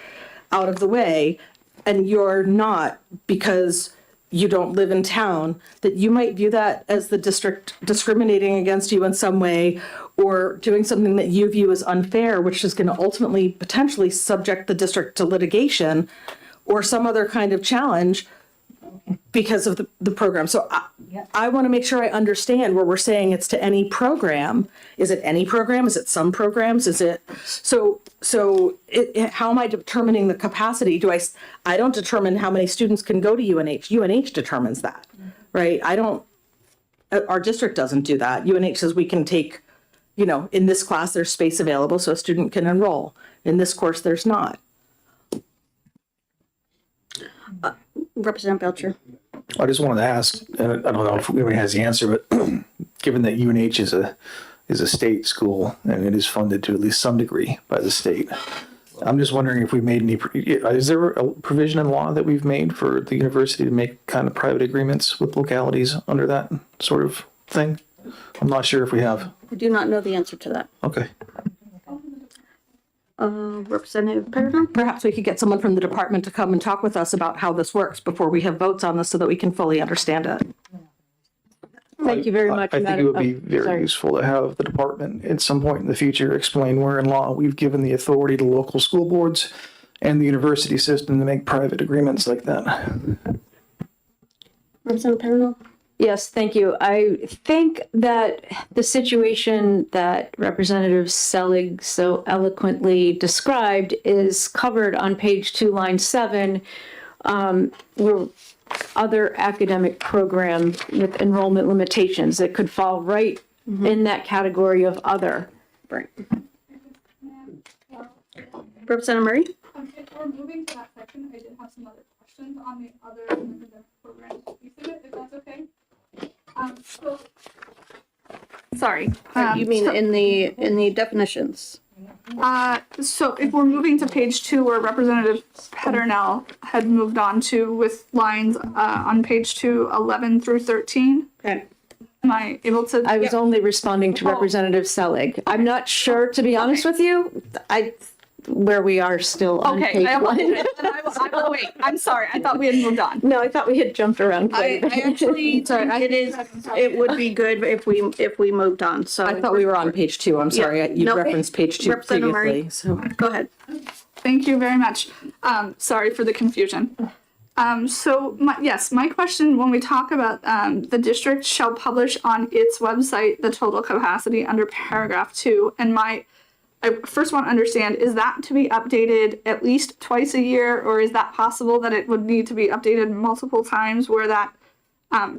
out of the way, and you're not because you don't live in town, that you might view that as the district discriminating against you in some way or doing something that you view as unfair, which is going to ultimately potentially subject the district to litigation or some other kind of challenge because of the program. So I want to make sure I understand where we're saying it's to any program. Is it any program? Is it some programs? Is it so how am I determining the capacity? I don't determine how many students can go to UNH. UNH determines that, right? Our district doesn't do that. UNH says we can take, in this class there's space available so a student can enroll. In this course there's not. Representative Belcher. I just wanted to ask, and I don't know if anybody has the answer, but given that UNH is a state school and it is funded to at least some degree by the state, I'm just wondering if we made any, is there a provision in law that we've made for the university to make kind of private agreements with localities under that sort of thing? I'm not sure if we have. I do not know the answer to that. Okay. Representative Perrin? Perhaps we could get someone from the department to come and talk with us about how this works before we have votes on this so that we can fully understand it. Thank you very much. I think it would be very useful to have the department at some point in the future explain where in law we've given the authority to local school boards and the university system to make private agreements like that. Representative Perrin? Yes, thank you. I think that the situation that Representative Selig so eloquently described is covered on page 2, line 7, where other academic program with enrollment limitations. It could fall right in that category of other. Right. Representative Murray? If we're moving to that section, I did have some other questions on the other academic programs piece of it, if that's okay. Sorry. You mean in the definitions? So if we're moving to page 2 where Representative Peternell had moved on to with lines on page 2, 11 through 13. Okay. Am I able to? I was only responding to Representative Selig. I'm not sure, to be honest with you, where we are still on Okay, page I 1. I will wait. I'm sorry. I thought we had moved on. No, I thought we had jumped around quite a I bit. actually think it would be good if we moved on, so. I thought we were on page 2. I'm sorry. You No. referenced page 2 Representative Murray. previously. So. Go ahead. Thank you very much. Sorry for the confusion. So my question when we talk about the district shall publish on its website the total capacity under paragraph 2, and I first want to understand, is that to be updated at least twice a year, or is that possible that it would need to be updated multiple times where that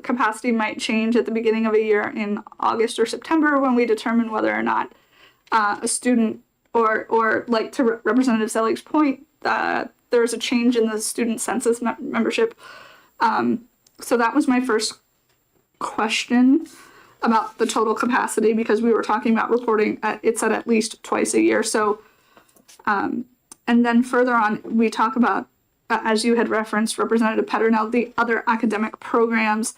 capacity might change at the beginning of a year in August or September when we determine whether or not a student or like to Representative Selig's point, there's a change in the student census membership. So that was my first question about the total capacity, because we were talking about reporting it said at least twice a year. So and then further on we talk about as you had referenced, Representative Peternell, the other academic programs.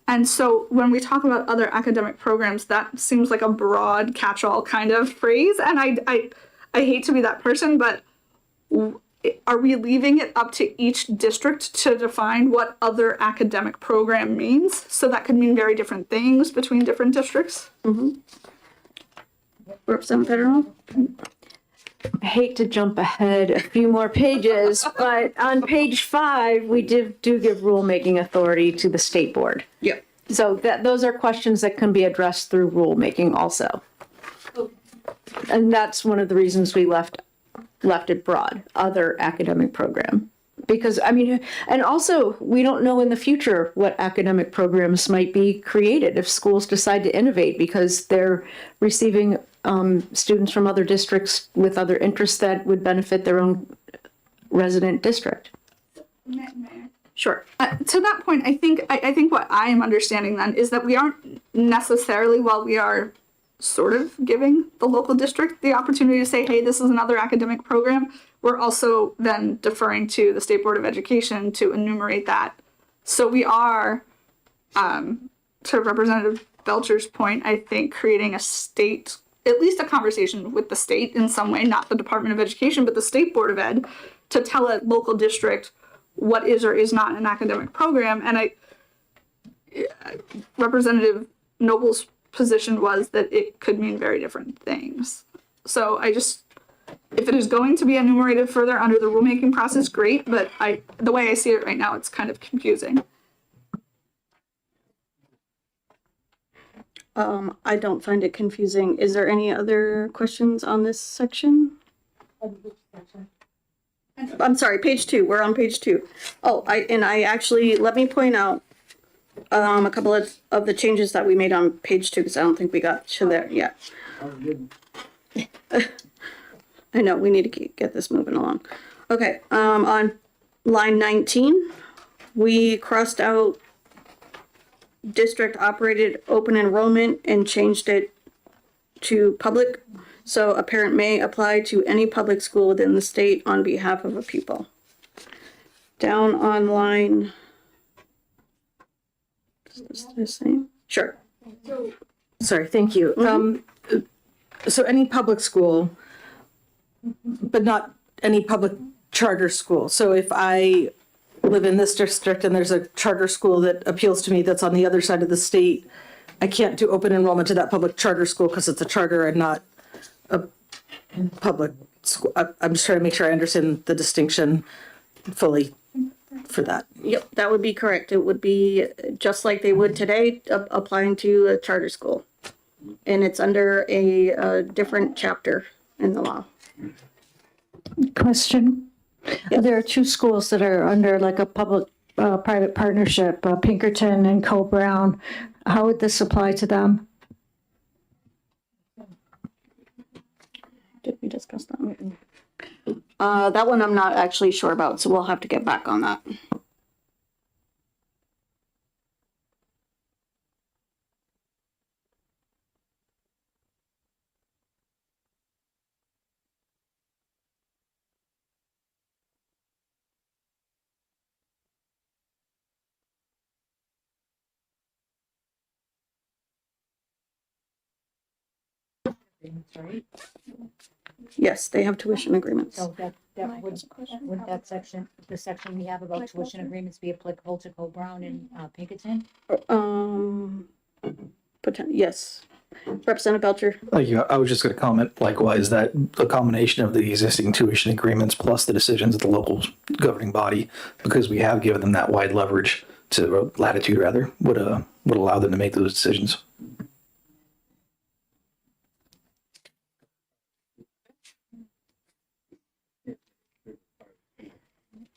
And so when we talk about other academic programs, that seems like a broad catch-all kind of phrase, and I hate to be that person, but are we leaving it up to each district to define what other academic program means? So that could mean very different things between different districts. Representative Peternell? I hate to jump ahead a few more pages, but on page 5, we do give rulemaking authority to the state board. Yep. So those are questions that can be addressed through rulemaking also. And that's one of the reasons we left it broad, other academic program. Because, I mean, and also, we don't know in the future what academic programs might be created if schools decide to innovate because they're receiving students from other districts with other interests that would benefit their own resident district. Sure. To that point, I think what I am understanding then is that we aren't necessarily, while we are sort of giving the local district the opportunity to say, hey, this is another academic program, we're also then deferring to the State Board of Education to enumerate that. So we are, to Representative Belcher's point, I think creating a state, at least a conversation with the state in some way, not the Department of Education, but the State Board of Ed, to tell a local district what is or is not an academic program. And Representative Noble's position was that it could mean very different things. So if it is going to be enumerated further under the rulemaking process, great, but the way I see it right now, it's kind of confusing. I don't find it confusing. Is there any other questions on this section? I'm sorry, page 2. We're on page 2. Oh, I actually, let me point out a couple of the changes that we made on page 2, because I don't think we got to there yet. I know, we need to get this moving along. Okay, on line 19, we crossed out district operated open enrollment and changed it to public. So a parent may apply to any public school within the state on behalf of a pupil. Down on line, is this the same? Sure. Sorry, thank you. So any public school, but not any public charter school. So if I live in this district and there's a charter school that appeals to me that's on the other side of the state, I can't do open enrollment to that public charter school because it's a charter and not a public school. I'm just trying to make sure I understand the distinction fully for that. Yep, that would be correct. It would be just like they would today, applying to a charter school. And it's under a different chapter in the law. Question. There are 2 schools that are under like a public private partnership, Pinkerton and Co Brown. How would this apply to them? we discussed that one? That one I'm not actually sure about, so we'll have to get back on that. Yes, they have tuition agreements. So that would that section, the section we have about tuition agreements be applicable to Co-Brown and Pinkerton? Yes. Representative Belcher. Thank you. I was just going to comment likewise that the combination of the existing tuition agreements plus the decisions of the local governing body, because we have given them that wide leverage to latitude rather, would allow them to make those decisions.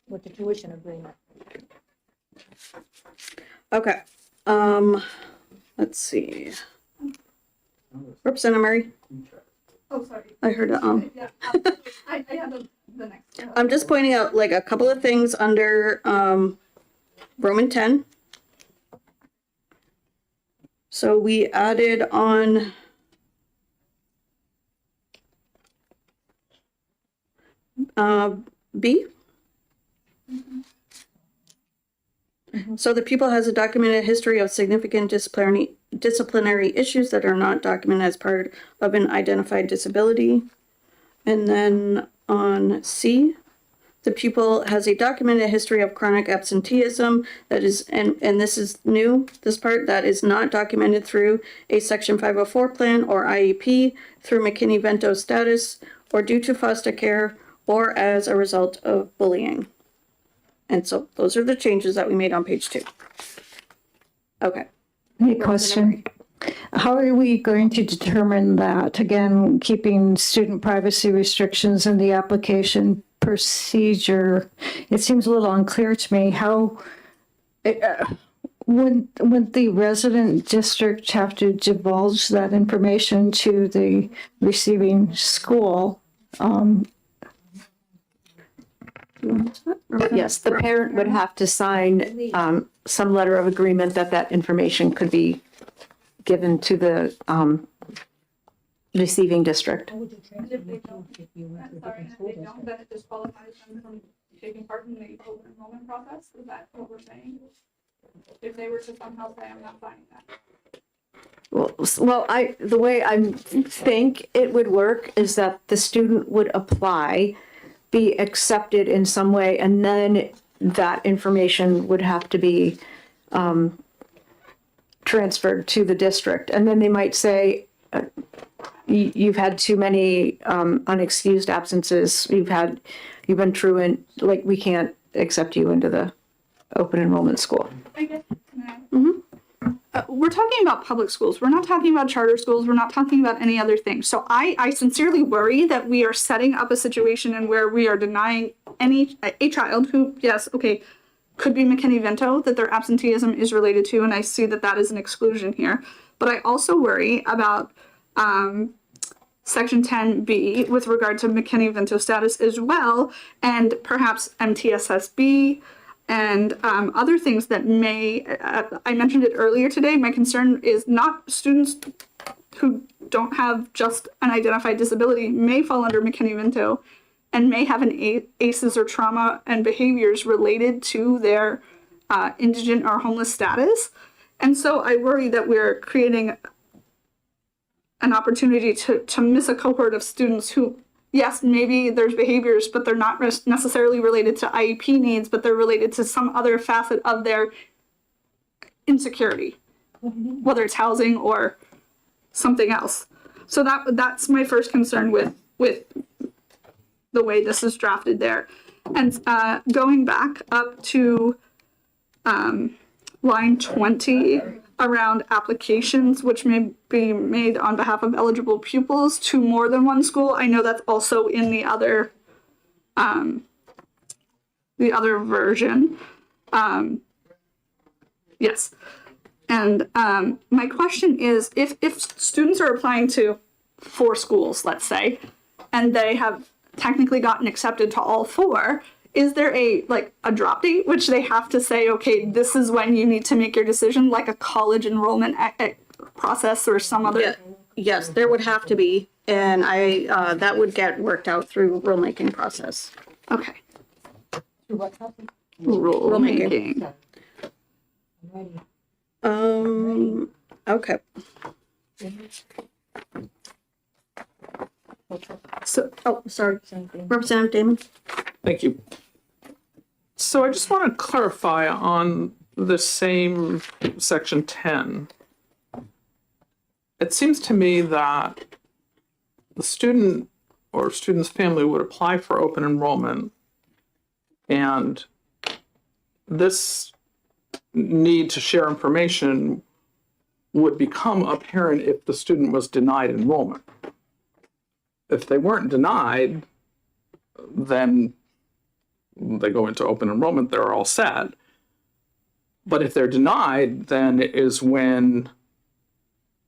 With the tuition agreement. Okay. Let's see. Representative Murray. Oh, sorry. I heard it. Yeah, I have the next. I'm just pointing out like a couple of things under Roman 10. So we added on B. So the pupil has a documented history of significant disciplinary issues that are not documented as part of an identified disability. And then on C, the pupil has a documented history of chronic absenteeism that is, and this is new, this part, that is not documented through a Section 504 plan or IEP, through McKinney-Vento status, or due to foster care, or as a result of bullying. And so those are the changes that we made on page 2. Okay. Any question? How are we going to determine that? Again, keeping student privacy restrictions in the application procedure. It seems a little unclear to me how, would the resident district have to divulge that information to the receiving school? Yes, the parent would have to sign some letter of agreement that that information could be given to the receiving district. Then it disqualifies them from taking part in the open enrollment process? Is that what we're saying? If they were to somehow say, I'm not signing that? Well, the way I think it would work is that the student would apply, be accepted in some way, and then that information would have to be transferred to the district. And then they might say, you've had too many unexcused absences. You've been truant, like we can't accept you into the open enrollment school. I guess. We're talking about public schools. We're not talking about charter schools. We're not talking about any other thing. So I sincerely worry that we are setting up a situation in where we are denying a child who, yes, okay, could be McKinney-Vento, that their absenteeism is related to, and I see that that is an exclusion here. But I also worry about Section 10B with regard to McKinney-Vento status as well, and perhaps MTSSB, and other things that may, I mentioned it earlier today, my concern is not students who don't have just an identified disability may fall under McKinney-Vento and may have an ACEs or trauma and behaviors related to their indigent or homeless status. And so I worry that we're creating an opportunity to miss a cohort of students who, yes, maybe there's behaviors, but they're not necessarily related to IEP needs, but they're related to some other facet of their insecurity, whether it's housing or something else. So that's my first concern with the way this is drafted there. And going back up to line 20 around applications which may be made on behalf of eligible pupils to more than one school. I know that's also in the other version. Yes. And my question is, if students are applying to 4 schools, let's say, and they have technically gotten accepted to all 4, is there a drop date which they have to say, okay, this is when you need to make your decision, like a college enrollment process or some other? Yeah. Yes, there would have to be, and that would get worked out through rulemaking process. Okay. Rulemaking. Okay. So, sorry, Representative Damon. Thank you. So I just want to clarify on the same section 10. It seems to me that the student or student's family would apply for open enrollment, and this need to share information would become apparent if the student was denied enrollment. If they weren't denied, then they go into open enrollment, they're all set. But if they're denied, then it is when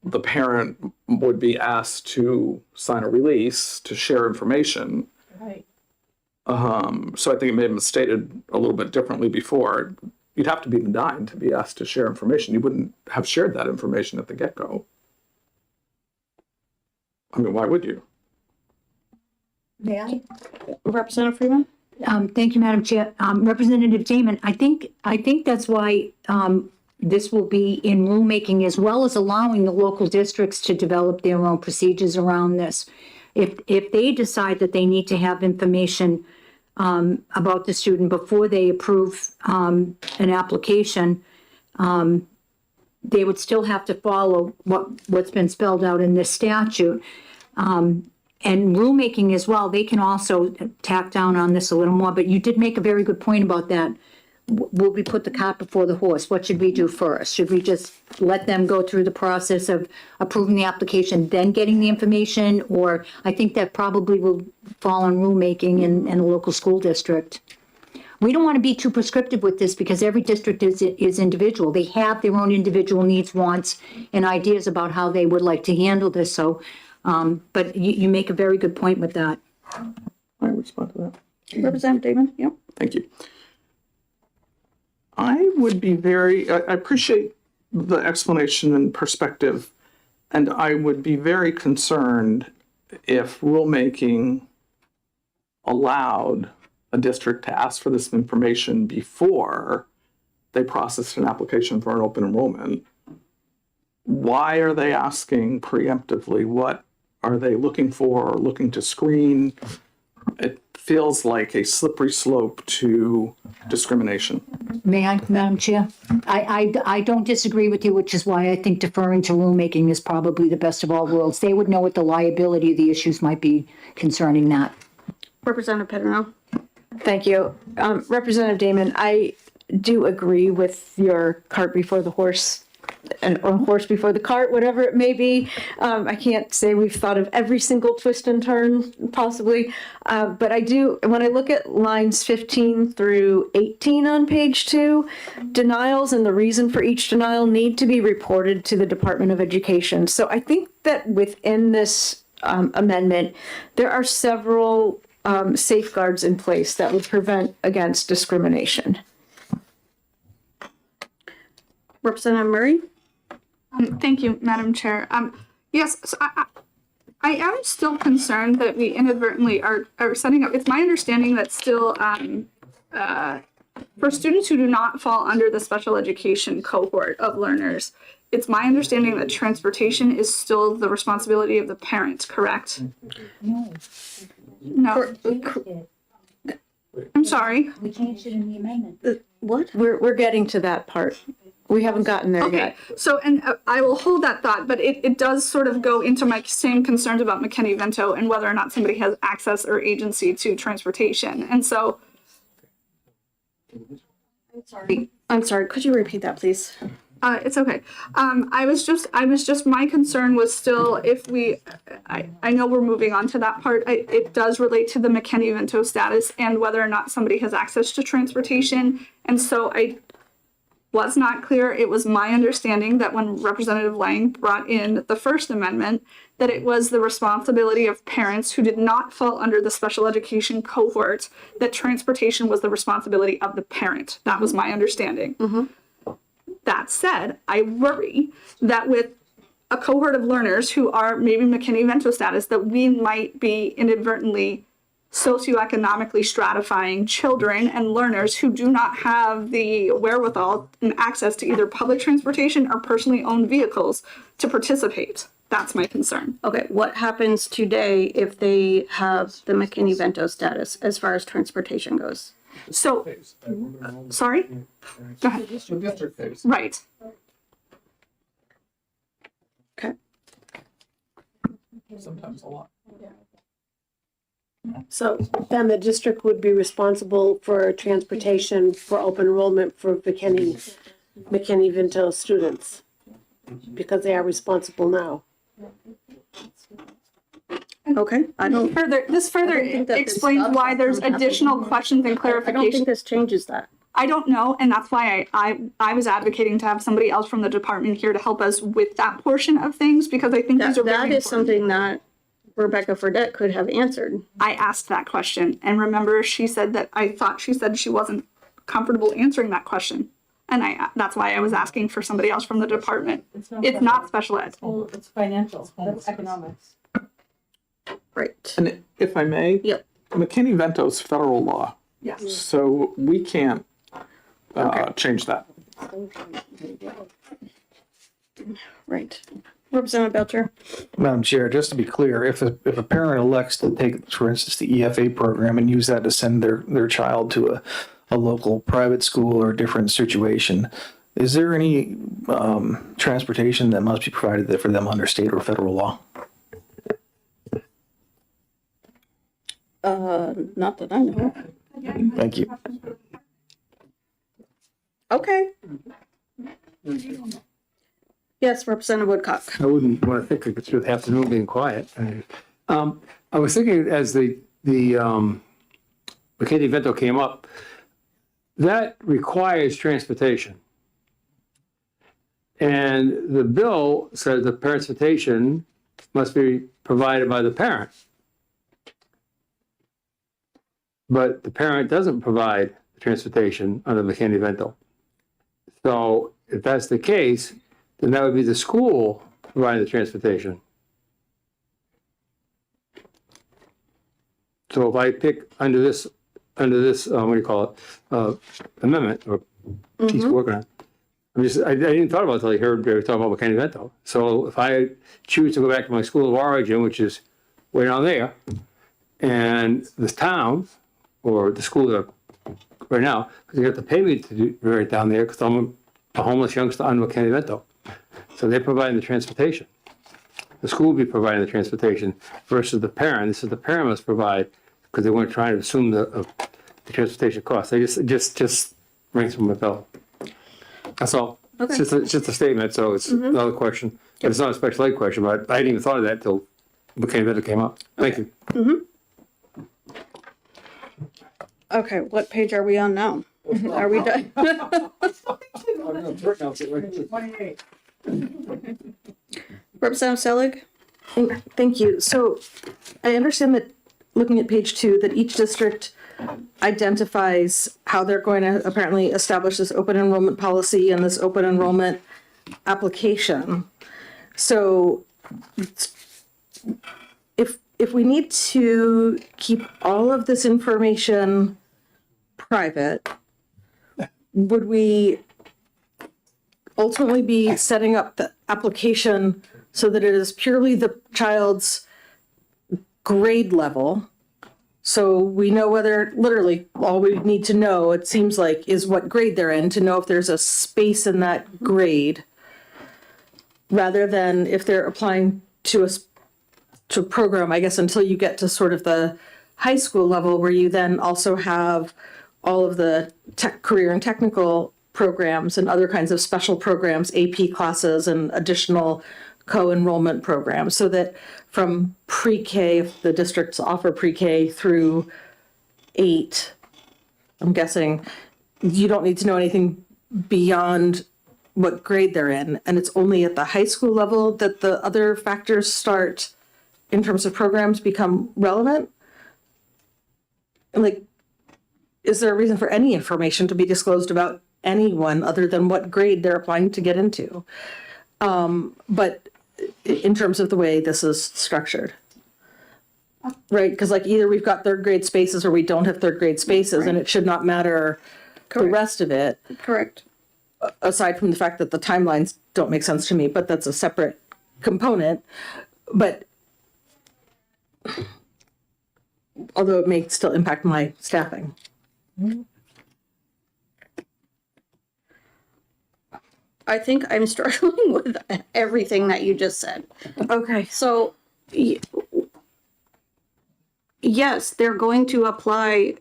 the parent would be asked to sign a release to share information. Right. So I think it may have been stated a little bit differently before. You'd have to be denied to be asked to share information. You wouldn't have shared that information at the get-go. I mean, why would you? May I? Representative Freeman? Thank you, Madam Chair. Representative Damon, I think that's why this will be in rulemaking, as well as allowing the local districts to develop their own procedures around this. If they decide that they need to have information about the student before they approve an application, they would still have to follow what's been spelled out in this statute. And rulemaking as well, they can also tack down on this a little more, but you did make a very good point about that. Will we put the cart before the horse? What should we do first? Should we just let them go through the process of approving the application, then getting the information? Or I think that probably will fall on rulemaking and the local school district. We don't want to be too prescriptive with this because every district is individual. They have their own individual needs, wants, and ideas about how they would like to handle this. So, but you make a very good point with that. I respond to that. Representative Damon, yep. Thank you. I would be I appreciate the explanation and perspective, and I would be very concerned if rulemaking allowed a district to ask for this information before they processed an application for an open enrollment. Why are they asking preemptively? What are they looking for or looking to screen? It feels like a slippery slope to discrimination. May I, Madam Chair? I don't disagree with you, which is why I think deferring to rulemaking is probably the best of all worlds. They would know what the liability of the issues might be concerning that. Representative Pedro. Thank you. Representative Damon, I do agree with your cart before the horse or horse before the cart, whatever it may be. I can't say we've thought of every single twist and turn possibly, but I do, when I look at lines 15 through 18 on page 2, denials and the reason for each denial need to be reported to the Department of Education. So I think that within this amendment, there are several safeguards in place that would prevent against discrimination. Representative Murray? Thank you, Madam Chair. Yes, so I am still concerned that we inadvertently are setting up, it's my understanding that still for students who do not fall under the special education cohort of learners, it's my understanding that transportation is still the responsibility of the parents, correct? No. I'm sorry. We changed it in the amendment. What? We're getting to that part. We haven't gotten there yet. So, and I will hold that thought, but it does sort of go into my same concerns about McKinney-Vento and whether or not somebody has access or agency to transportation. And so. I'm sorry, could you repeat that, please? It's okay. I was just, my concern was still if I know we're moving on to that part. It does relate to the McKinney-Vento status and whether or not somebody has access to transportation. And so was not clear. It was my understanding that when Representative Lang brought in the First Amendment, that it was the responsibility of parents who did not fall under the special education cohort, that transportation was the responsibility of the parent. That was my understanding. That said, I worry that with a cohort of learners who are maybe McKinney-Vento status, that we might be inadvertently socioeconomically stratifying children and learners who do not have the wherewithal and access to either public transportation or personally owned vehicles to participate. That's my concern. Okay, what happens today if they have the McKinney-Vento status as far as transportation goes? So, sorry? Go ahead. Right. Okay. Sometimes a lot. So then the district would be responsible for transportation for open enrollment for McKinney-Vento students because they are responsible now. Okay, I don't. This further explains why there's additional questions and I don't think clarification. this changes that. I don't know, and that's why I was advocating to have somebody else from the department here to help us with that portion of things, because I think these are very That is important. something that Rebecca Fredette could have answered. I asked that question, and remember, she said that she said she wasn't comfortable answering that question, and that's why I was asking for somebody else from the department. It's not special ed. It's financial, that's economics. Right. And if I may, Yep. McKinney-Vento's federal law. Yes. So we can't change that. Right. Representative Belcher. Madam Chair, just to be clear, if a parent elects to take, for instance, the EFA program and use that to send their child to a local private school or a different situation, is there any transportation that must be provided for them under state or federal law? Not that I know. Thank you. Okay. Yes, Representative Woodcock. I wouldn't want to think I could through the afternoon being quiet. I was thinking as the McKinney-Vento came up, that requires transportation. And the bill says the transportation must be provided by the parent. But the parent doesn't provide the transportation under McKinney-Vento. So if that's the case, then that would be the school providing the transportation. So if I pick under this, what do you call it, amendment or piece we're working on, I didn't thought about it until I heard they were talking about McKinney-Vento. So if I choose to go back to my school of origin, which is way down there, and the town or the school that right now, because they have to pay me to do right down there because I'm a homeless youngster on McKinney-Vento. So they're providing the transportation. The school will be providing the transportation versus the parent. This is the parent must provide because they weren't trying to assume the transportation cost. They just rings from a bell. That's all. Okay. It's just a statement, so it's another question. It's not a special ed question, but I hadn't even thought of that until McKinney-Vento came up. Thank you. Okay, what page are we on now? Are we done? Representative Selig? Thank you. So I understand that, looking at page 2, that each district identifies how they're going to apparently establish this open enrollment policy and this open enrollment application. So if we need to keep all of this information private, would we ultimately be setting up the application so that it is purely the child's grade level? So we know whether, literally, all we need to know, it seems like, is what grade they're in to know if there's a space in that grade, rather than if they're applying to a program, I guess, until you get to sort of the high school level, where you then also have all of the career and technical programs and other kinds of special programs, AP classes and additional co-enrollment programs, so that from pre-K, if the districts offer pre-K through 8, I'm guessing you don't need to know anything beyond what grade they're in, and it's only at the high school level that the other factors start in terms of programs become relevant? Like, is there a reason for any information to be disclosed about anyone other than what grade they're applying to get into? But in terms of the way this is structured. Right, because like either we've got third grade spaces or we don't have third grade spaces, and it should not matter the rest of it. Correct. Aside from the fact that the timelines don't make sense to me, but that's a separate component. But although it may still impact my staffing. I think I'm struggling with everything that you just said. Okay. So, yes, they're going to apply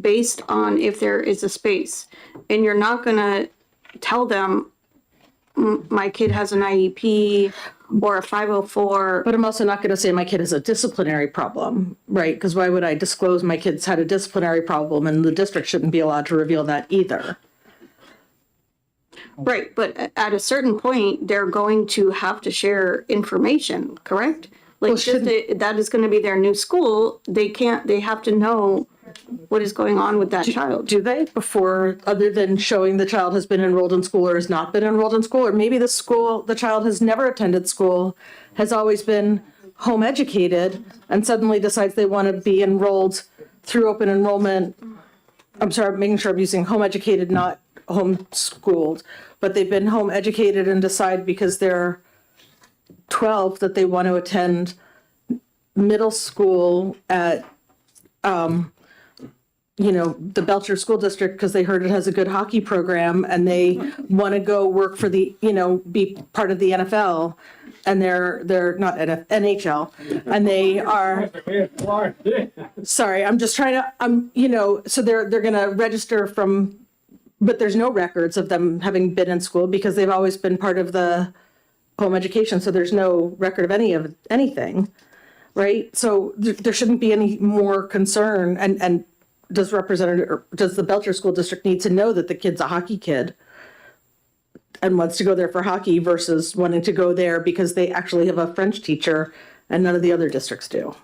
based on if there is a space. And you're not going to tell them, my kid has an IEP or a 504. But I'm also not going to say my kid has a disciplinary problem, right? Because why would I disclose my kid's had a disciplinary problem, and the district shouldn't be allowed to reveal that either. Right, but at a certain point, they're going to have to share information, correct? Like, that is going to be their new school. They have to know what is going on with that child. Do they, before, other than showing the child has been enrolled in school or has not been enrolled in school? Or maybe the child has never attended school, has always been home educated, and suddenly decides they want to be enrolled through open enrollment. I'm sorry, I'm making sure I'm using home educated, not homeschooled, but they've been home educated and decide because they're 12 that they want to attend middle school at the Belcher School District because they heard it has a good hockey program, and they want to go work for the, be part of the NFL, and they're not NHL, and they are, sorry, I'm just trying to, so they're going to register from, but there's no records of them having been in school because they've always been part of the home education, so there's no record of anything, right? So there shouldn't be any more concern, and does the Belcher School District need to know that the kid's a hockey kid and wants to go there for hockey versus wanting to go there because they actually have a French teacher and none of the other districts do?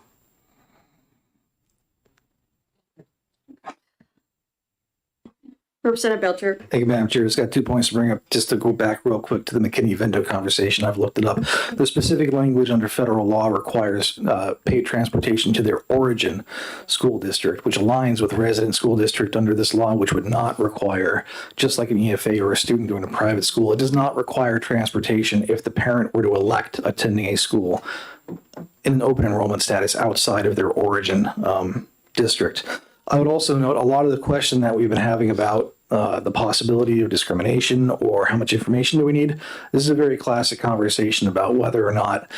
Representative Belcher. Thank you, Madam Chair. Just got 2 points to bring up. Just to go back real quick to the McKinney-Vento conversation, I've looked it up. The specific language under federal law requires paid transportation to their origin school district, which aligns with resident school district under this law, which would not require, just like an EFA or a student going to private school, it does not require transportation if the parent were to elect attending a school in an open enrollment status outside of their origin district. I would also note a lot of the question that we've been having about the possibility of discrimination or how much information do we need. This is a very classic conversation about whether or not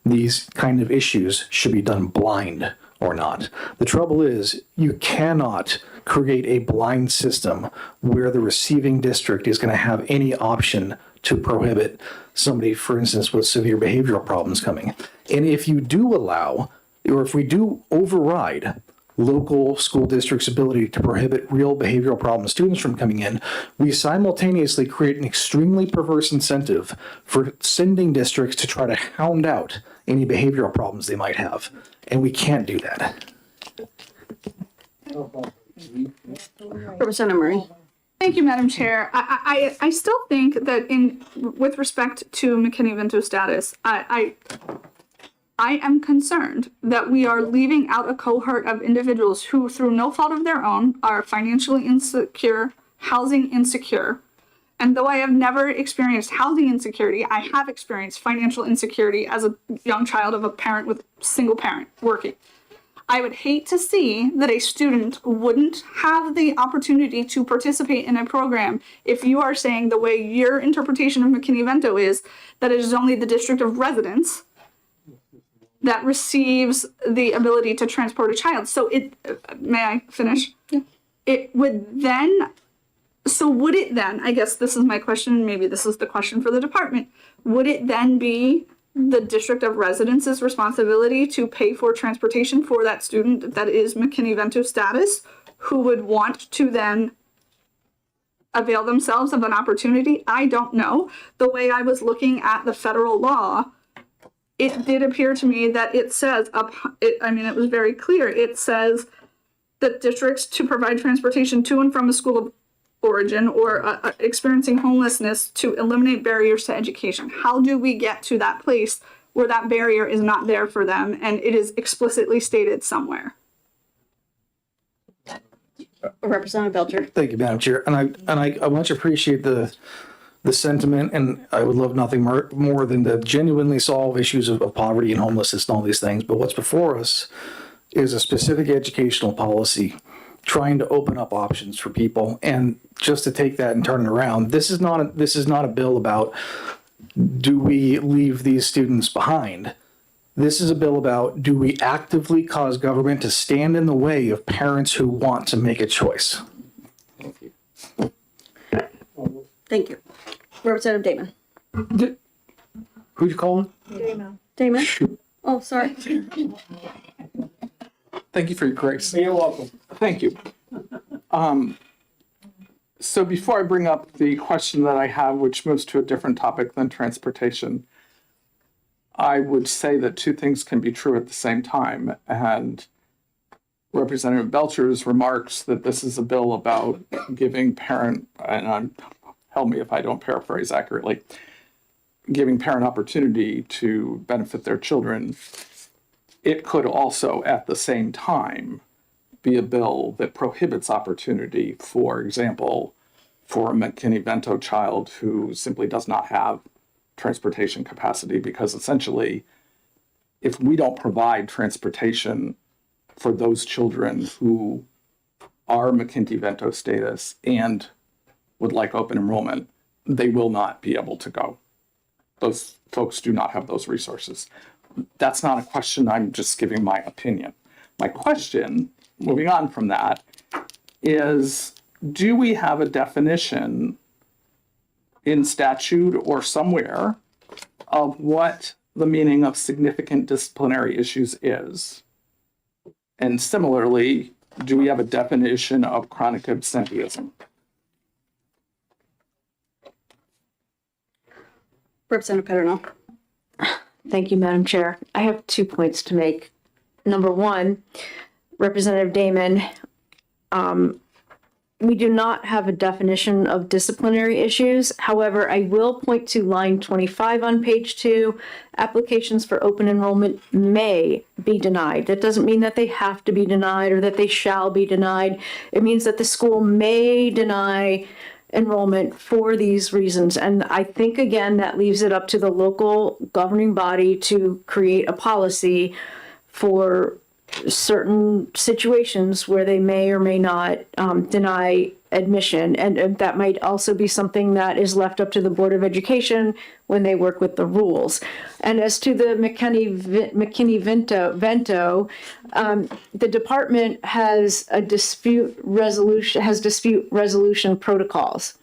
these kind of issues should be done blind or not. The trouble is you cannot create a blind system where the receiving district is going to have any option to prohibit somebody, for instance, with severe behavioral problems coming. And if you do allow, or if we do override local school districts' ability to prohibit real behavioral problem students from coming in, we simultaneously create an extremely perverse incentive for sending districts to try to hound out any behavioral problems they might have. And we can't do that. Representative Murray. Thank you, Madam Chair. I still think that with respect to McKinney-Vento status, I am concerned that we are leaving out a cohort of individuals who, through no fault of their own, are financially insecure, housing insecure. And though I have never experienced housing insecurity, I have experienced financial insecurity as a young child of a parent with single parent working. I would hate to see that a student wouldn't have the opportunity to participate in a program if you are saying the way your interpretation of McKinney-Vento is that it is only the district of residence that receives the ability to transport a child. So may I finish? Yeah. Would it then, I guess this is my question, maybe this is the question for the department, would it then be the district of residence's responsibility to pay for transportation for that student that is McKinney-Vento status, who would want to then avail themselves of an opportunity? I don't know. The way I was looking at the federal law, it did appear to me that it says, it was very clear. It says that districts to provide transportation to and from a school of origin or experiencing homelessness to eliminate barriers to education. How do we get to that place where that barrier is not there for them and it is explicitly stated somewhere? Representative Belcher. Thank you, Madam Chair. And I much appreciate the sentiment, and I would love nothing more than to genuinely solve issues of poverty and homelessness and all these things. But what's before us is a specific educational policy trying to open up options for people. And just to take that and turn it around, this is not a bill about do we leave these students behind. This is a bill about do we actively cause government to stand in the way of parents who want to make a choice. Thank you. Representative Damon. Who's calling? Damon? Oh, sorry. Thank you for your grace. You're welcome. Thank you. So before I bring up the question that I have, which moves to a different topic than transportation, I would say that two things can be true at the same time. And Representative Belcher's remarks that this is a bill about giving parent, and help me if I don't paraphrase accurately, giving parent opportunity to benefit their children. It could also, at the same time, be a bill that prohibits opportunity, for example, for a McKinney-Vento child who simply does not have transportation capacity, because essentially, if we don't provide transportation for those children who are McKinney-Vento status and would like open enrollment, they will not be able to go. Those folks do not have those resources. That's not a question, I'm just giving my opinion. My question, moving on from that, is do we have a definition in statute or somewhere of what the meaning of significant disciplinary issues is? And similarly, do we have a definition of chronic absenteeism? Representative Pedernal. Thank you, Madam Chair. I have 2 points to make. Number one, Representative Damon, we do not have a definition of disciplinary issues. However, I will point to line 25 on page 2. Applications for open enrollment may be denied. That doesn't mean that they have to be denied or that they shall be denied. It means that the school may deny enrollment for these reasons. And I think, again, that leaves it up to the local governing body to create a policy for certain situations where they may or may not deny admission. And that might also be something that is left up to the Board of Education when they work with the rules. And as to the McKinney-Vento, the department has dispute resolution protocols.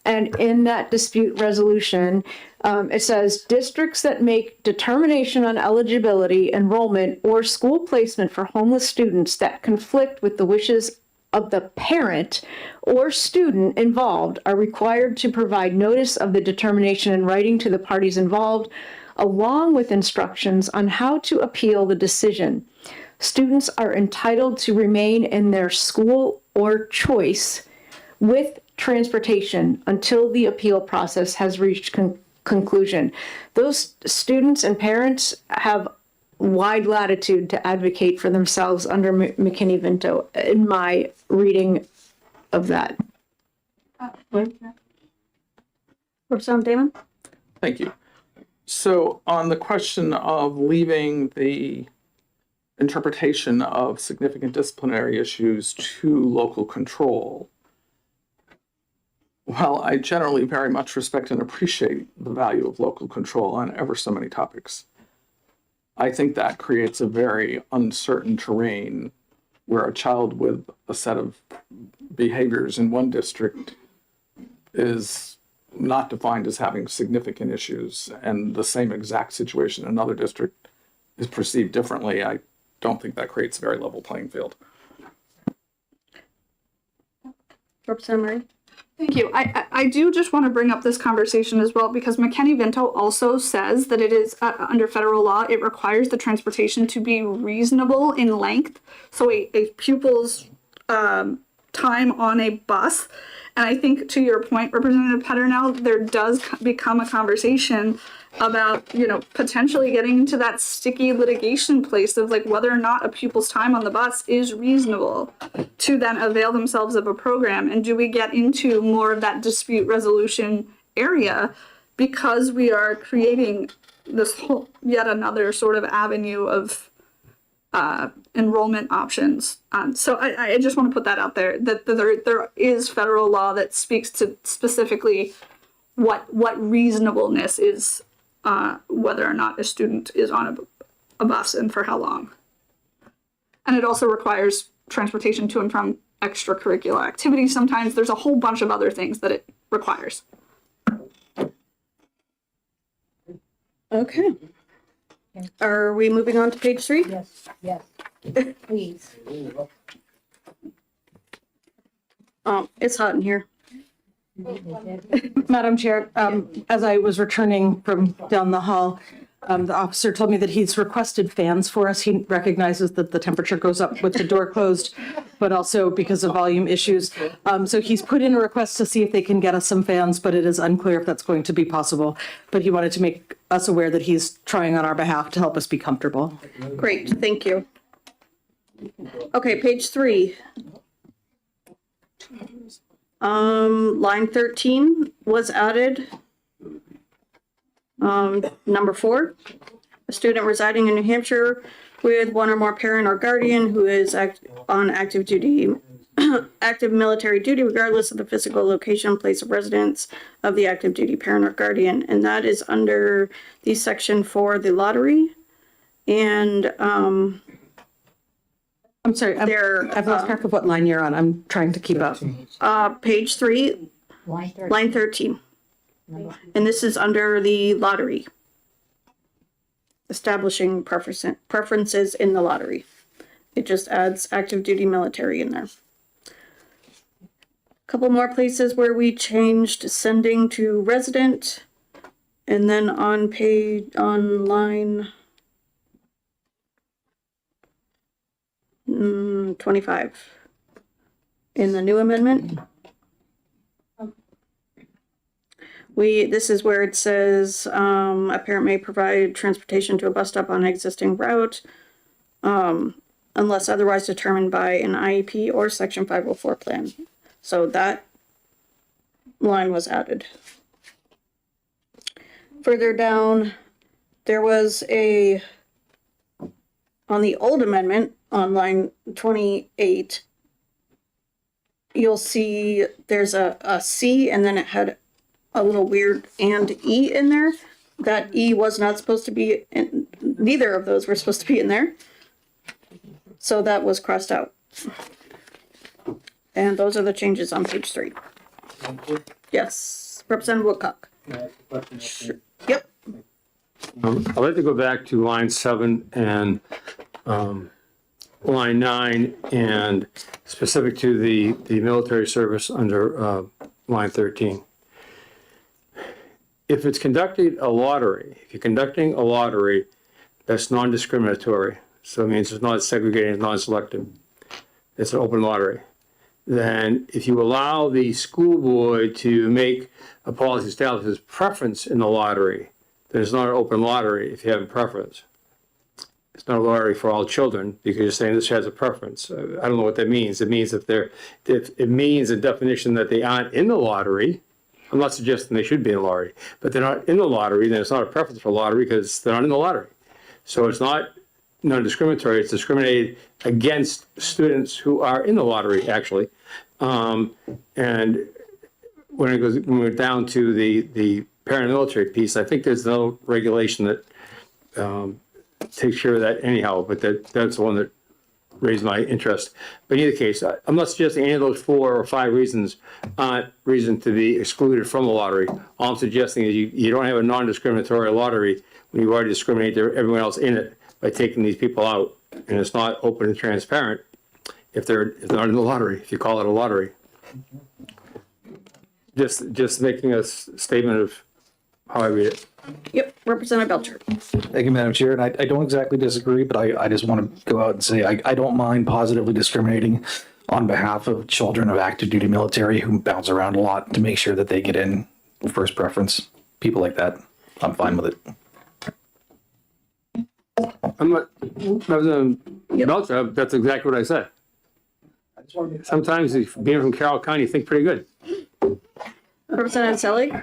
And in that dispute resolution, it says districts that make determination on eligibility, enrollment, or school placement for homeless students that conflict with the wishes of the parent or student involved are required to provide notice of the determination in writing to the parties involved, along with instructions on how to appeal the decision. Students are entitled to remain in their school or choice with transportation until the appeal process has reached conclusion. Those students and parents have wide latitude to advocate for themselves under McKinney-Vento, in my reading of that. Representative Damon. Thank you. So on the question of leaving the interpretation of significant disciplinary issues to local control, while I generally very much respect and appreciate the value of local control on ever so many topics, I think that creates a very uncertain terrain where a child with a set of behaviors in one district is not defined as having significant issues, and the same exact situation in another district is perceived differently. I don't think that creates a very level playing field. Representative Murray. Thank you. I do just want to bring up this conversation as well because McKinney-Vento also says that it is under federal law, it requires the transportation to be reasonable in length. So a pupil's time on a bus. And I think to your point, Representative Peternell, there does become a conversation about, you know, potentially getting into that sticky litigation place of like whether or not a pupil's time on the bus is reasonable to then avail themselves of a program. And do we get into more of that dispute resolution area because we are creating this whole yet another sort of avenue of enrollment options. So I just want to put that out there that there is federal law that speaks to specifically what reasonableness is. Whether or not a student is on a bus and for how long. And it also requires transportation to and from extracurricular activities sometimes. There's a whole bunch of other things that it requires. Okay. Are we moving on to page 3? Yes, please. It's hot in here. Madam Chair, as I was returning from down the hall, the officer told me that he's requested fans for us. He recognizes that the temperature goes up with the door closed, but also because of volume issues. So he's put in a request to see if they can get us some fans, but it is unclear if that's going to be possible. But he wanted to make us aware that he's trying on our behalf to help us be comfortable. Great, thank you. Okay, page 3. Line 13 was added. Number 4, a student residing in New Hampshire with one or more parent or guardian who is on active duty, active military duty, regardless of the physical location, place of residence of the active duty parent or guardian. And that is under the section for the lottery. And, I'm sorry, I've lost track of what line you're on. I'm trying to keep up. Page 3, line 13. And this is under the lottery. Establishing preferences in the lottery. It just adds active duty military in there. A couple more places where we changed sending to resident. And then on line 25 in the new amendment. This is where it says a parent may provide transportation to a bus stop on an existing route unless otherwise determined by an IEP or section 504 plan. So that line was added. Further down, there was on the old amendment, on line 28, you'll see there's a C and then it had a little weird and E in there. That E was not supposed to be in, neither of those were supposed to be in there. So that was crossed out. And those are the changes on page 3. Yes, Representative Woodcock. Sure. Yep. I'd like to go back to line 7 and line 9 and specific to the military service under line 13. If it's conducting a lottery, if you're conducting a lottery, that's non-discriminatory. So it means it's not segregated, non-selective. It's an open lottery. Then if you allow the school board to make a policy establishes preference in the lottery, then it's not an open lottery if you have a preference. It's not a lottery for all children because you're saying this has a preference. I don't know what that means. It means if it means a definition that they aren't in the lottery. I'm not suggesting they should be in the lottery, but they're not in the lottery, then it's not a preference for lottery because they're not in the lottery. So it's not non-discriminatory, it's discriminated against students who are in the lottery, actually. And when we're down to the paramilitary piece, I think there's no regulation that takes care of that anyhow, but that's the one that raised my interest. But in either case, I'm not suggesting any of those 4 or 5 reasons aren't reason to be excluded from the lottery. All I'm suggesting is you don't have a non-discriminatory lottery when you've already discriminated everyone else in it by taking these people out. And it's not open and transparent if they're not in the lottery, if you call it a lottery. just making a statement of how I read it. Yep, Representative Belcher. Thank you, Madam Chair. And I don't exactly disagree, but I just want to go out and say I don't mind positively discriminating on behalf of children of active duty military who bounce around a lot to make sure that they get in first preference. People like that, I'm fine with it. I'm not, President Belcher, that's exactly what I said. Sometimes being from Carroll County, you think pretty good. Representative Selig.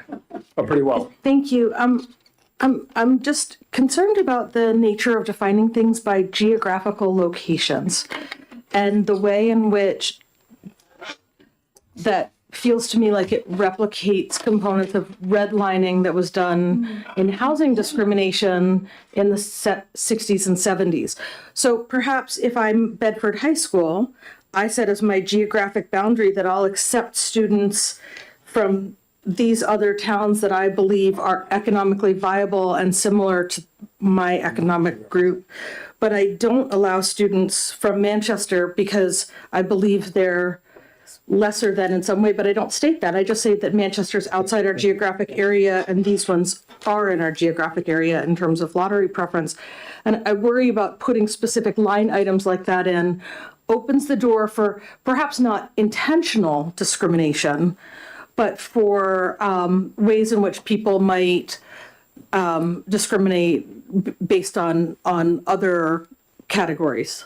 Oh, pretty well. Thank you. I'm just concerned about the nature of defining things by geographical locations and the way in which that feels to me like it replicates components of redlining that was done in housing discrimination in the 60s and 70s. So perhaps if I'm Bedford High School, I set as my geographic boundary that I'll accept students from these other towns that I believe are economically viable and similar to my economic group. But I don't allow students from Manchester because I believe they're lesser than in some way, but I don't state that. I just say that Manchester's outside our geographic area and these ones are in our geographic area in terms of lottery preference. And I worry about putting specific line items like that in opens the door for perhaps not intentional discrimination, but for ways in which people might discriminate based on other categories.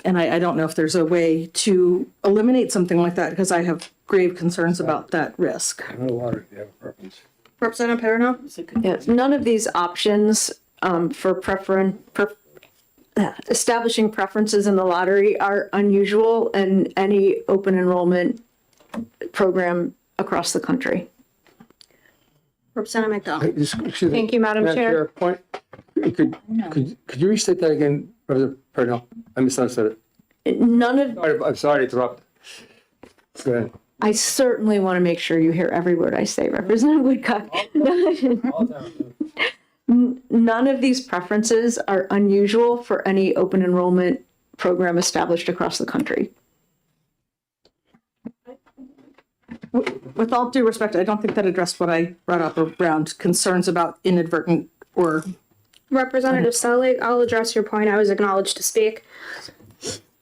And I don't know if there's a way to eliminate something like that because I have grave concerns about that risk. Representative Perino. Yeah, none of these options for establishing preferences in the lottery are unusual in any open enrollment program across the country. Representative McDonald. Excuse me. Thank you, Madam Chair. Point. Could you restate that again, President Purnell? I misunderstood it. I'm sorry to interrupt. Go ahead. I certainly want to make sure you hear every word I say, Representative Woodcock. None of these preferences are unusual for any open enrollment program established across the country. With all due respect, I don't think that addressed what I brought up around concerns about inadvertent or. Representative Selig, I'll address your point. I was acknowledged to speak.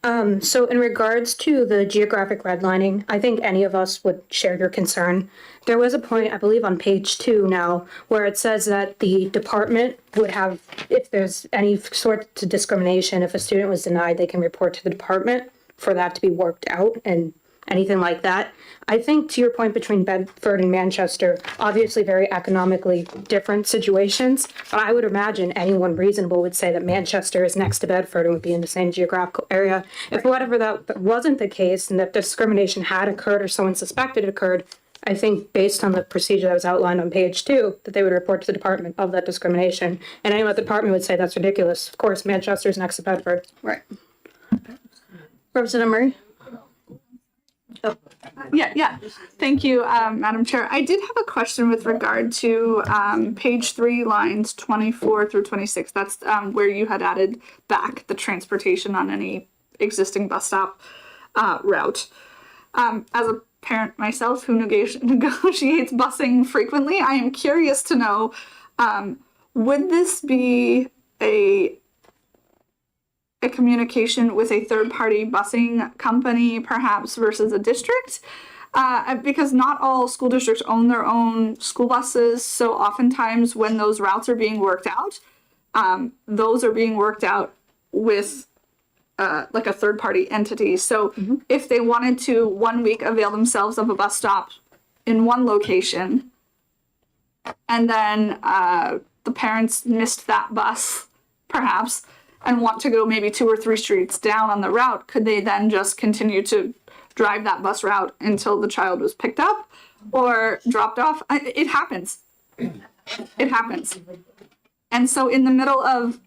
So in regards to the geographic redlining, I think any of us would share your concern. There was a point, I believe on page 2 now, where it says that the department would have, if there's any sort of discrimination, if a student was denied, they can report to the department for that to be worked out and anything like that. I think to your point between Bedford and Manchester, obviously very economically different situations, but I would imagine anyone reasonable would say that Manchester is next to Bedford and would be in the same geographical area. If whatever that wasn't the case and that discrimination had occurred or someone suspected it occurred, I think based on the procedure that was outlined on page 2, that they would report to the department of that discrimination. And anyone at the department would say that's ridiculous. Of course, Manchester is next to Bedford. Right. Representative Murray. Yeah. Thank you, Madam Chair. I did have a question with regard to page 3, lines 24 through 26. That's where you had added back the transportation on any existing bus stop route. As a parent myself who negotiates busing frequently, I am curious to know, would this be a communication with a third-party busing company, perhaps, versus a district? Because not all school districts own their own school buses, so oftentimes when those routes are being worked out, those are being worked out with like a third-party entity. So if they wanted to 1 week avail themselves of a bus stop in one location, and then the parents missed that bus, perhaps, and want to go maybe 2 or 3 streets down on the route, could they then just continue to drive that bus route until the child was picked up or dropped off? It happens. It happens. And so in the middle of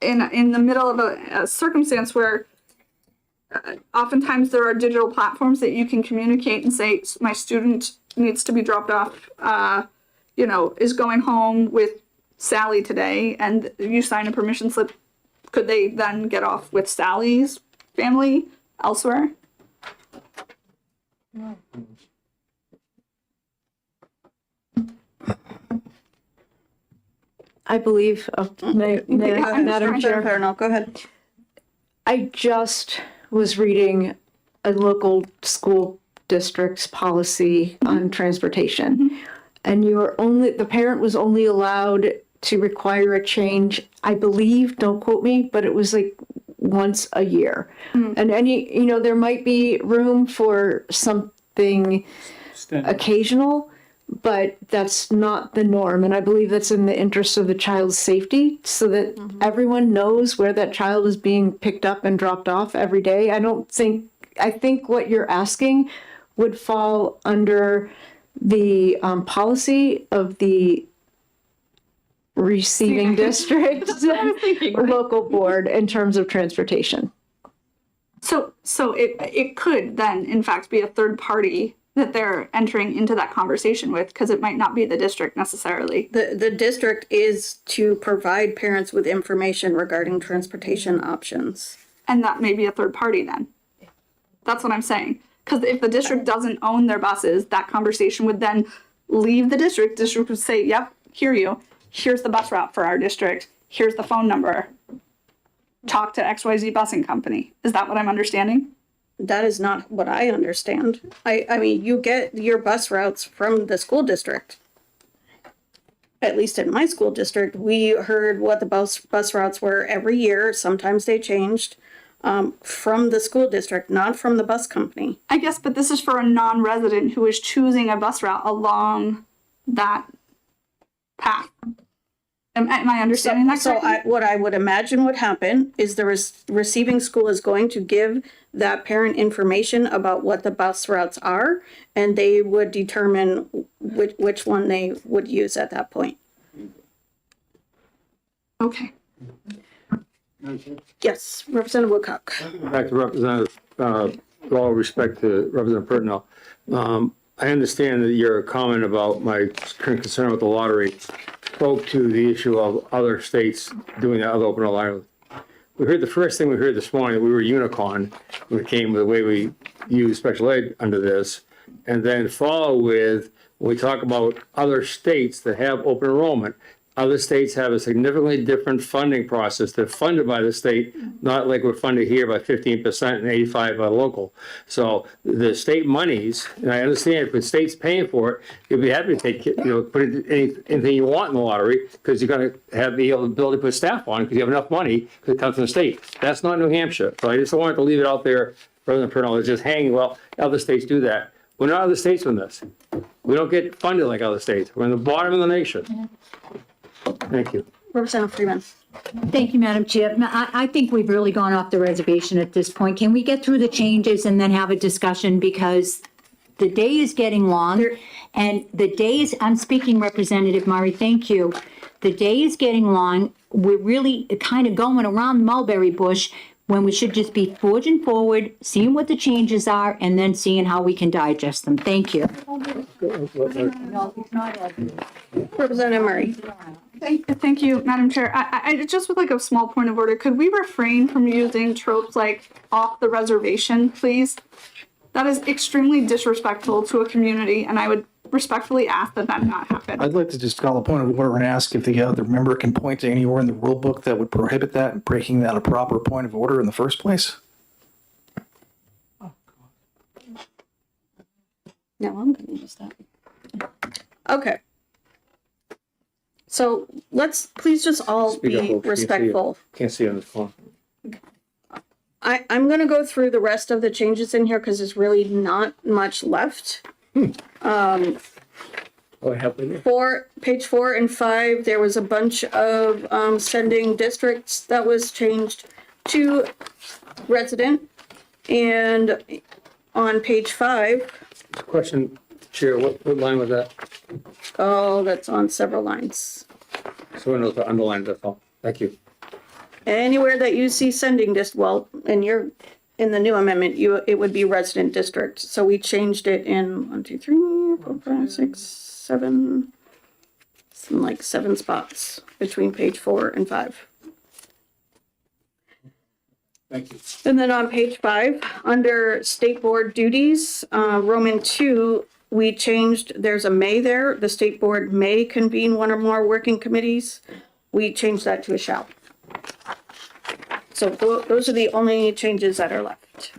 a circumstance where oftentimes there are digital platforms that you can communicate and say, my student needs to be dropped off, is going home with Sally today, and you sign a permission slip, could they then get off with Sally's family elsewhere? I believe, Madam Chair. Go ahead. I just was reading a local school district's policy on transportation. And the parent was only allowed to require a change, I believe, don't quote me, but it was like once a year. And there might be room for something occasional, but that's not the norm. And I believe that's in the interest of the child's safety so that everyone knows where that child is being picked up and dropped off every day. I think what you're asking would fall under the policy of the receiving district local board in terms of transportation. So it could then, in fact, be a third party that they're entering into that conversation with, because it might not be the district necessarily. The district is to provide parents with information regarding transportation options. And that may be a third party then. That's what I'm saying. Because if the district doesn't own their buses, that conversation would then leave the district. District would say, yep, hear you. Here's the bus route for our district. Here's the phone number. Talk to XYZ busing company. Is that what I'm understanding? That is not what I understand. I mean, you get your bus routes from the school district. At least in my school district, we heard what the bus routes were every year. Sometimes they changed from the school district, not from the bus company. I guess, but this is for a non-resident who is choosing a bus route along that path. Am I understanding that correctly? What I would imagine would happen is the receiving school is going to give that parent information about what the bus routes are, and they would determine which one they would use at that point. Okay. Yes, Representative Woodcock. Back to Representative, with all respect to Representative Pertnell. I understand that your comment about my concern with the lottery spoke to the issue of other states doing that other open lottery. The first thing we heard this morning, we were Unicon, we came with the way we use special ed under this, and then follow with, when we talk about other states that have open enrollment, other states have a significantly different funding process. They're funded by the state, not like we're funded here by 15% and 85% by local. So the state monies, and I understand if the state's paying for it, you'll be happy to take, put anything you want in the lottery because you're going to be able to put staff on because you have enough money because it comes from the state. That's not New Hampshire. So I just wanted to leave it out there. President Pertnell is just hanging, well, other states do that. We're not other states in this. We don't get funded like other states. We're in the bottom of the nation. Thank you. Representative Freeman. Thank you, Madam Chair. I think we've really gone off the reservation at this point. Can we get through the changes and then have a discussion? Because the day is getting long and I'm speaking Representative Murray, thank you. The day is getting long. We're really kind of going around the mulberry bush when we should just be forging forward, seeing what the changes are, and then seeing how we can digest them. Thank you. Representative Murray. Thank you, Madam Chair. I just would like a small point of order. Could we refrain from using tropes like off the reservation, please? That is extremely disrespectful to a community, and I would respectfully ask that that not happen. I'd like to just call a point of order and ask if the other member can point to anywhere in the rule book that would prohibit that and breaking that a proper point of order in the first place. No, I'm going to use that. Okay. So let's please just all be respectful. Can't see on the phone. I'm going to go through the rest of the changes in here because there's really not much left. Page 4 and 5, there was a bunch of sending districts that was changed to resident. And on page 5. Question, Chair, what line was that? Oh, that's on several lines. So I know to underline that. Thank you. Anywhere that you see sending and you're in the new amendment, it would be resident district. So we changed it in 1, 2, 3, 4, 5, 6, 7, like 7 spots between page 4 and 5. Thank you. And then on page 5, under state board duties, Roman 2, we changed, there's a may there. The state board may convene one or more working committees. we changed that to a shall. So those are the only changes that are left.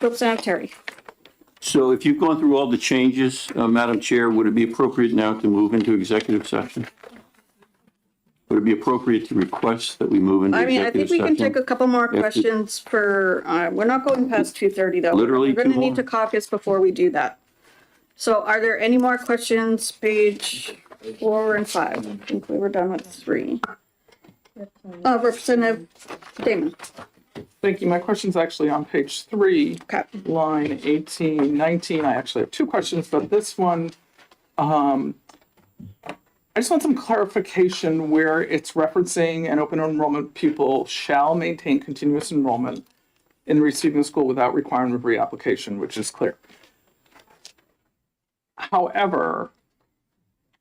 Representative Terry. So if you've gone through all the changes, Madam Chair, would it be appropriate now to move into executive session? Would it be appropriate to request that we move into I mean, I executive think we session? can take a couple more After- questions for, we're not going past 2:30 though. Literally We're gonna two need more? to caucus before we do that. So are there any more questions, page 4 and 5? I think we were done with 3. Representative Damon. Thank you. My question's actually on page 3, line 18, 19. I actually have 2 questions, but this one, I just want some clarification where it's referencing an open enrollment pupil shall maintain continuous enrollment in receiving school without requirement of reapplication, which is clear. However,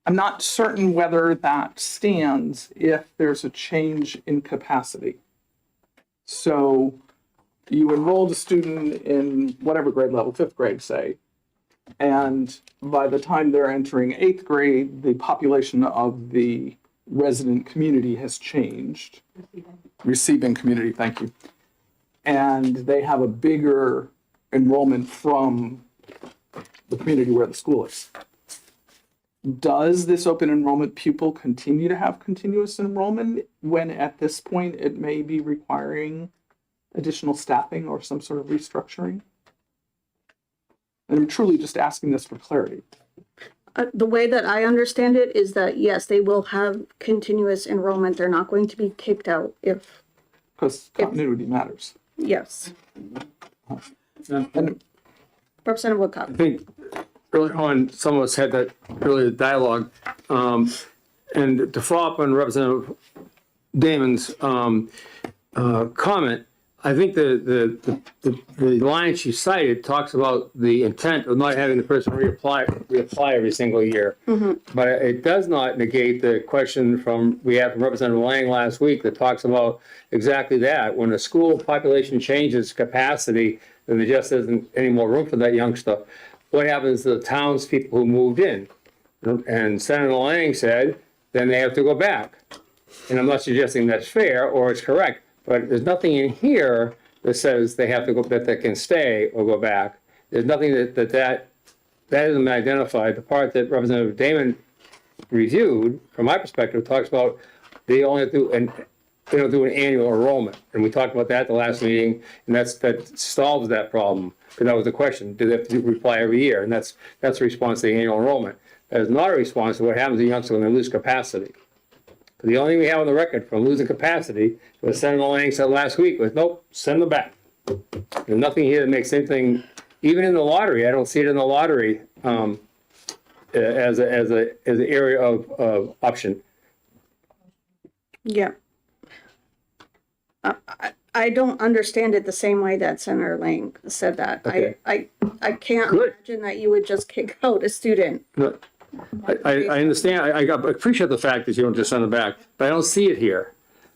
I'm not certain whether that stands if there's a change in capacity. So you enrolled a student in whatever grade level, 5th grade, say, and by the time they're entering 8th grade, the population of the resident community has changed. Receiving community, thank you. And they have a bigger enrollment from the community where the school is. Does this open enrollment pupil continue to have continuous enrollment when at this point it may be requiring additional staffing or some sort of restructuring? And I'm truly just asking this for clarity. The way that I understand it is that, yes, they will have continuous enrollment. They're not going to be kicked out if. Because continuity matters. Yes. And Representative Woodcock. I think early on, some of us had that earlier dialogue. And to follow up on Representative Damon's comment, I think the line she cited talks about the intent of not having the person reapply every single year. But it does not negate the question we had from Representative Lang last week that talks about exactly that. When a school population changes capacity, then there just isn't any more room for that youngster. What happens to the townspeople who moved in? And Senator Lang said, then they have to go back. And I'm not suggesting that's fair or it's correct, but there's nothing in here that says they have to go, that they can stay or go back. There's nothing that hasn't been identified. The part that Representative Damon reviewed, from my perspective, talks about they only have to do an annual enrollment. And we talked about that at the last meeting, and that solves that problem. Because that was the question, do they have to reply every year? And that's a response to the annual enrollment. That is not a response to what happens to youngsters when they lose capacity. The only thing we have on the record from losing capacity was Senator Lang said last week was, nope, send them back. There's nothing here that makes anything, even in the lottery, I don't see it in the lottery as an area of option. Yeah. I don't understand it the same way that Senator Lang said that. Okay. I can't imagine that you would just kick out a student. No, I understand. I appreciate the fact that you don't just send them back, but I don't see it here.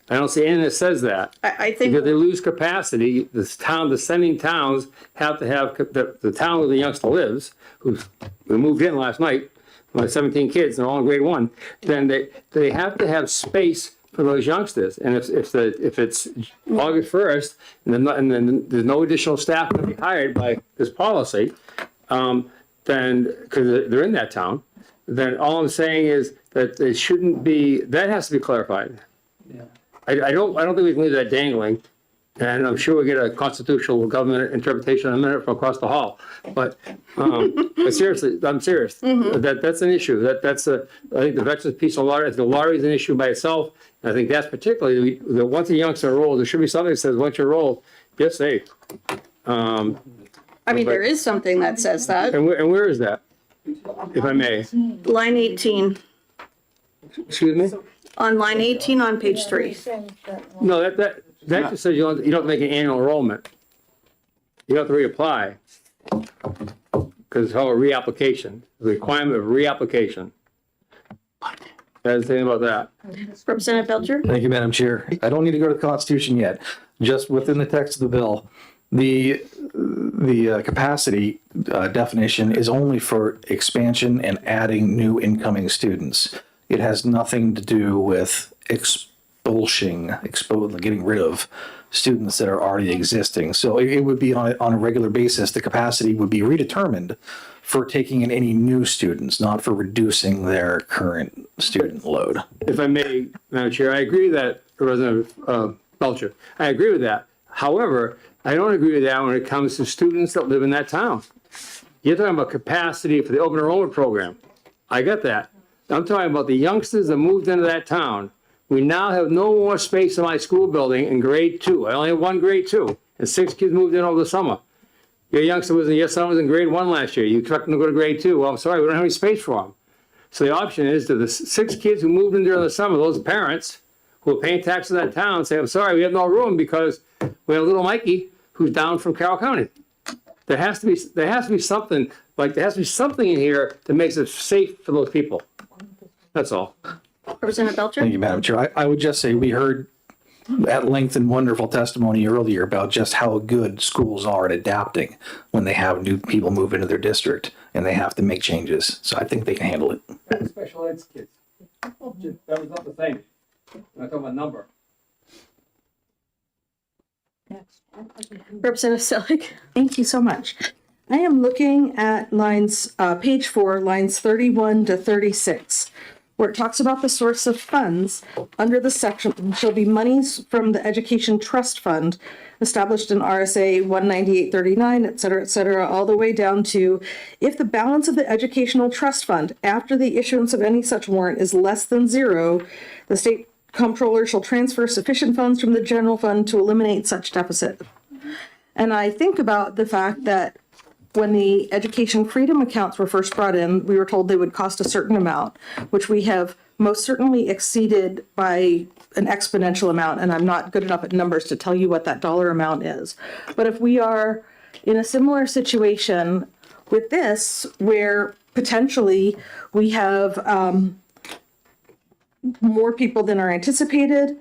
I don't see anything that says that. I think because they lose capacity, the sending towns have to have the town where the youngster lives, who moved in last night, like 17 kids, and all in grade 1. Then they have to have space for those youngsters. And if it's August 1st, and then there's no additional staff to be hired by this policy, then because they're in that town, then all I'm saying is that it shouldn't be. That has to be clarified. Yeah. I don't think we can leave that dangling, and I'm sure we'll get a constitutional government interpretation in a minute from across the hall. But seriously, I'm serious. That's an issue. I think the veterans piece of lottery. The lottery is an issue by itself. And I think that's particularly that once a youngster enrolls, there should be something that says once you're enrolled, you're safe. I mean, there is something that says that. And where is that, if I may? Line 18. Excuse me? On line 18 on page 3. No, that just says you don't have to make an annual enrollment. You don't have to reapply. Because it's called a reapplication, the requirement of reapplication. Anything about that? Representative Belcher? Thank you, Madam Chair. I don't need to go to the Constitution yet. Just within the text of the bill, The capacity definition is only for expansion and adding new incoming students. It has nothing to do with getting rid of students that are already existing. So it would be on a regular basis, the capacity would be redetermined for taking in any new students, not for reducing their current student load. If I may, Madam Chair, I agree that, Representative Belcher, I agree with that. However, I don't agree with that when it comes to students that live in that town. You're talking about capacity for the open enrollment program. I get that. I'm talking about the youngsters that moved into that town. We now have no more space in my school building in grade 2. I only have one grade 2, and 6 kids moved in over the summer. Your son was in grade 1 last year. You expect them to go to grade 2. Well, I'm sorry, we don't have any space for them. So the option is to the 6 kids who moved in during the summer, those parents who are paying taxes in that town say, I'm sorry, we have no room because we have little Mikey who's down from Carroll County. There has to be something in here that makes it safe for those people. That's all. Representative Belcher? Thank you, Madam Chair. I would just say we heard at length and wonderful testimony earlier about just how good schools are at adapting when they have new people move into their district and they have to make changes. So I think they can handle it. Special ed kids. That was not the same. I'm talking about number. Representative Selig. Thank you so much. I am looking at page 4, lines 31 to 36, where it talks about the source of funds. Under the section shall be monies from the Education Trust Fund established in RSA 19839, et cetera, all the way down to if the balance of the Educational Trust Fund after the issuance of any such warrant is less than 0, the state comptroller shall transfer sufficient funds from the general fund to eliminate such deficit. And I think about the fact that when the education freedom accounts were first brought in, we were told they would cost a certain amount, which we have most certainly exceeded by an exponential amount. And I'm not good enough at numbers to tell you what that dollar amount is. But if we are in a similar situation with this, where potentially we have more people than are anticipated,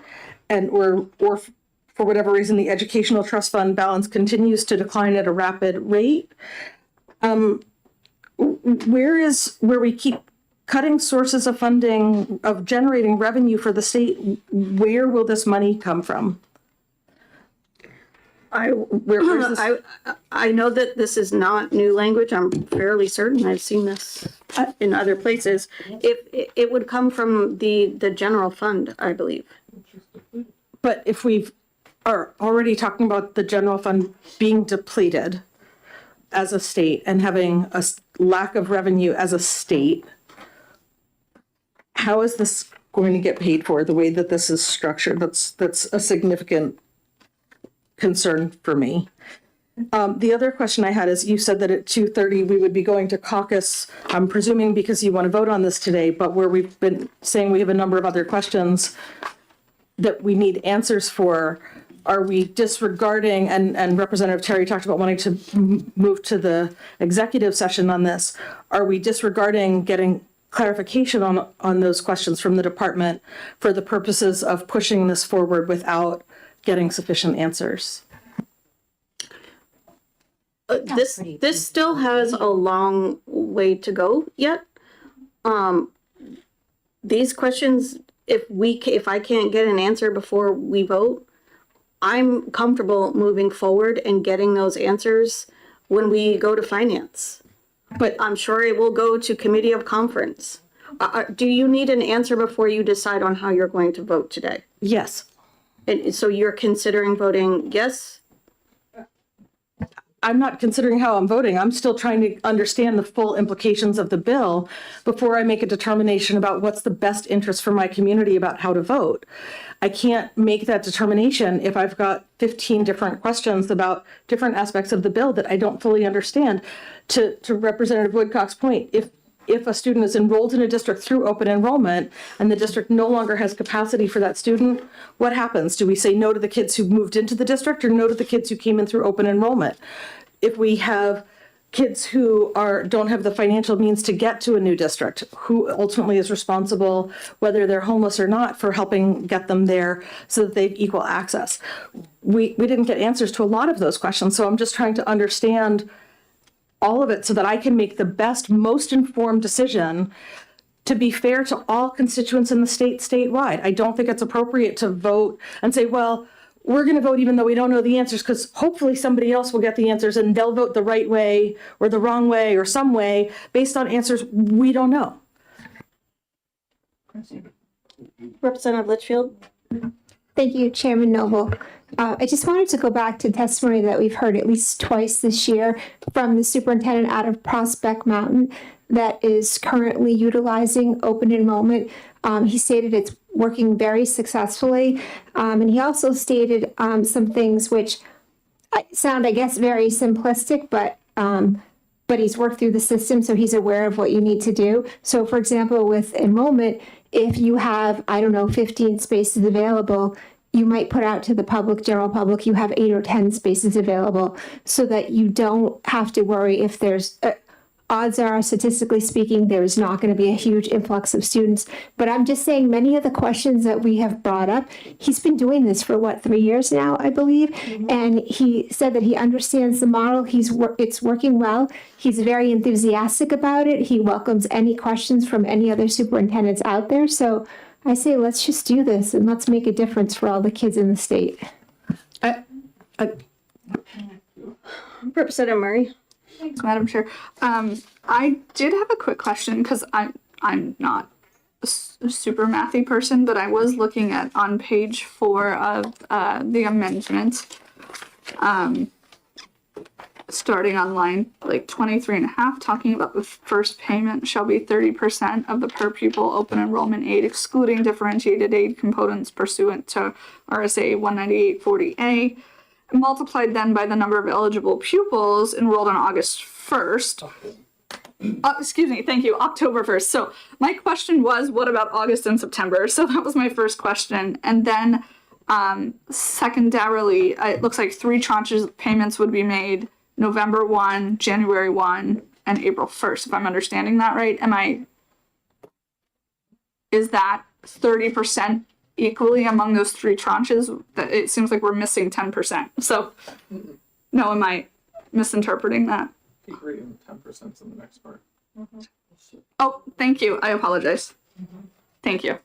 and or for whatever reason the educational trust fund balance continues to decline at a rapid rate, where we keep cutting sources of funding, of generating revenue for the state, where will this money come from? I know that this is not new language. I'm fairly certain I've seen this in other places. It would come from the general fund, I believe. But if we are already talking about the general fund being depleted as a state and having a lack of revenue as a state, how is this going to get paid for the way that this is structured? That's a significant concern for me. The other question I had is, you said that at 2:30 we would be going to caucus, I'm presuming because you want to vote on this today, but where we've been saying we have a number of other questions that we need answers for. Are we disregarding, and Representative Terry talked about wanting to move to the executive session on this, are we disregarding getting clarification on those questions from the department for the purposes of pushing this forward without getting sufficient answers? This still has a long way to go yet. These questions, if I can't get an answer before we vote, I'm comfortable moving forward and getting those answers when we go to finance. But I'm sure it will go to committee of conference. Do you need an answer before you decide on how you're going to vote today? Yes. And so you're considering voting yes? I'm not considering how I'm voting. I'm still trying to understand the full implications of the bill before I make a determination about what's the best interest for my community about how to vote. I can't make that determination if I've got 15 different questions about different aspects of the bill that I don't fully understand. To Representative Woodcock's point, if a student is enrolled in a district through open enrollment and the district no longer has capacity for that student, what happens? Do we say no to the kids who moved into the district or no to the kids who came in through open enrollment? If we have kids who don't have the financial means to get to a new district, who ultimately is responsible, whether they're homeless or not, for helping get them there so that they have equal access. We didn't get answers to a lot of those questions, so I'm just trying to understand all of it so that I can make the best, most informed decision to be fair to all constituents in the statewide. I don't think it's appropriate to vote and say, well, we're going to vote even though we don't know the answers, because hopefully somebody else will get the answers and they'll vote the right way or the wrong way or some way based on answers we don't know. Representative Litchfield. Thank you, Chairman Noble. I just wanted to go back to testimony that we've heard at least twice this year from the superintendent out of Prospect Mountain that is currently utilizing open enrollment. He stated it's working very successfully. And he also stated some things which sound, I guess, very simplistic, but he's worked through the system, so he's aware of what you need to do. So, for example, with enrollment, if you have, 15 spaces available, you might put out to the public, general public, you have 8 or 10 spaces available so that you don't have to worry if there's, odds are, statistically speaking, there's not going to be a huge influx of students. But I'm just saying many of the questions that we have brought up, he's been doing this for 3 years now, I believe. And he said that he understands the model. It's working well. He's very enthusiastic about it. He welcomes any questions from any other superintendents out there. So I say, let's just do this and let's make a difference for all the kids in the state. Representative Murray. Thanks, Madam Chair. I did have a quick question because I'm not a super mathy person, but I was looking at on page 4 of the amendment, starting on line 23.5, talking about the first payment shall be 30% of the per pupil open enrollment aid, excluding differentiated aid components pursuant to RSA 19840A. Multiplied then by the number of eligible pupils enrolled on August 1st. Excuse me, thank you, October 1st. So my question was, what about August and September? So that was my first question. And then secondarily, it looks like 3 tranches of payments would be made November 1, January 1, and April 1st, if I'm understanding that right. Is that 30% equally among those 3 tranches? It seems like we're missing 10%. So, no, am I misinterpreting that? Agree, and 10% in the next part. Oh, thank you. I apologize. Thank you.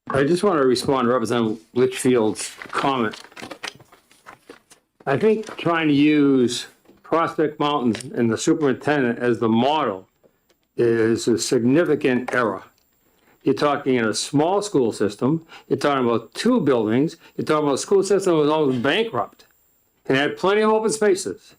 I just want to respond to Representative Litchfield's comment. I think trying to use Prospect Mountains and the superintendent as the model is a significant error. You're talking in a small school system, you're talking about 2 buildings, you're talking about a school system that was almost bankrupt and had plenty of open spaces.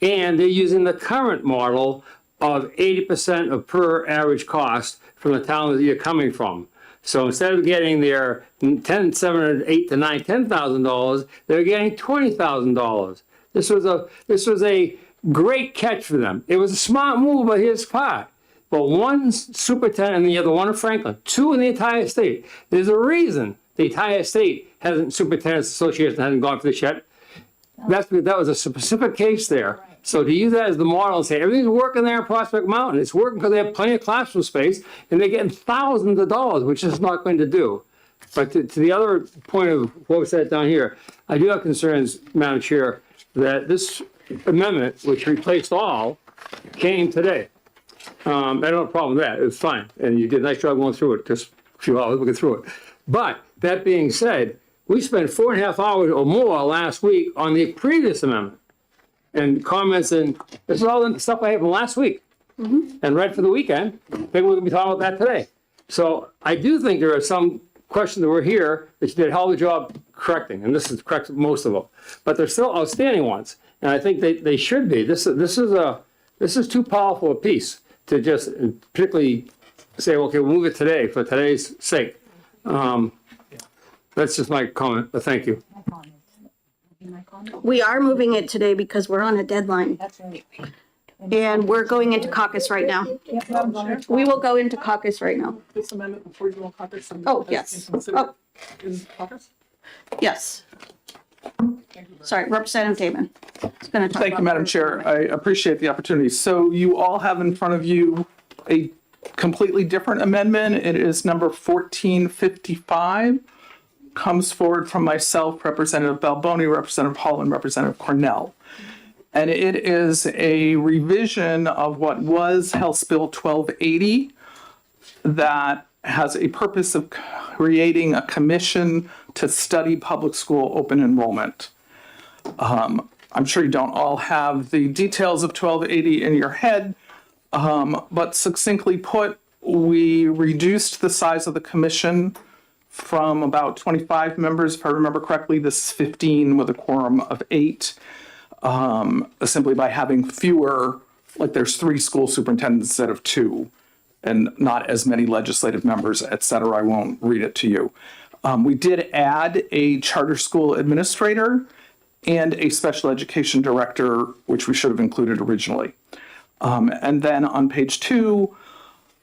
And they're using the current model of 80% of per average cost from the town that you're coming from. So instead of getting their $7,000 to $8,000 to $9,000, $10,000, they're getting $20,000. This was a great catch for them. It was a smart move on his part. But one superintendent and the other one in Franklin, 2 in the entire state. There's a reason the entire state superintendents association hasn't gone for this yet. That was a specific case there. So to use that as the model and say everything's working there in Prospect Mountain, it's working because they have plenty of classroom space and they're getting thousands of dollars, which is not going to do. But to the other point of what was said down here, I do have concerns, Madam Chair, that this amendment, which replaced all, came today. I don't have a problem with that. It's fine. And you did a nice job going through it, just a few hours looking through it. But that being said, we spent 4.5 hours or more last week on the previous amendment and comments, and this is all the stuff I had from last week and read for the weekend. I think we're going to be talking about that today. So I do think there are some questions that were here that you did a hell of a job correcting, and this is correct most of them. But there's still outstanding ones, and I think they should be. This is too powerful a piece to just particularly say, okay, we'll move it today for today's sake. That's just my comment, but thank you. We are moving it today because we're on a deadline. That's right. And we're going into caucus right now. We will go into caucus right now. This amendment before you go caucus. Oh, yes. Oh. Is caucus? Yes. Sorry, Representative Damon. is gonna talk Thank you, about Madam the- Chair. I appreciate the opportunity. So you all have in front of you a completely different amendment. It is number 1455. Comes forward from myself, Representative Balboni, Representative Hall, and Representative Cornell. And it is a revision of what was House Bill 1280 that has a purpose of creating a commission to study public school open enrollment. I'm sure you don't all have the details of 1280 in your head, but succinctly put, we reduced the size of the commission from about 25 members, if I remember correctly. This is 15 with a quorum of 8, simply by having fewer, like there's 3 school superintendents instead of 2, and not as many legislative members, et cetera. I won't read it to you. We did add a charter school administrator and a special education director, which we should have included originally. And then on page 2,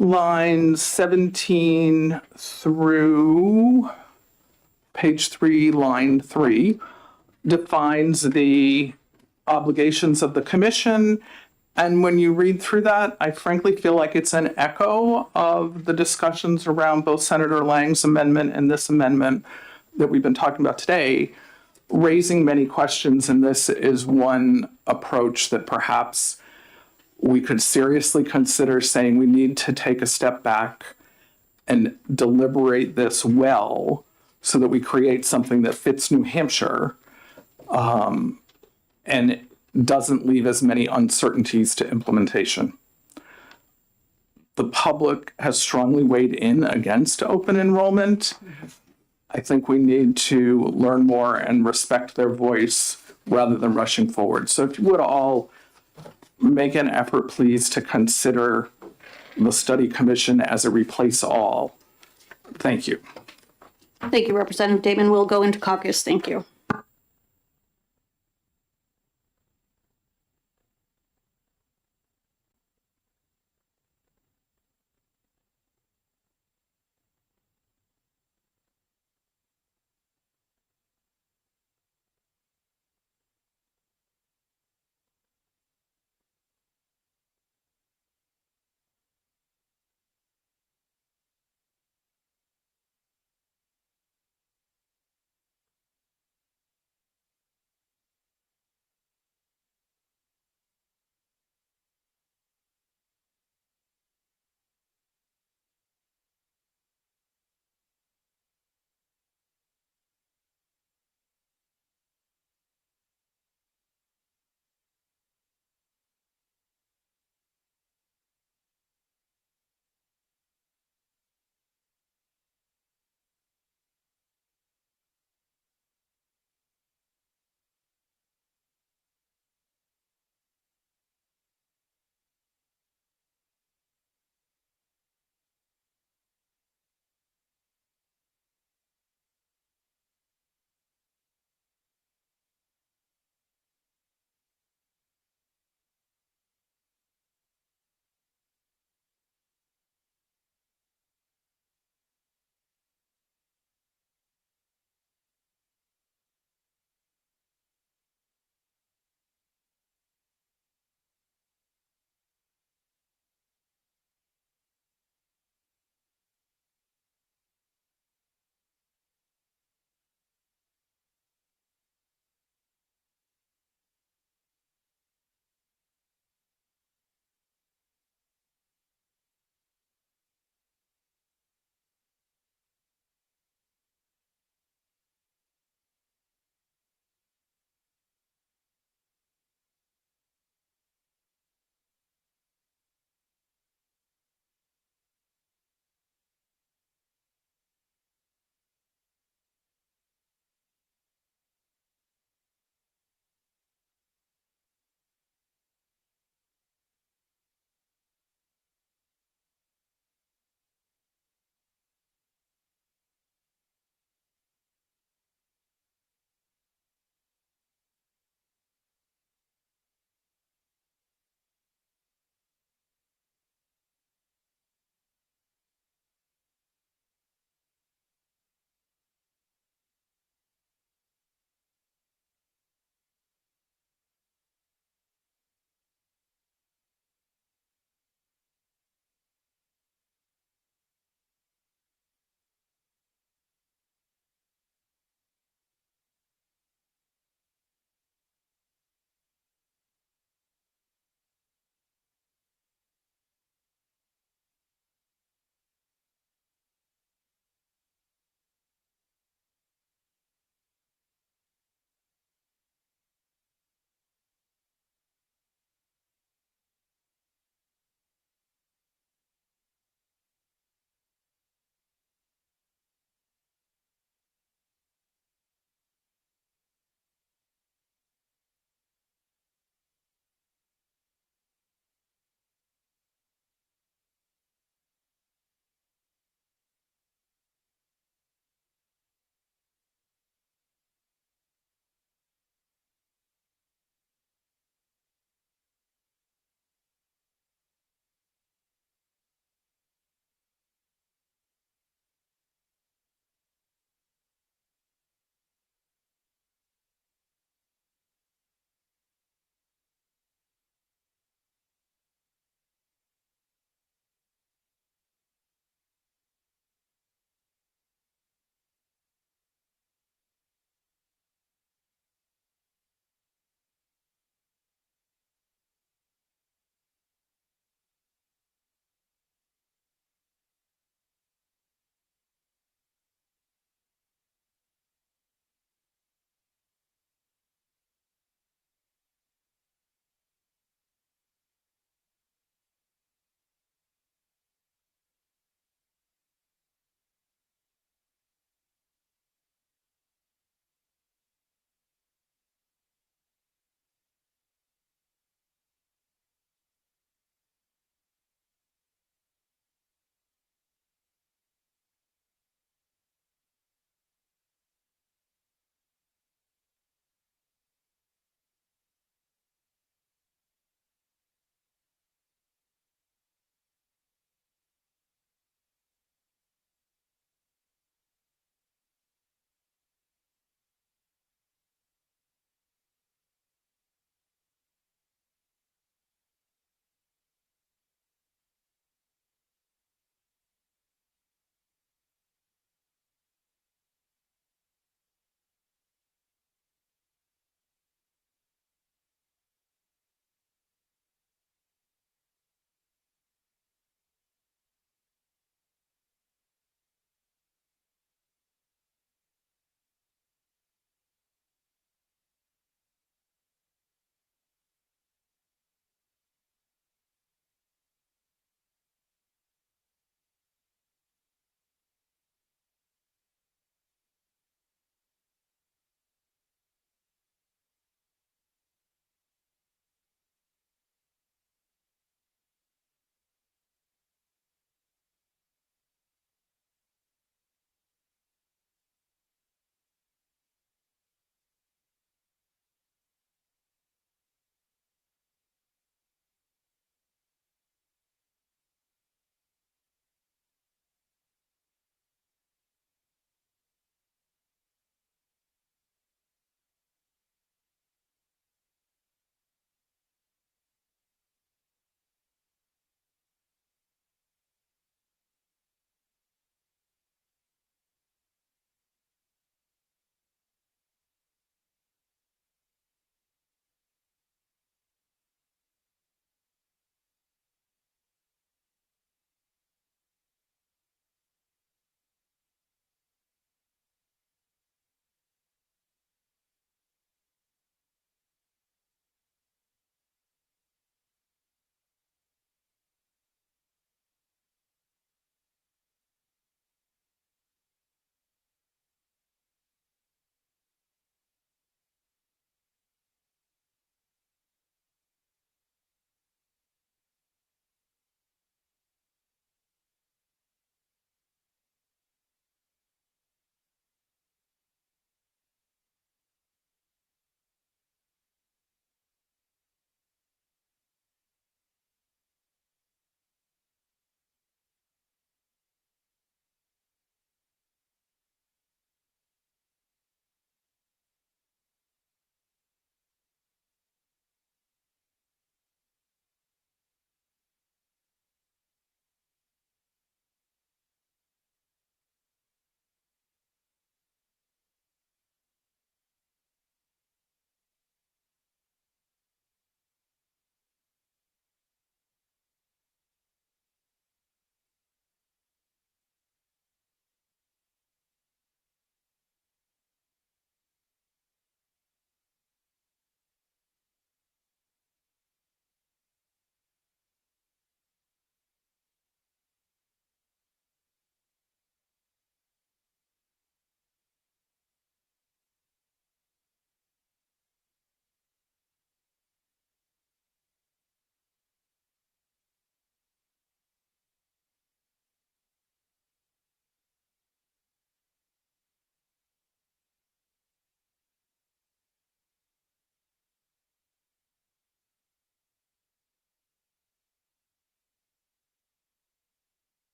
lines 17 through page 3, line 3, defines the obligations of the commission. And when you read through that, I frankly feel like it's an echo of the discussions around both Senator Lang's amendment and this amendment that we've been talking about today, raising many questions. And this is one approach that perhaps we could seriously consider, saying we need to take a step back and deliberate this well so that we create something that fits New Hampshire, and doesn't leave as many uncertainties to implementation. The public has strongly weighed in against open enrollment. I think we need to learn more and respect their voice rather than rushing forward. So if you would all make an effort, please, to consider the study commission as a replace all. Thank you. Thank you, Representative Damon. We'll go into caucus. Thank you.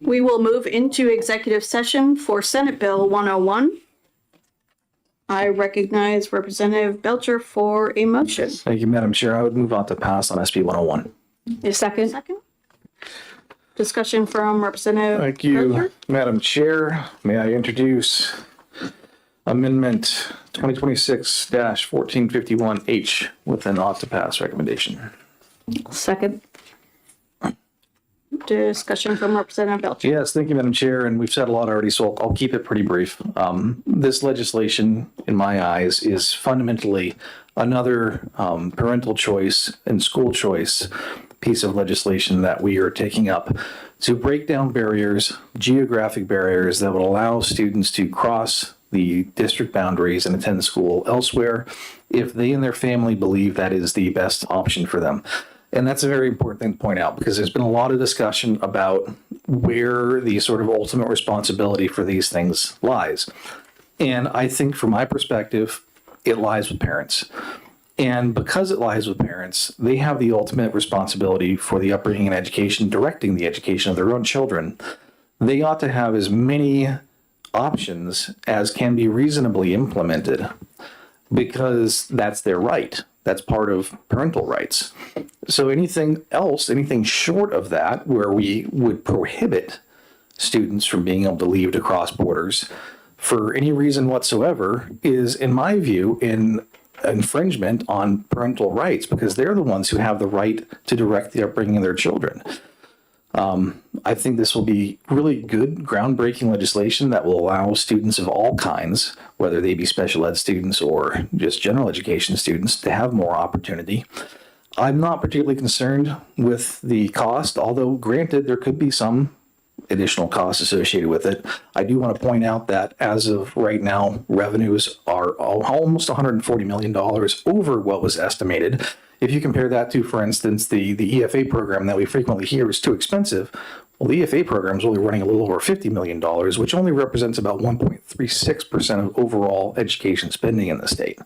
We will move into executive session for Senate Bill 101. I recognize Representative Belcher for a motion. Thank you, Madam Chair. I would move on to pass on SB 101. A second. Discussion from Representative Thank you, Belcher. Madam Chair. May I introduce Amendment 2026-1451H with an ought to pass recommendation. Second. Discussion from Representative Belcher. Yes, thank you, Madam Chair, and we've said a lot already, so I'll keep it pretty brief. This legislation, in my eyes, is fundamentally another parental choice and school choice piece of legislation that we are taking up to break down barriers, geographic barriers that would allow students to cross the district boundaries and attend school elsewhere if they and their family believe that is the best option for them. And that's a very important thing to point out because there's been a lot of discussion about where the sort of ultimate responsibility for these things lies. And I think from my perspective, it lies with parents. And because it lies with parents, they have the ultimate responsibility for the upbringing and education, directing the education of their own children. They ought to have as many options as can be reasonably implemented because that's their right. That's part of parental rights. So anything else, anything short of that, where we would prohibit students from being able to leave to cross borders for any reason whatsoever, is, in my view, an infringement on parental rights because they're the ones who have the right to direct the upbringing of their children. I think this will be really good, groundbreaking legislation that will allow students of all kinds, whether they be special ed students or just general education students, to have more opportunity. I'm not particularly concerned with the cost, although granted, there could be some additional costs associated with it. I do want to point out that as of right now, revenues are almost $140 million over what was estimated. If you compare that to, for instance, the EFA program that we frequently hear is too expensive, well, the EFA program is only running a little over $50 million, which only represents about 1.36% of overall education spending in the state.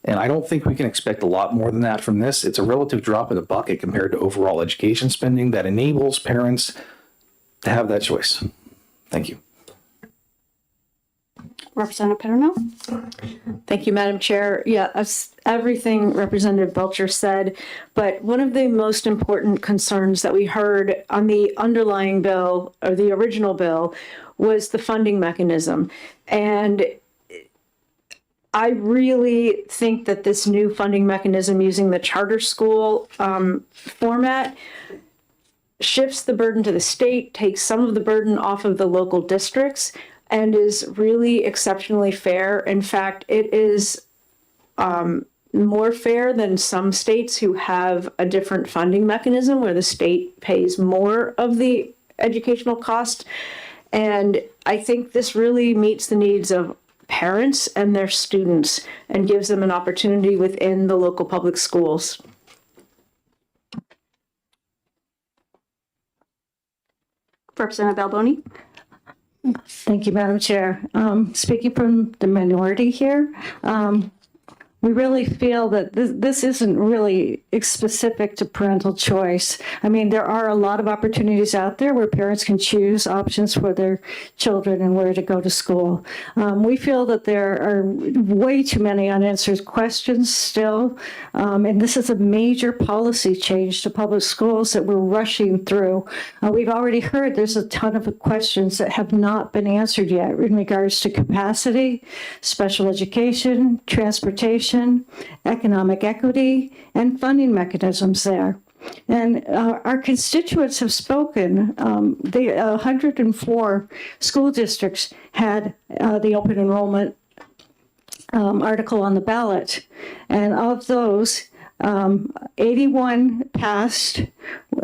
And I don't think we can expect a lot more than that from this. It's a relative drop in the bucket compared to overall education spending that enables parents to have that choice. Thank you. Representative Paterno. Thank you, Madam Chair. Yeah, everything Representative Belcher said, but one of the most important concerns that we heard on the underlying bill or the original bill was the funding mechanism. And I really think that this new funding mechanism using the charter school format shifts the burden to the state, takes some of the burden off of the local districts, and is really exceptionally fair. In fact, it is more fair than some states who have a different funding mechanism where the state pays more of the educational cost. And I think this really meets the needs of parents and their students and gives them an opportunity within the local public schools. Representative Balboni. Thank you, Madam Chair. Speaking from the minority here, we really feel that this isn't really specific to parental choice. I mean, there are a lot of opportunities out there where parents can choose options for their children and where to go to school. We feel that there are way too many unanswered questions still, and this is a major policy change to public schools that we're rushing through. We've already heard there's a ton of questions that have not been answered yet in regards to capacity, special education, transportation, economic equity, and funding mechanisms there. And our constituents have spoken. The 104 school districts had the open enrollment article on the ballot. And of those, 81 passed,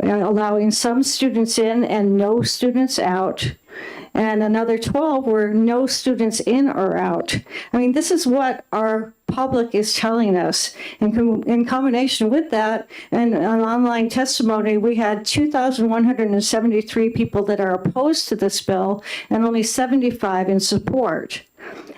allowing some students in and no students out. And another 12 were no students in or out. I mean, this is what our public is telling us. In combination with that, and an online testimony, we had 2,173 people that are opposed to this bill and only 75 in support.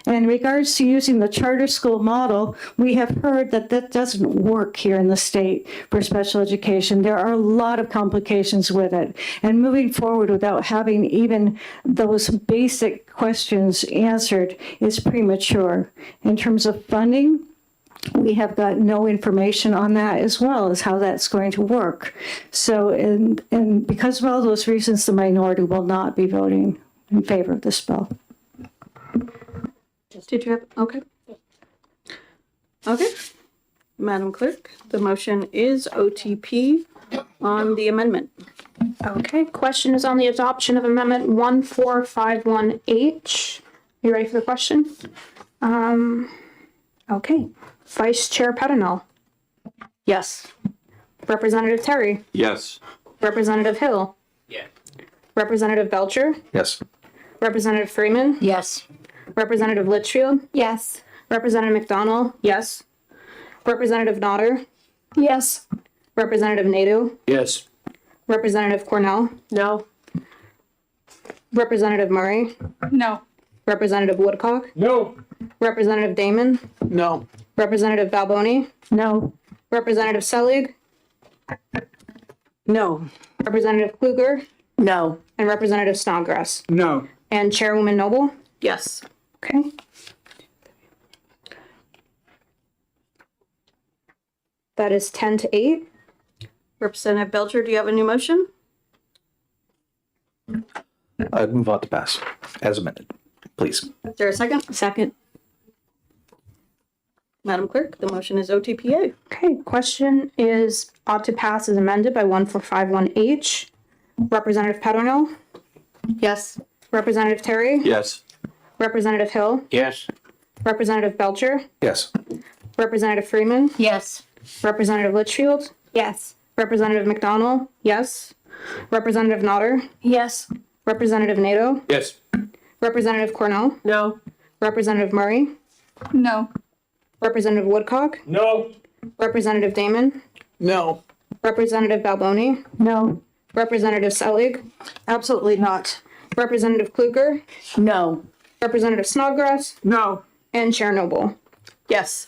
In regards to using the charter school model, we have heard that that doesn't work here in the state for special education. There are a lot of complications with it. And moving forward without having even those basic questions answered is premature. In terms of funding, we have got no information on that as well as how that's going to work. So, and because of all those reasons, the minority will not be voting in favor of this bill. Did you have, okay. Okay. Madam Clerk, the motion is OTP on the amendment. Okay, question is on the adoption of amendment 1451H. You ready for the question? Okay. Vice Chair Pettinell. Yes. Representative Terry. Yes. Representative Hill. Yeah. Representative Belcher. Yes. Representative Freeman. Yes. Representative Litchfield. Yes. Representative McDonald. Yes. Representative Nodder. Yes. Representative Nadeau. Yes. Representative Cornell. No. Representative Murray. No. Representative Woodcock. No. Representative Damon. No. Representative Balboni. No. Representative Selig. No. Representative Kluger. No. And Representative Snodgrass. No. And Chairwoman Noble. Yes. Okay. That is 10-8. Representative Belcher, do you have a new motion? I'd move on to pass as amended, please. Is there a second? Second. Madam Clerk, the motion is OTPA. Okay, question is ought to pass as amended by 1451H. Representative Petronel. Yes. Representative Terry. Yes. Representative Hill. Yes. Representative Belcher. Yes. Representative Freeman. Yes. Representative Litchfield. Yes. Representative McDonald. Yes. Representative Nodder. Yes. Representative Nadeau. Yes. Representative Cornell. No. Representative Murray. No. Representative Woodcock. No. Representative Damon. No. Representative Balboni. No. Representative Selig. Absolutely not. Representative Kluger. No. Representative Snodgrass. No. And Chair Noble. Yes.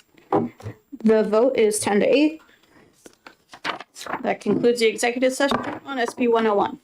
The vote is 10-8. That concludes the executive session on SB 101.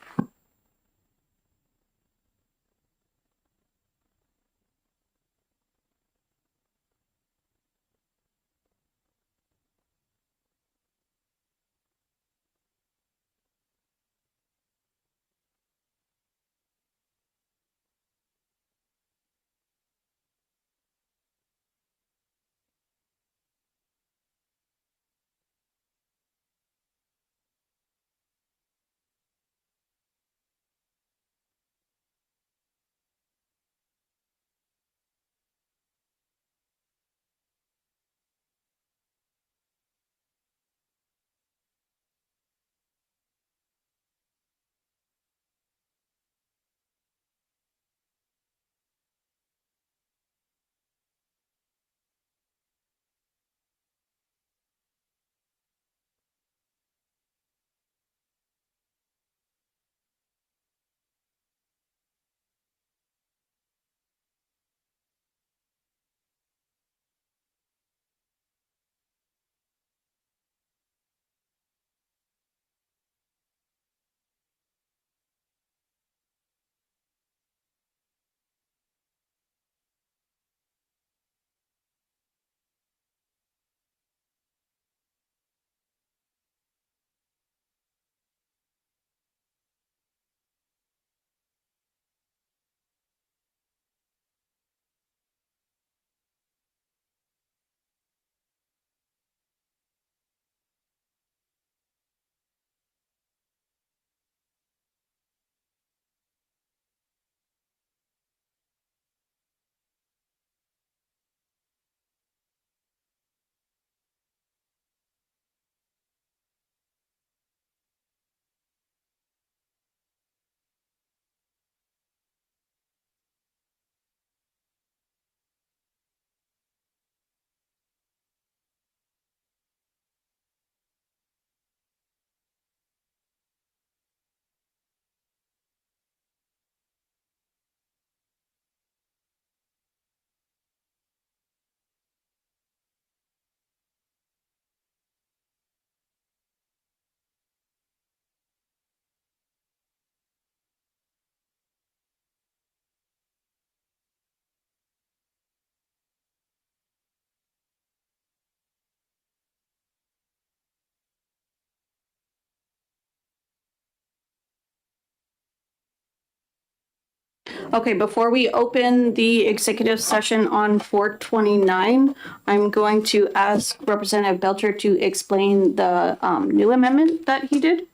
Okay, before we open the executive session on 429, I'm going to ask Representative Belcher to explain the new amendment that he did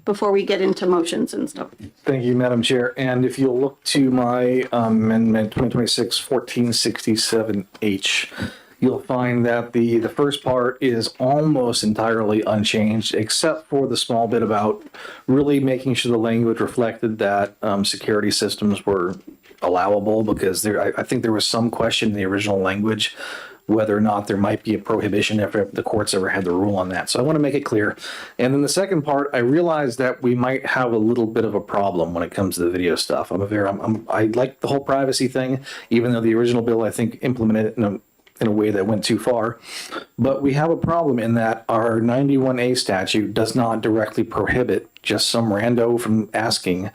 before we get into motions and stuff. Thank you, Madam Chair. And if you'll look to my amendment 2026-1467H, you'll find that the first part is almost entirely unchanged, except for the small bit about really making sure the language reflected that security systems were allowable, because I think there was some question in the original language whether or not there might be a prohibition if the courts ever had the rule on that. So I want to make it clear. And then the second part, I realized that we might have a little bit of a problem when it comes to the video stuff. I like the whole privacy thing, even though the original bill, I think, implemented it in a way that went too far. But we have a problem in that our 91A statute does not directly prohibit just some rando from asking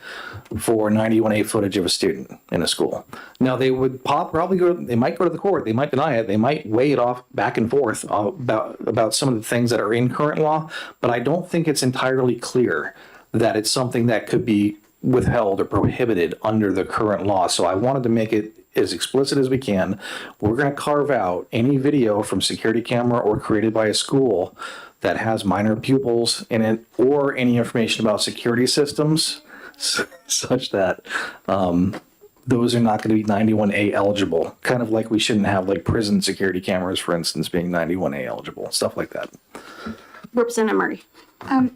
for 91A footage of a student in a school. Now, they would they might go to the court, they might deny it, they might weigh it off back and forth about some of the things that are in current law, but I don't think it's entirely clear that it's something that could be withheld or prohibited under the current law. So I wanted to make it as explicit as we can. We're going to carve out any video from security camera or created by a school that has minor pupils in it, or any information about security systems such that those are not going to be 91A eligible. Kind of like we shouldn't have like prison security cameras, for instance, being 91A eligible, stuff like that. Representative Murray.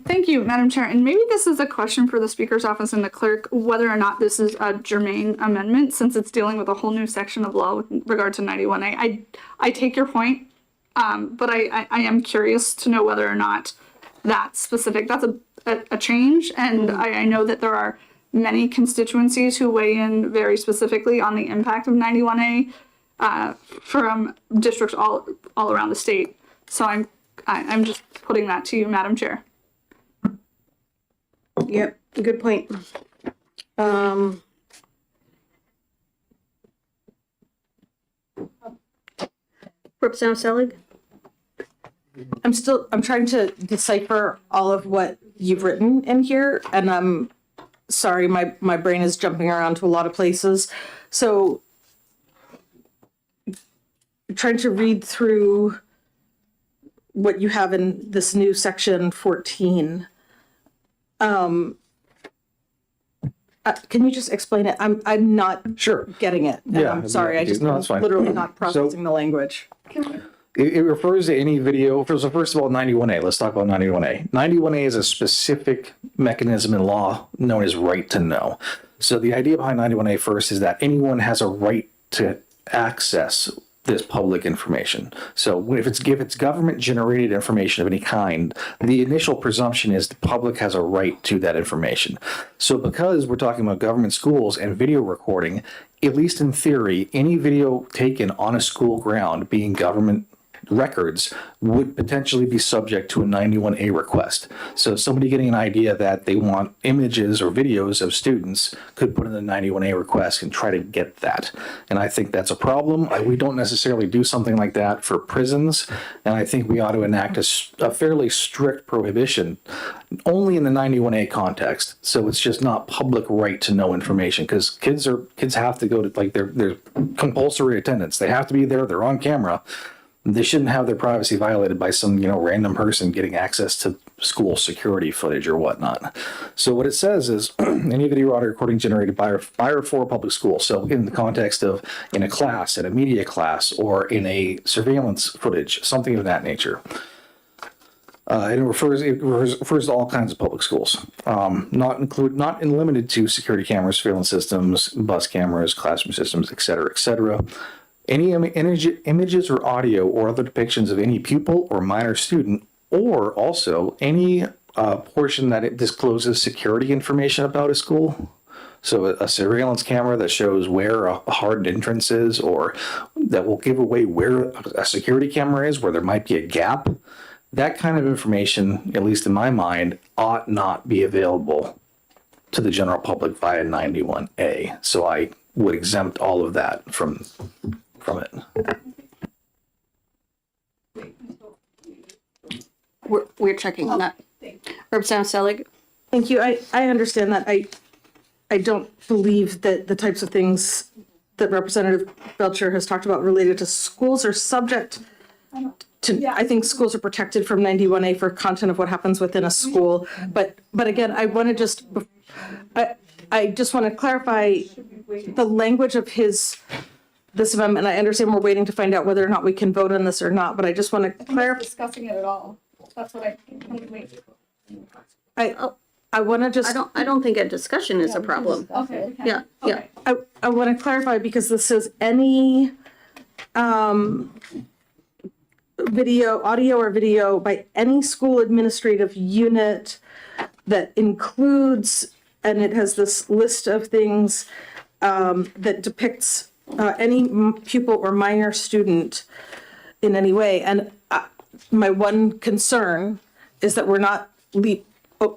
Thank you, Madam Chair. And maybe this is a question for the Speaker's office and the clerk, whether or not this is a germane amendment, since it's dealing with a whole new section of law with regard to 91A. I take your point, but I am curious to know whether or not that's specific. That's a change, and I know that there are many constituencies who weigh in very specifically on the impact of 91A from districts all around the state. So I'm just putting that to you, Madam Chair. Yep, good point. Representative Selig? I'm trying to decipher all of what you've written in here, and I'm sorry, my brain is jumping around to a lot of places. So trying to read through what you have in this new section 14. Can you just explain it? I'm not getting it. And I'm sorry, I just literally not processing the language. It refers to any video. So first of all, 91A, let's talk about 91A. 91A is a specific mechanism in law known as right to know. So the idea behind 91A first is that anyone has a right to access this public information. So if it's government generated information of any kind, the initial presumption is the public has a right to that information. So because we're talking about government schools and video recording, at least in theory, any video taken on a school ground being government records would potentially be subject to a 91A request. So somebody getting an idea that they want images or videos of students could put in a 91A request and try to get that. And I think that's a problem. We don't necessarily do something like that for prisons. And I think we ought to enact a fairly strict prohibition only in the 91A context. So it's just not public right to know information, because kids have to go to, like, they're compulsory attendance. They have to be there. They're on camera. They shouldn't have their privacy violated by some, random person getting access to school security footage or whatnot. So what it says is any video audio recording generated by or for a public school. So in the context of in a class, in a media class, or in a surveillance footage, something of that nature. It refers to all kinds of public schools, not limited to security cameras, surveillance systems, bus cameras, classroom systems, et cetera, et cetera. Any images or audio or other depictions of any pupil or minor student, or also any portion that it discloses security information about a school. So a surveillance camera that shows where a hard entrance is, or that will give away where a security camera is, where there might be a gap. That kind of information, at least in my mind, ought not be available to the general public via 91A. So I would exempt all of that from it. We're checking on that. Representative Selig? Thank you. I understand that. I don't believe that the types of things that Representative Belcher has talked about related to schools are subject to, I think schools are protected from 91A for content of what happens within a school. But again, I want to just, I just want to clarify the language of this amendment. I understand we're waiting to find out whether or not we can vote on this or not, but I just want to clarify. Discussing it at all. That's what I wait. I want to just. I don't think a discussion is a problem. Okay. Yeah, yeah. I want to clarify because this says any audio or video by any school administrative unit that includes, and it has this list of things that depicts any pupil or minor student in any way. And my one concern is that we're not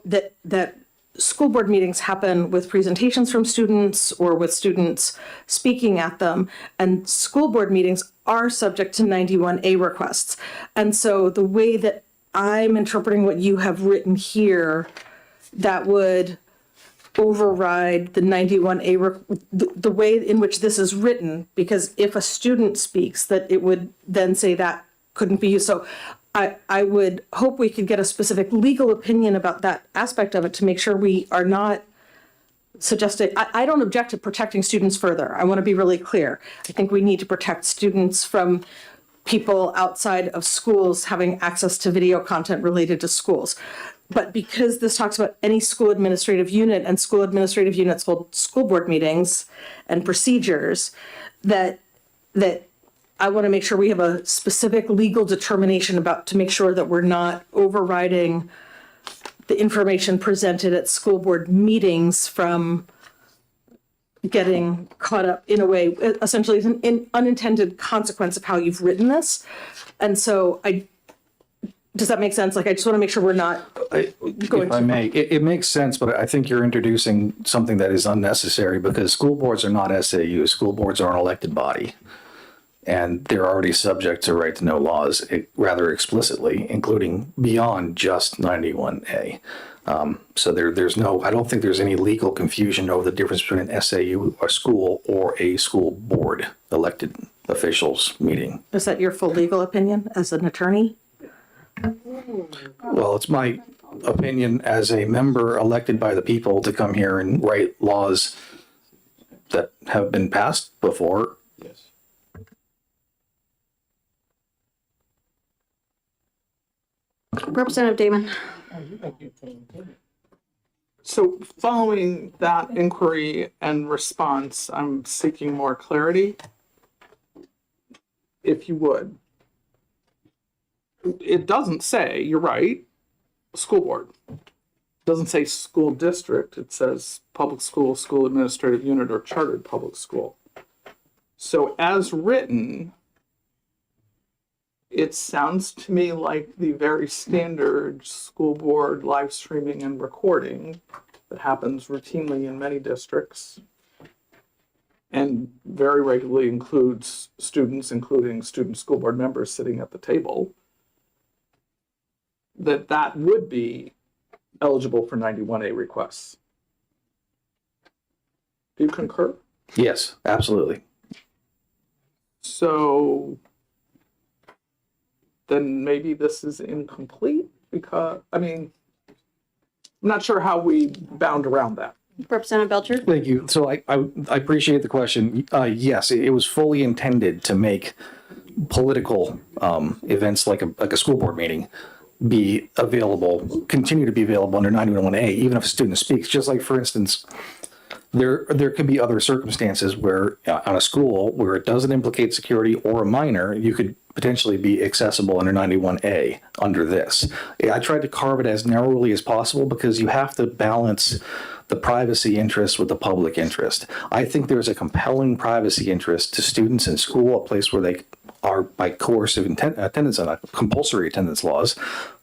that school board meetings happen with presentations from students or with students speaking at them, and school board meetings are subject to 91A requests. And so the way that I'm interpreting what you have written here, that would override the 91A, the way in which this is written, because if a student speaks, that it would then say that couldn't be used. So I would hope we could get a specific legal opinion about that aspect of it to make sure we are not suggesting. I don't object to protecting students further. I want to be really clear. I think we need to protect students from people outside of schools having access to video content related to schools. But because this talks about any school administrative unit, and school administrative units hold school board meetings and procedures, that I want to make sure we have a specific legal determination about, to make sure that we're not overriding the information presented at school board meetings from getting caught up in a way, essentially an unintended consequence of how you've written this. And so does that make sense? Like, I just want to make sure we're not going If I may, it makes sense, but I think you're introducing something that is unnecessary, because school boards are not SAU. School boards are an elected body, and they're already subject to right to know laws rather explicitly, including beyond just 91A. So there's no, I don't think there's any legal confusion over the difference between an SAU, a school, or a school board elected officials meeting. Is that your full legal opinion as an attorney? Well, it's my opinion as a member elected by the people to come here and write laws that have been passed before. Yes. Representative Damon. So following that inquiry and response, I'm seeking more clarity. If you would. It doesn't say, you're right, school board. It doesn't say school district. It says public school, school administrative unit, or chartered public school. So as written, it sounds to me like the very standard school board live streaming and recording that happens routinely in many districts and very regularly includes students, including student school board members sitting at the table, that would be eligible for 91A requests. Do you concur? Yes, absolutely. So then maybe this is incomplete, because, I mean, I'm not sure how we bound around that. Representative Belcher. Thank you. So I appreciate the question. Yes, it was fully intended to make political events like a school board meeting be available, continue to be available under 91A, even if a student speaks. Just like, for instance, there could be other circumstances where on a school where it doesn't implicate security or a minor, you could potentially be accessible under 91A under this. I tried to carve it as narrowly as possible because you have to balance the privacy interest with the public interest. I think there's a compelling privacy interest to students in school, a place where they are by coercive attendance on compulsory attendance laws.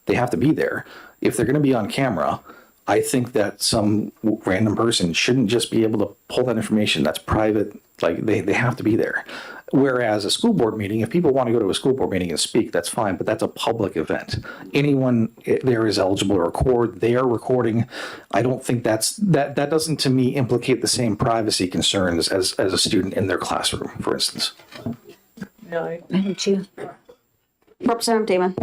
They have to be there. If they're going to be on camera, I think that some random person shouldn't just be able to pull that information that's private. Like they have to be there. Whereas a school board meeting, if people want to go to a school board meeting and speak, that's fine, but that's a public event. Anyone there is eligible to record, they are recording. I don't think that doesn't to me implicate the same privacy concerns as a student in their classroom, for instance. Madam Chair. Representative Damon.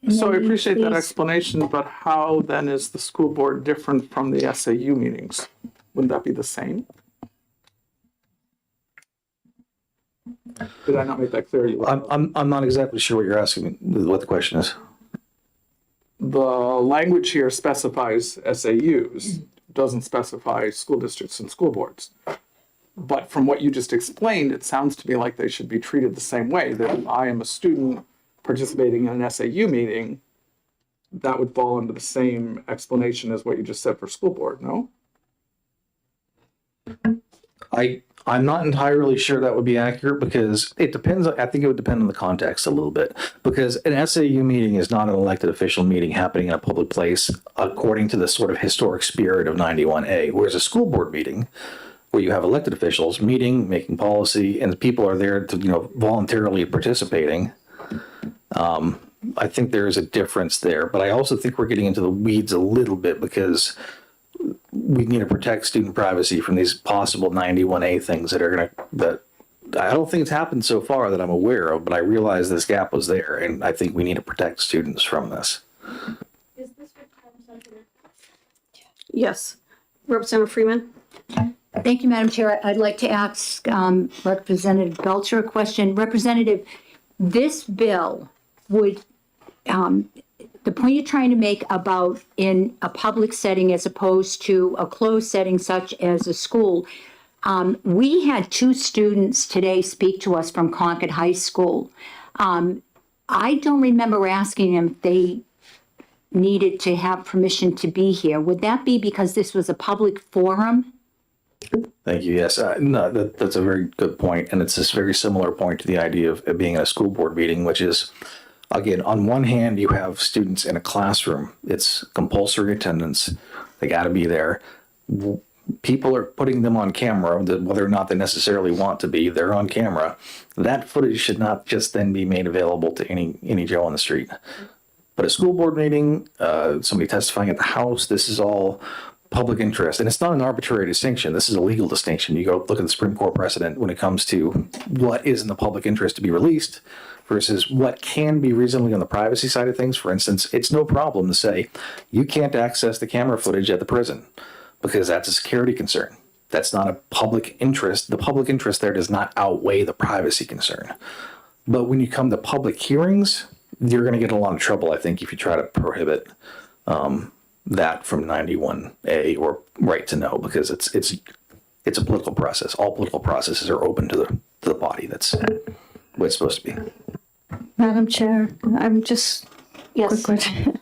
So I appreciate that Please. explanation, but how then is the school board different from the SAU meetings? Wouldn't that be the same? Did I not make that clear? I'm not exactly sure what you're asking me, what the question is. The language here specifies SAUs, doesn't specify school districts and school boards. But from what you just explained, it sounds to me like they should be treated the same way, that if I am a student participating in an SAU meeting, that would fall under the same explanation as what you just said for school board, no? I'm not entirely sure that would be accurate because it depends. I think it would depend on the context a little bit because an SAU meeting is not an elected official meeting happening in a public place according to the sort of historic spirit of 91A, whereas a school board meeting where you have elected officials meeting, making policy, and people are there to, voluntarily participating. I think there is a difference there, but I also think we're getting into the weeds a little bit because we need to protect student privacy from these possible 91A things that I don't think it's happened so far that I'm aware of, but I realize this gap was there, and I think we need to protect students from this. Yes. Representative Freeman. Thank you, Madam Chair. I'd like to ask Representative Belcher a question. Representative, this bill would, the point you're trying to make about in a public setting as opposed to a closed setting such as a school, we had 2 students today speak to us from Concord High School. I don't remember asking them if they needed to have permission to be here. Would that be because this was a public forum? Thank you. Yes, no, that's a very good point, and it's this very similar point to the idea of it being in a school board meeting, which is, again, on one hand, you have students in a classroom. It's compulsory attendance. They got to be there. People are putting them on camera, whether or not they necessarily want to be. They're on camera. That footage should not just then be made available to any Joe on the street. But a school board meeting, somebody testifying at the House, this is all public interest. And it's not an arbitrary distinction. This is a legal distinction. You go look at the Supreme Court precedent when it comes to what is in the public interest to be released versus what can be reasonably on the privacy side of things. For instance, it's no problem to say you can't access the camera footage at the prison because that's a security concern. That's not a public interest. The public interest there does not outweigh the privacy concern. But when you come to public hearings, you're going to get in a lot of trouble, I think, if you try to prohibit that from 91A or right to know, because it's a political process. All political processes are open to the body. That's what it's supposed to be. Madam Chair, I'm just. Yes. Quick question.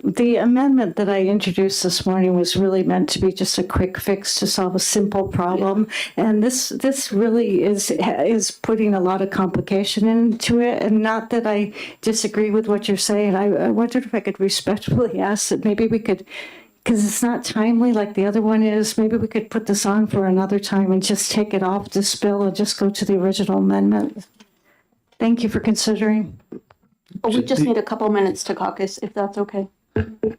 The amendment that I introduced this morning was really meant to be just a quick fix to solve a simple problem. And this really is putting a lot of complication into it. And not that I disagree with what you're saying. I wondered if I could respectfully ask that maybe we could, because it's not timely like the other one is, maybe we could put this on for another time and just take it off this bill and just go to the original amendment. Thank you for considering. We just need a couple minutes to caucus, if that's okay.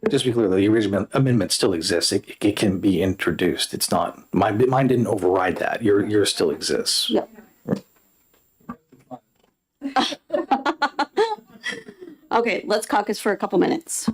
Just to be clear, the original amendment still exists. It can be introduced. It's not, mine didn't override that. Yours still exists. Yep. Okay, let's caucus for a couple minutes.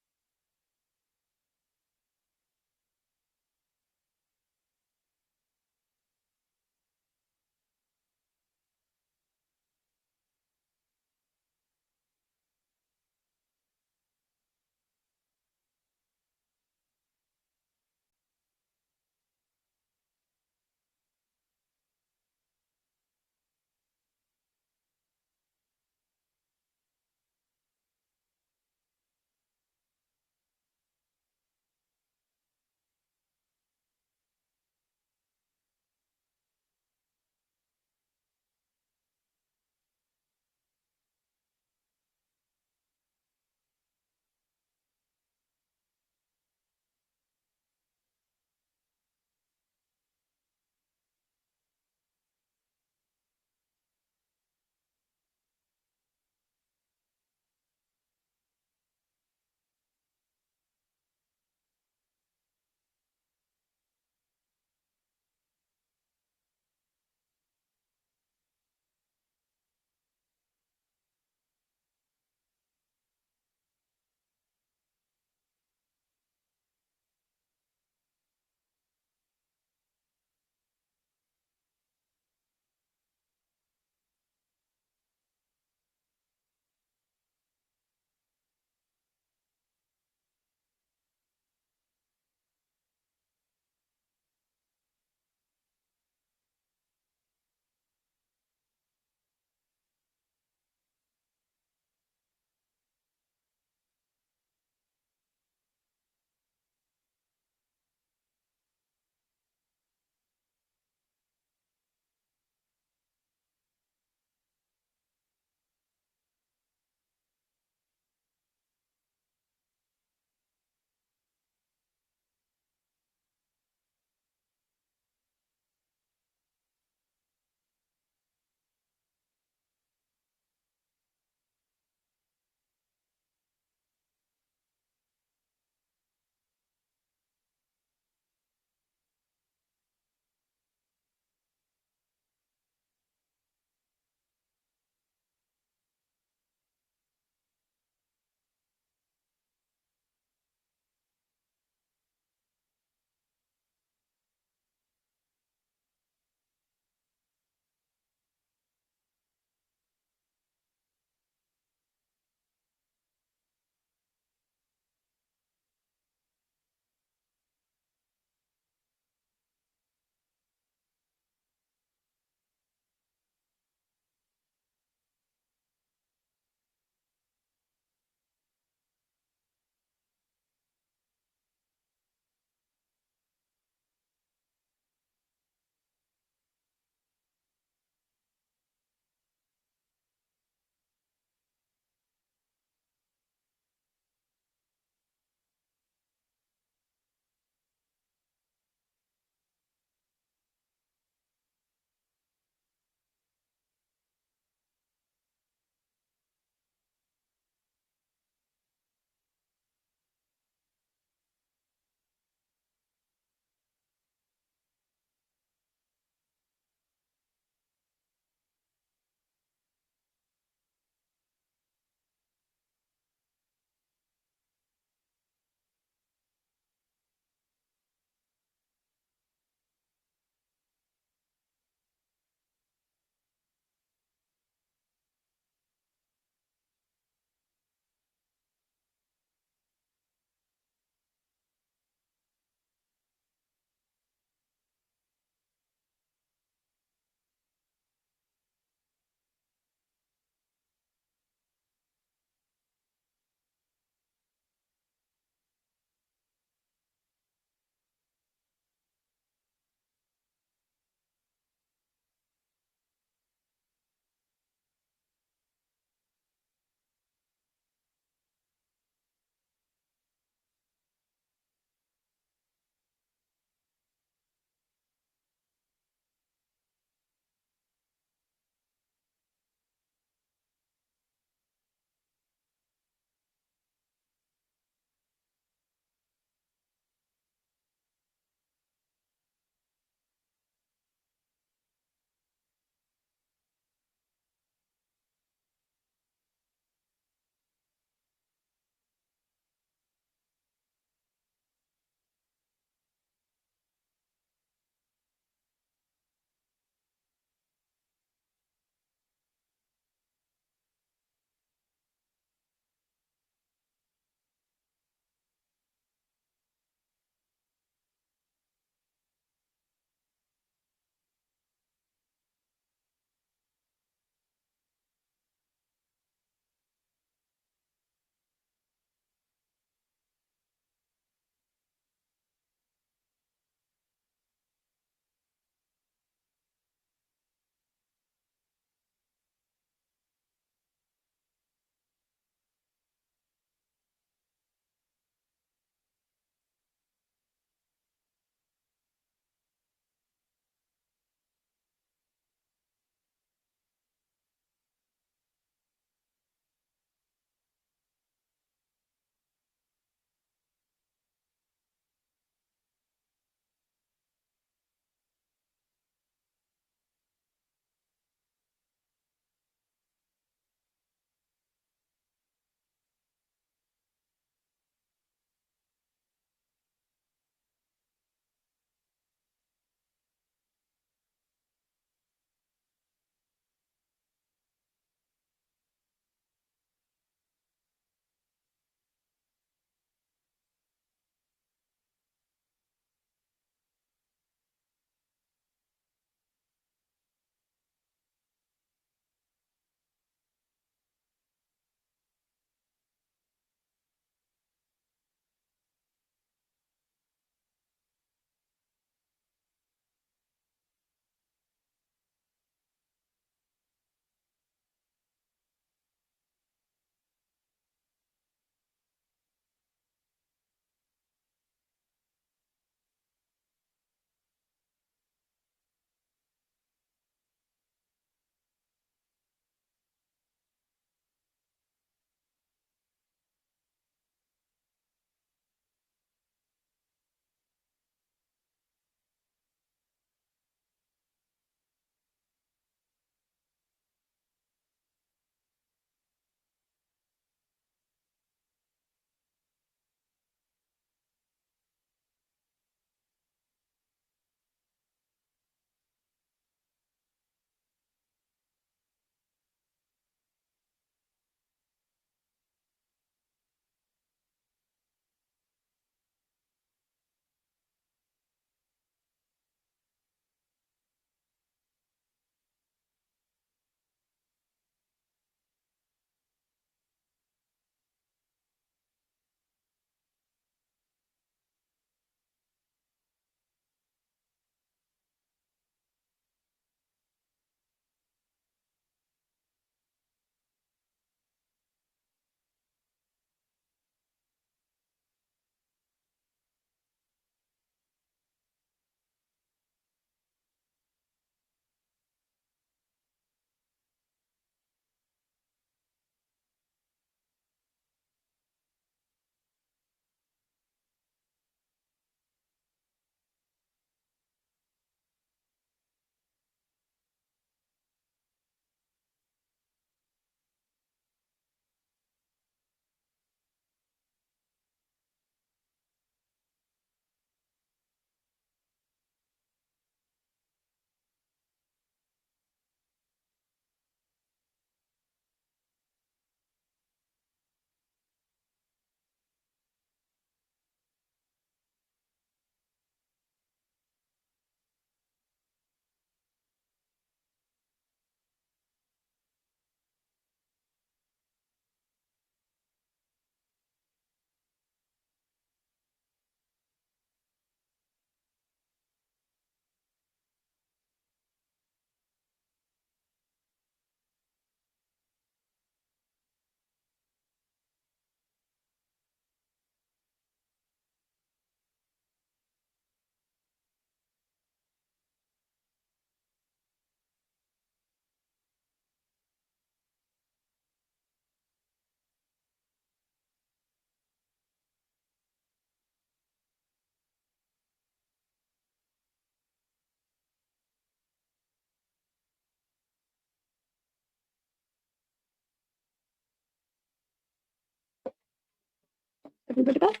Everybody back?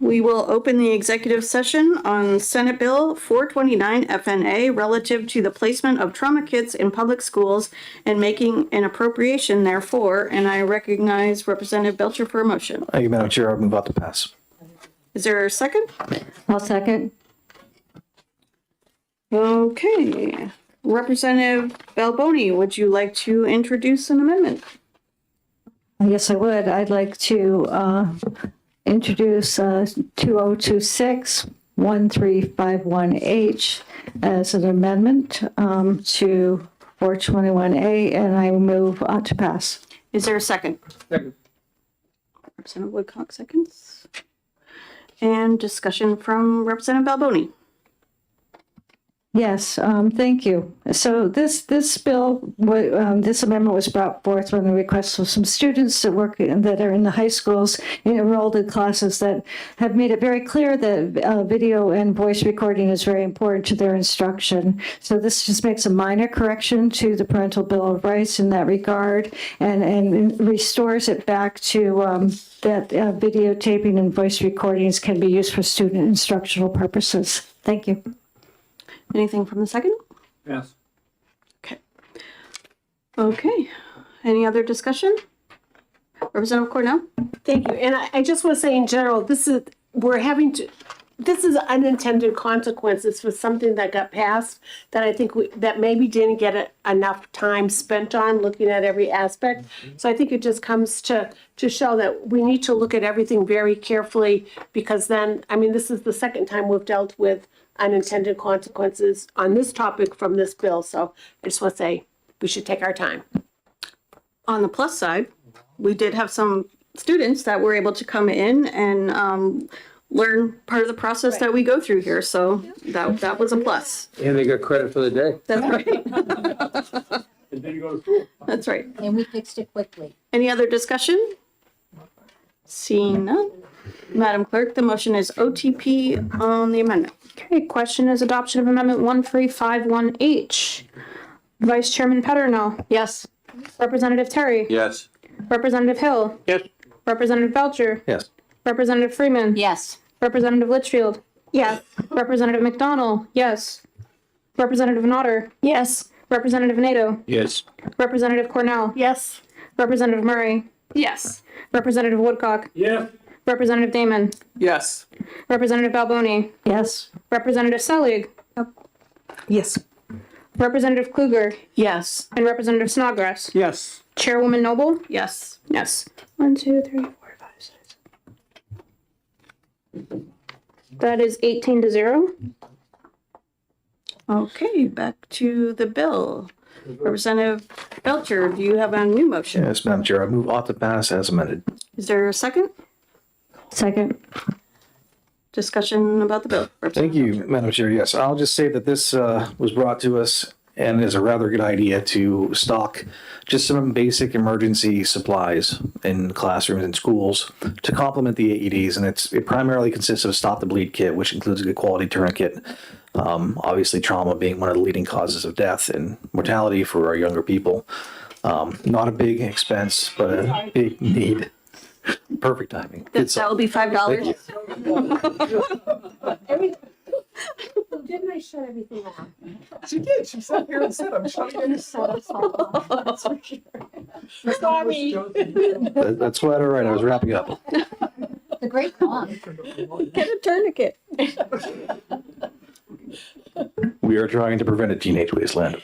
We will open the executive session on Senate Bill 429 FNA relative to the placement of trauma kits in public schools and making an appropriation therefore, and I recognize Representative Belcher for a motion. Thank you, Madam Chair. I'll move out to pass. Is there a second? I'll second. Okay. Representative Balboni, would you like to introduce an amendment? Yes, I would. I'd like to introduce 2026-1351H as an amendment to 421A, and I move to pass. Is there a second? Second. Representative Woodcock seconds. And discussion from Representative Balboni. Yes, thank you. So this bill, this amendment was brought forth on the request of some students that are in the high schools enrolled in classes that have made it very clear that video and voice recording is very important to their instruction. So this just makes a minor correction to the Parental Bill of Rights in that regard and restores it back to that videotaping and voice recordings can be used for student instructional purposes. Thank you. Anything from the second? Yes. Okay. Any other discussion? Representative Cornell? Thank you. And I just want to say in general, this is unintended consequences for something that got passed that I think that maybe didn't get enough time spent on looking at every aspect. So I think it just comes to show that we need to look at everything very carefully, because then, I mean, this is the second time we've dealt with unintended consequences on this topic from this bill. So I just want to say we should take our time. On the plus side, we did have some students that were able to come in and learn part of the process that we go through here. So that was a plus. And they got credit for the day. That's right. And then you go to school. That's right. And we fixed it quickly. Any other discussion? Seeing none. Madam Clerk, the motion is OTP on the amendment. Okay, question is adoption of amendment 1351H. Vice Chairman Petterno. Yes. Representative Terry. Yes. Representative Hill. Yes. Representative Belcher. Yes. Representative Freeman. Yes. Representative Litchfield. Yes. Representative McDonald. Yes. Representative Nodder. Yes. Representative Nato. Yes. Representative Cornell. Yes. Representative Murray. Yes. Representative Woodcock. Yeah. Representative Damon. Yes. Representative Balboni. Yes. Representative Selig. Yes. Representative Kluger. Yes. And Representative Snodgrass. Yes. Chairwoman Noble. Yes. Yes. 1, 2, 3, 4, 5, 6. That is 18-0. Okay, back to the bill. Representative Belcher, do you have a new motion? Yes, Madam Chair. I move out to pass as amended. Is there a second? Second. Discussion about the bill. Thank you, Madam Chair. Yes, I'll just say that this was brought to us and is a rather good idea to stock just some basic emergency supplies in classrooms and schools to complement the AEDs. And it primarily consists of a Stop the Bleed kit, which includes a good quality tourniquet. Obviously, trauma being one of the leading causes of death and mortality for our younger people. Not a big expense, but a big need. Perfect timing. That will be $5. Didn't I shut everything off? She did. She sat here and said, I'm shutting it. Sorry. That's quite all right. I was wrapping up. The great song. Get a tourniquet. We are trying to prevent a teenage wasteland.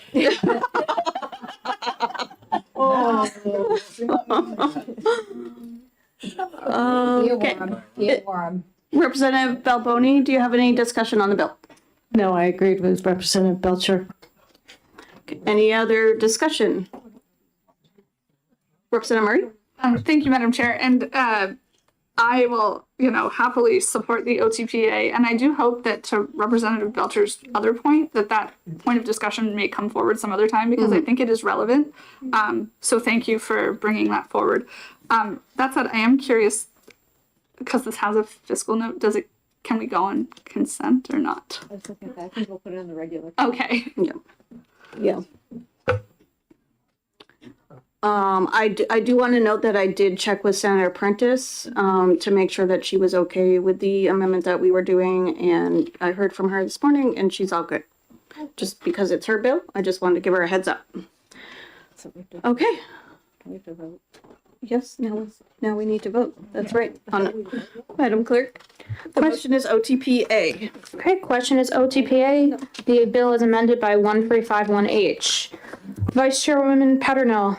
Earworm. Representative Balboni, do you have any discussion on the bill? No, I agreed with Representative Belcher. Any other discussion? Representative Murray? Thank you, Madam Chair. And I will, happily support the OTPA. And I do hope that, to Representative Belcher's other point, that point of discussion may come forward some other time, because I think it is relevant. So thank you for bringing that forward. That said, I am curious because this has a fiscal note. Can we go on consent or not? I think we'll put it on the regular. Okay. Yeah. I do want to note that I did check with Senator Prentice to make sure that she was okay with the amendment that we were doing, and I heard from her this morning, and she's all good. Just because it's her bill, I just wanted to give her a heads up. Okay. Yes, now we need to vote. That's right. Madam Clerk, the motion is OTPA. Okay, question is OTPA. The bill is amended by 1351H. Vice Chairwoman Patternell.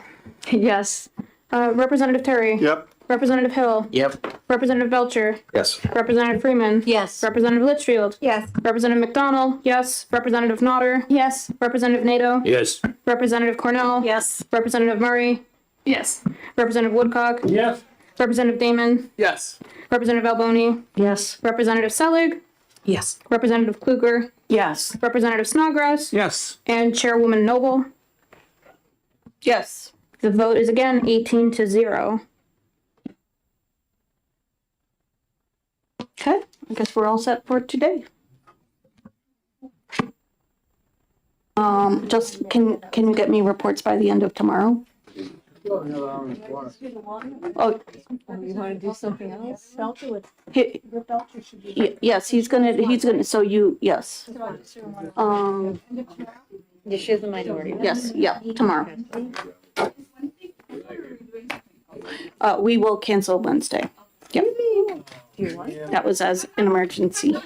Yes. Representative Terry. Yep. Representative Hill. Yep. Representative Belcher. Yes. Representative Freeman. Yes. Representative Litchfield. Yes. Representative McDonald. Yes. Representative Nodder. Yes. Representative Nato. Yes. Representative Cornell. Yes. Representative Murray. Yes. Representative Woodcock. Yes. Representative Damon. Yes. Representative Alboni. Yes. Representative Selig. Yes. Representative Kluger. Yes. Representative Snodgrass. Yes. And Chairwoman Noble. Yes. The vote is again 18-0. Okay, I guess we're all set for today. Just can you get me reports by the end of tomorrow? Oh, You want to do something else? yes, he's gonna, so yes. She's the minority. Yes, yeah, tomorrow. We will cancel Wednesday. Yep. That was as an emergency.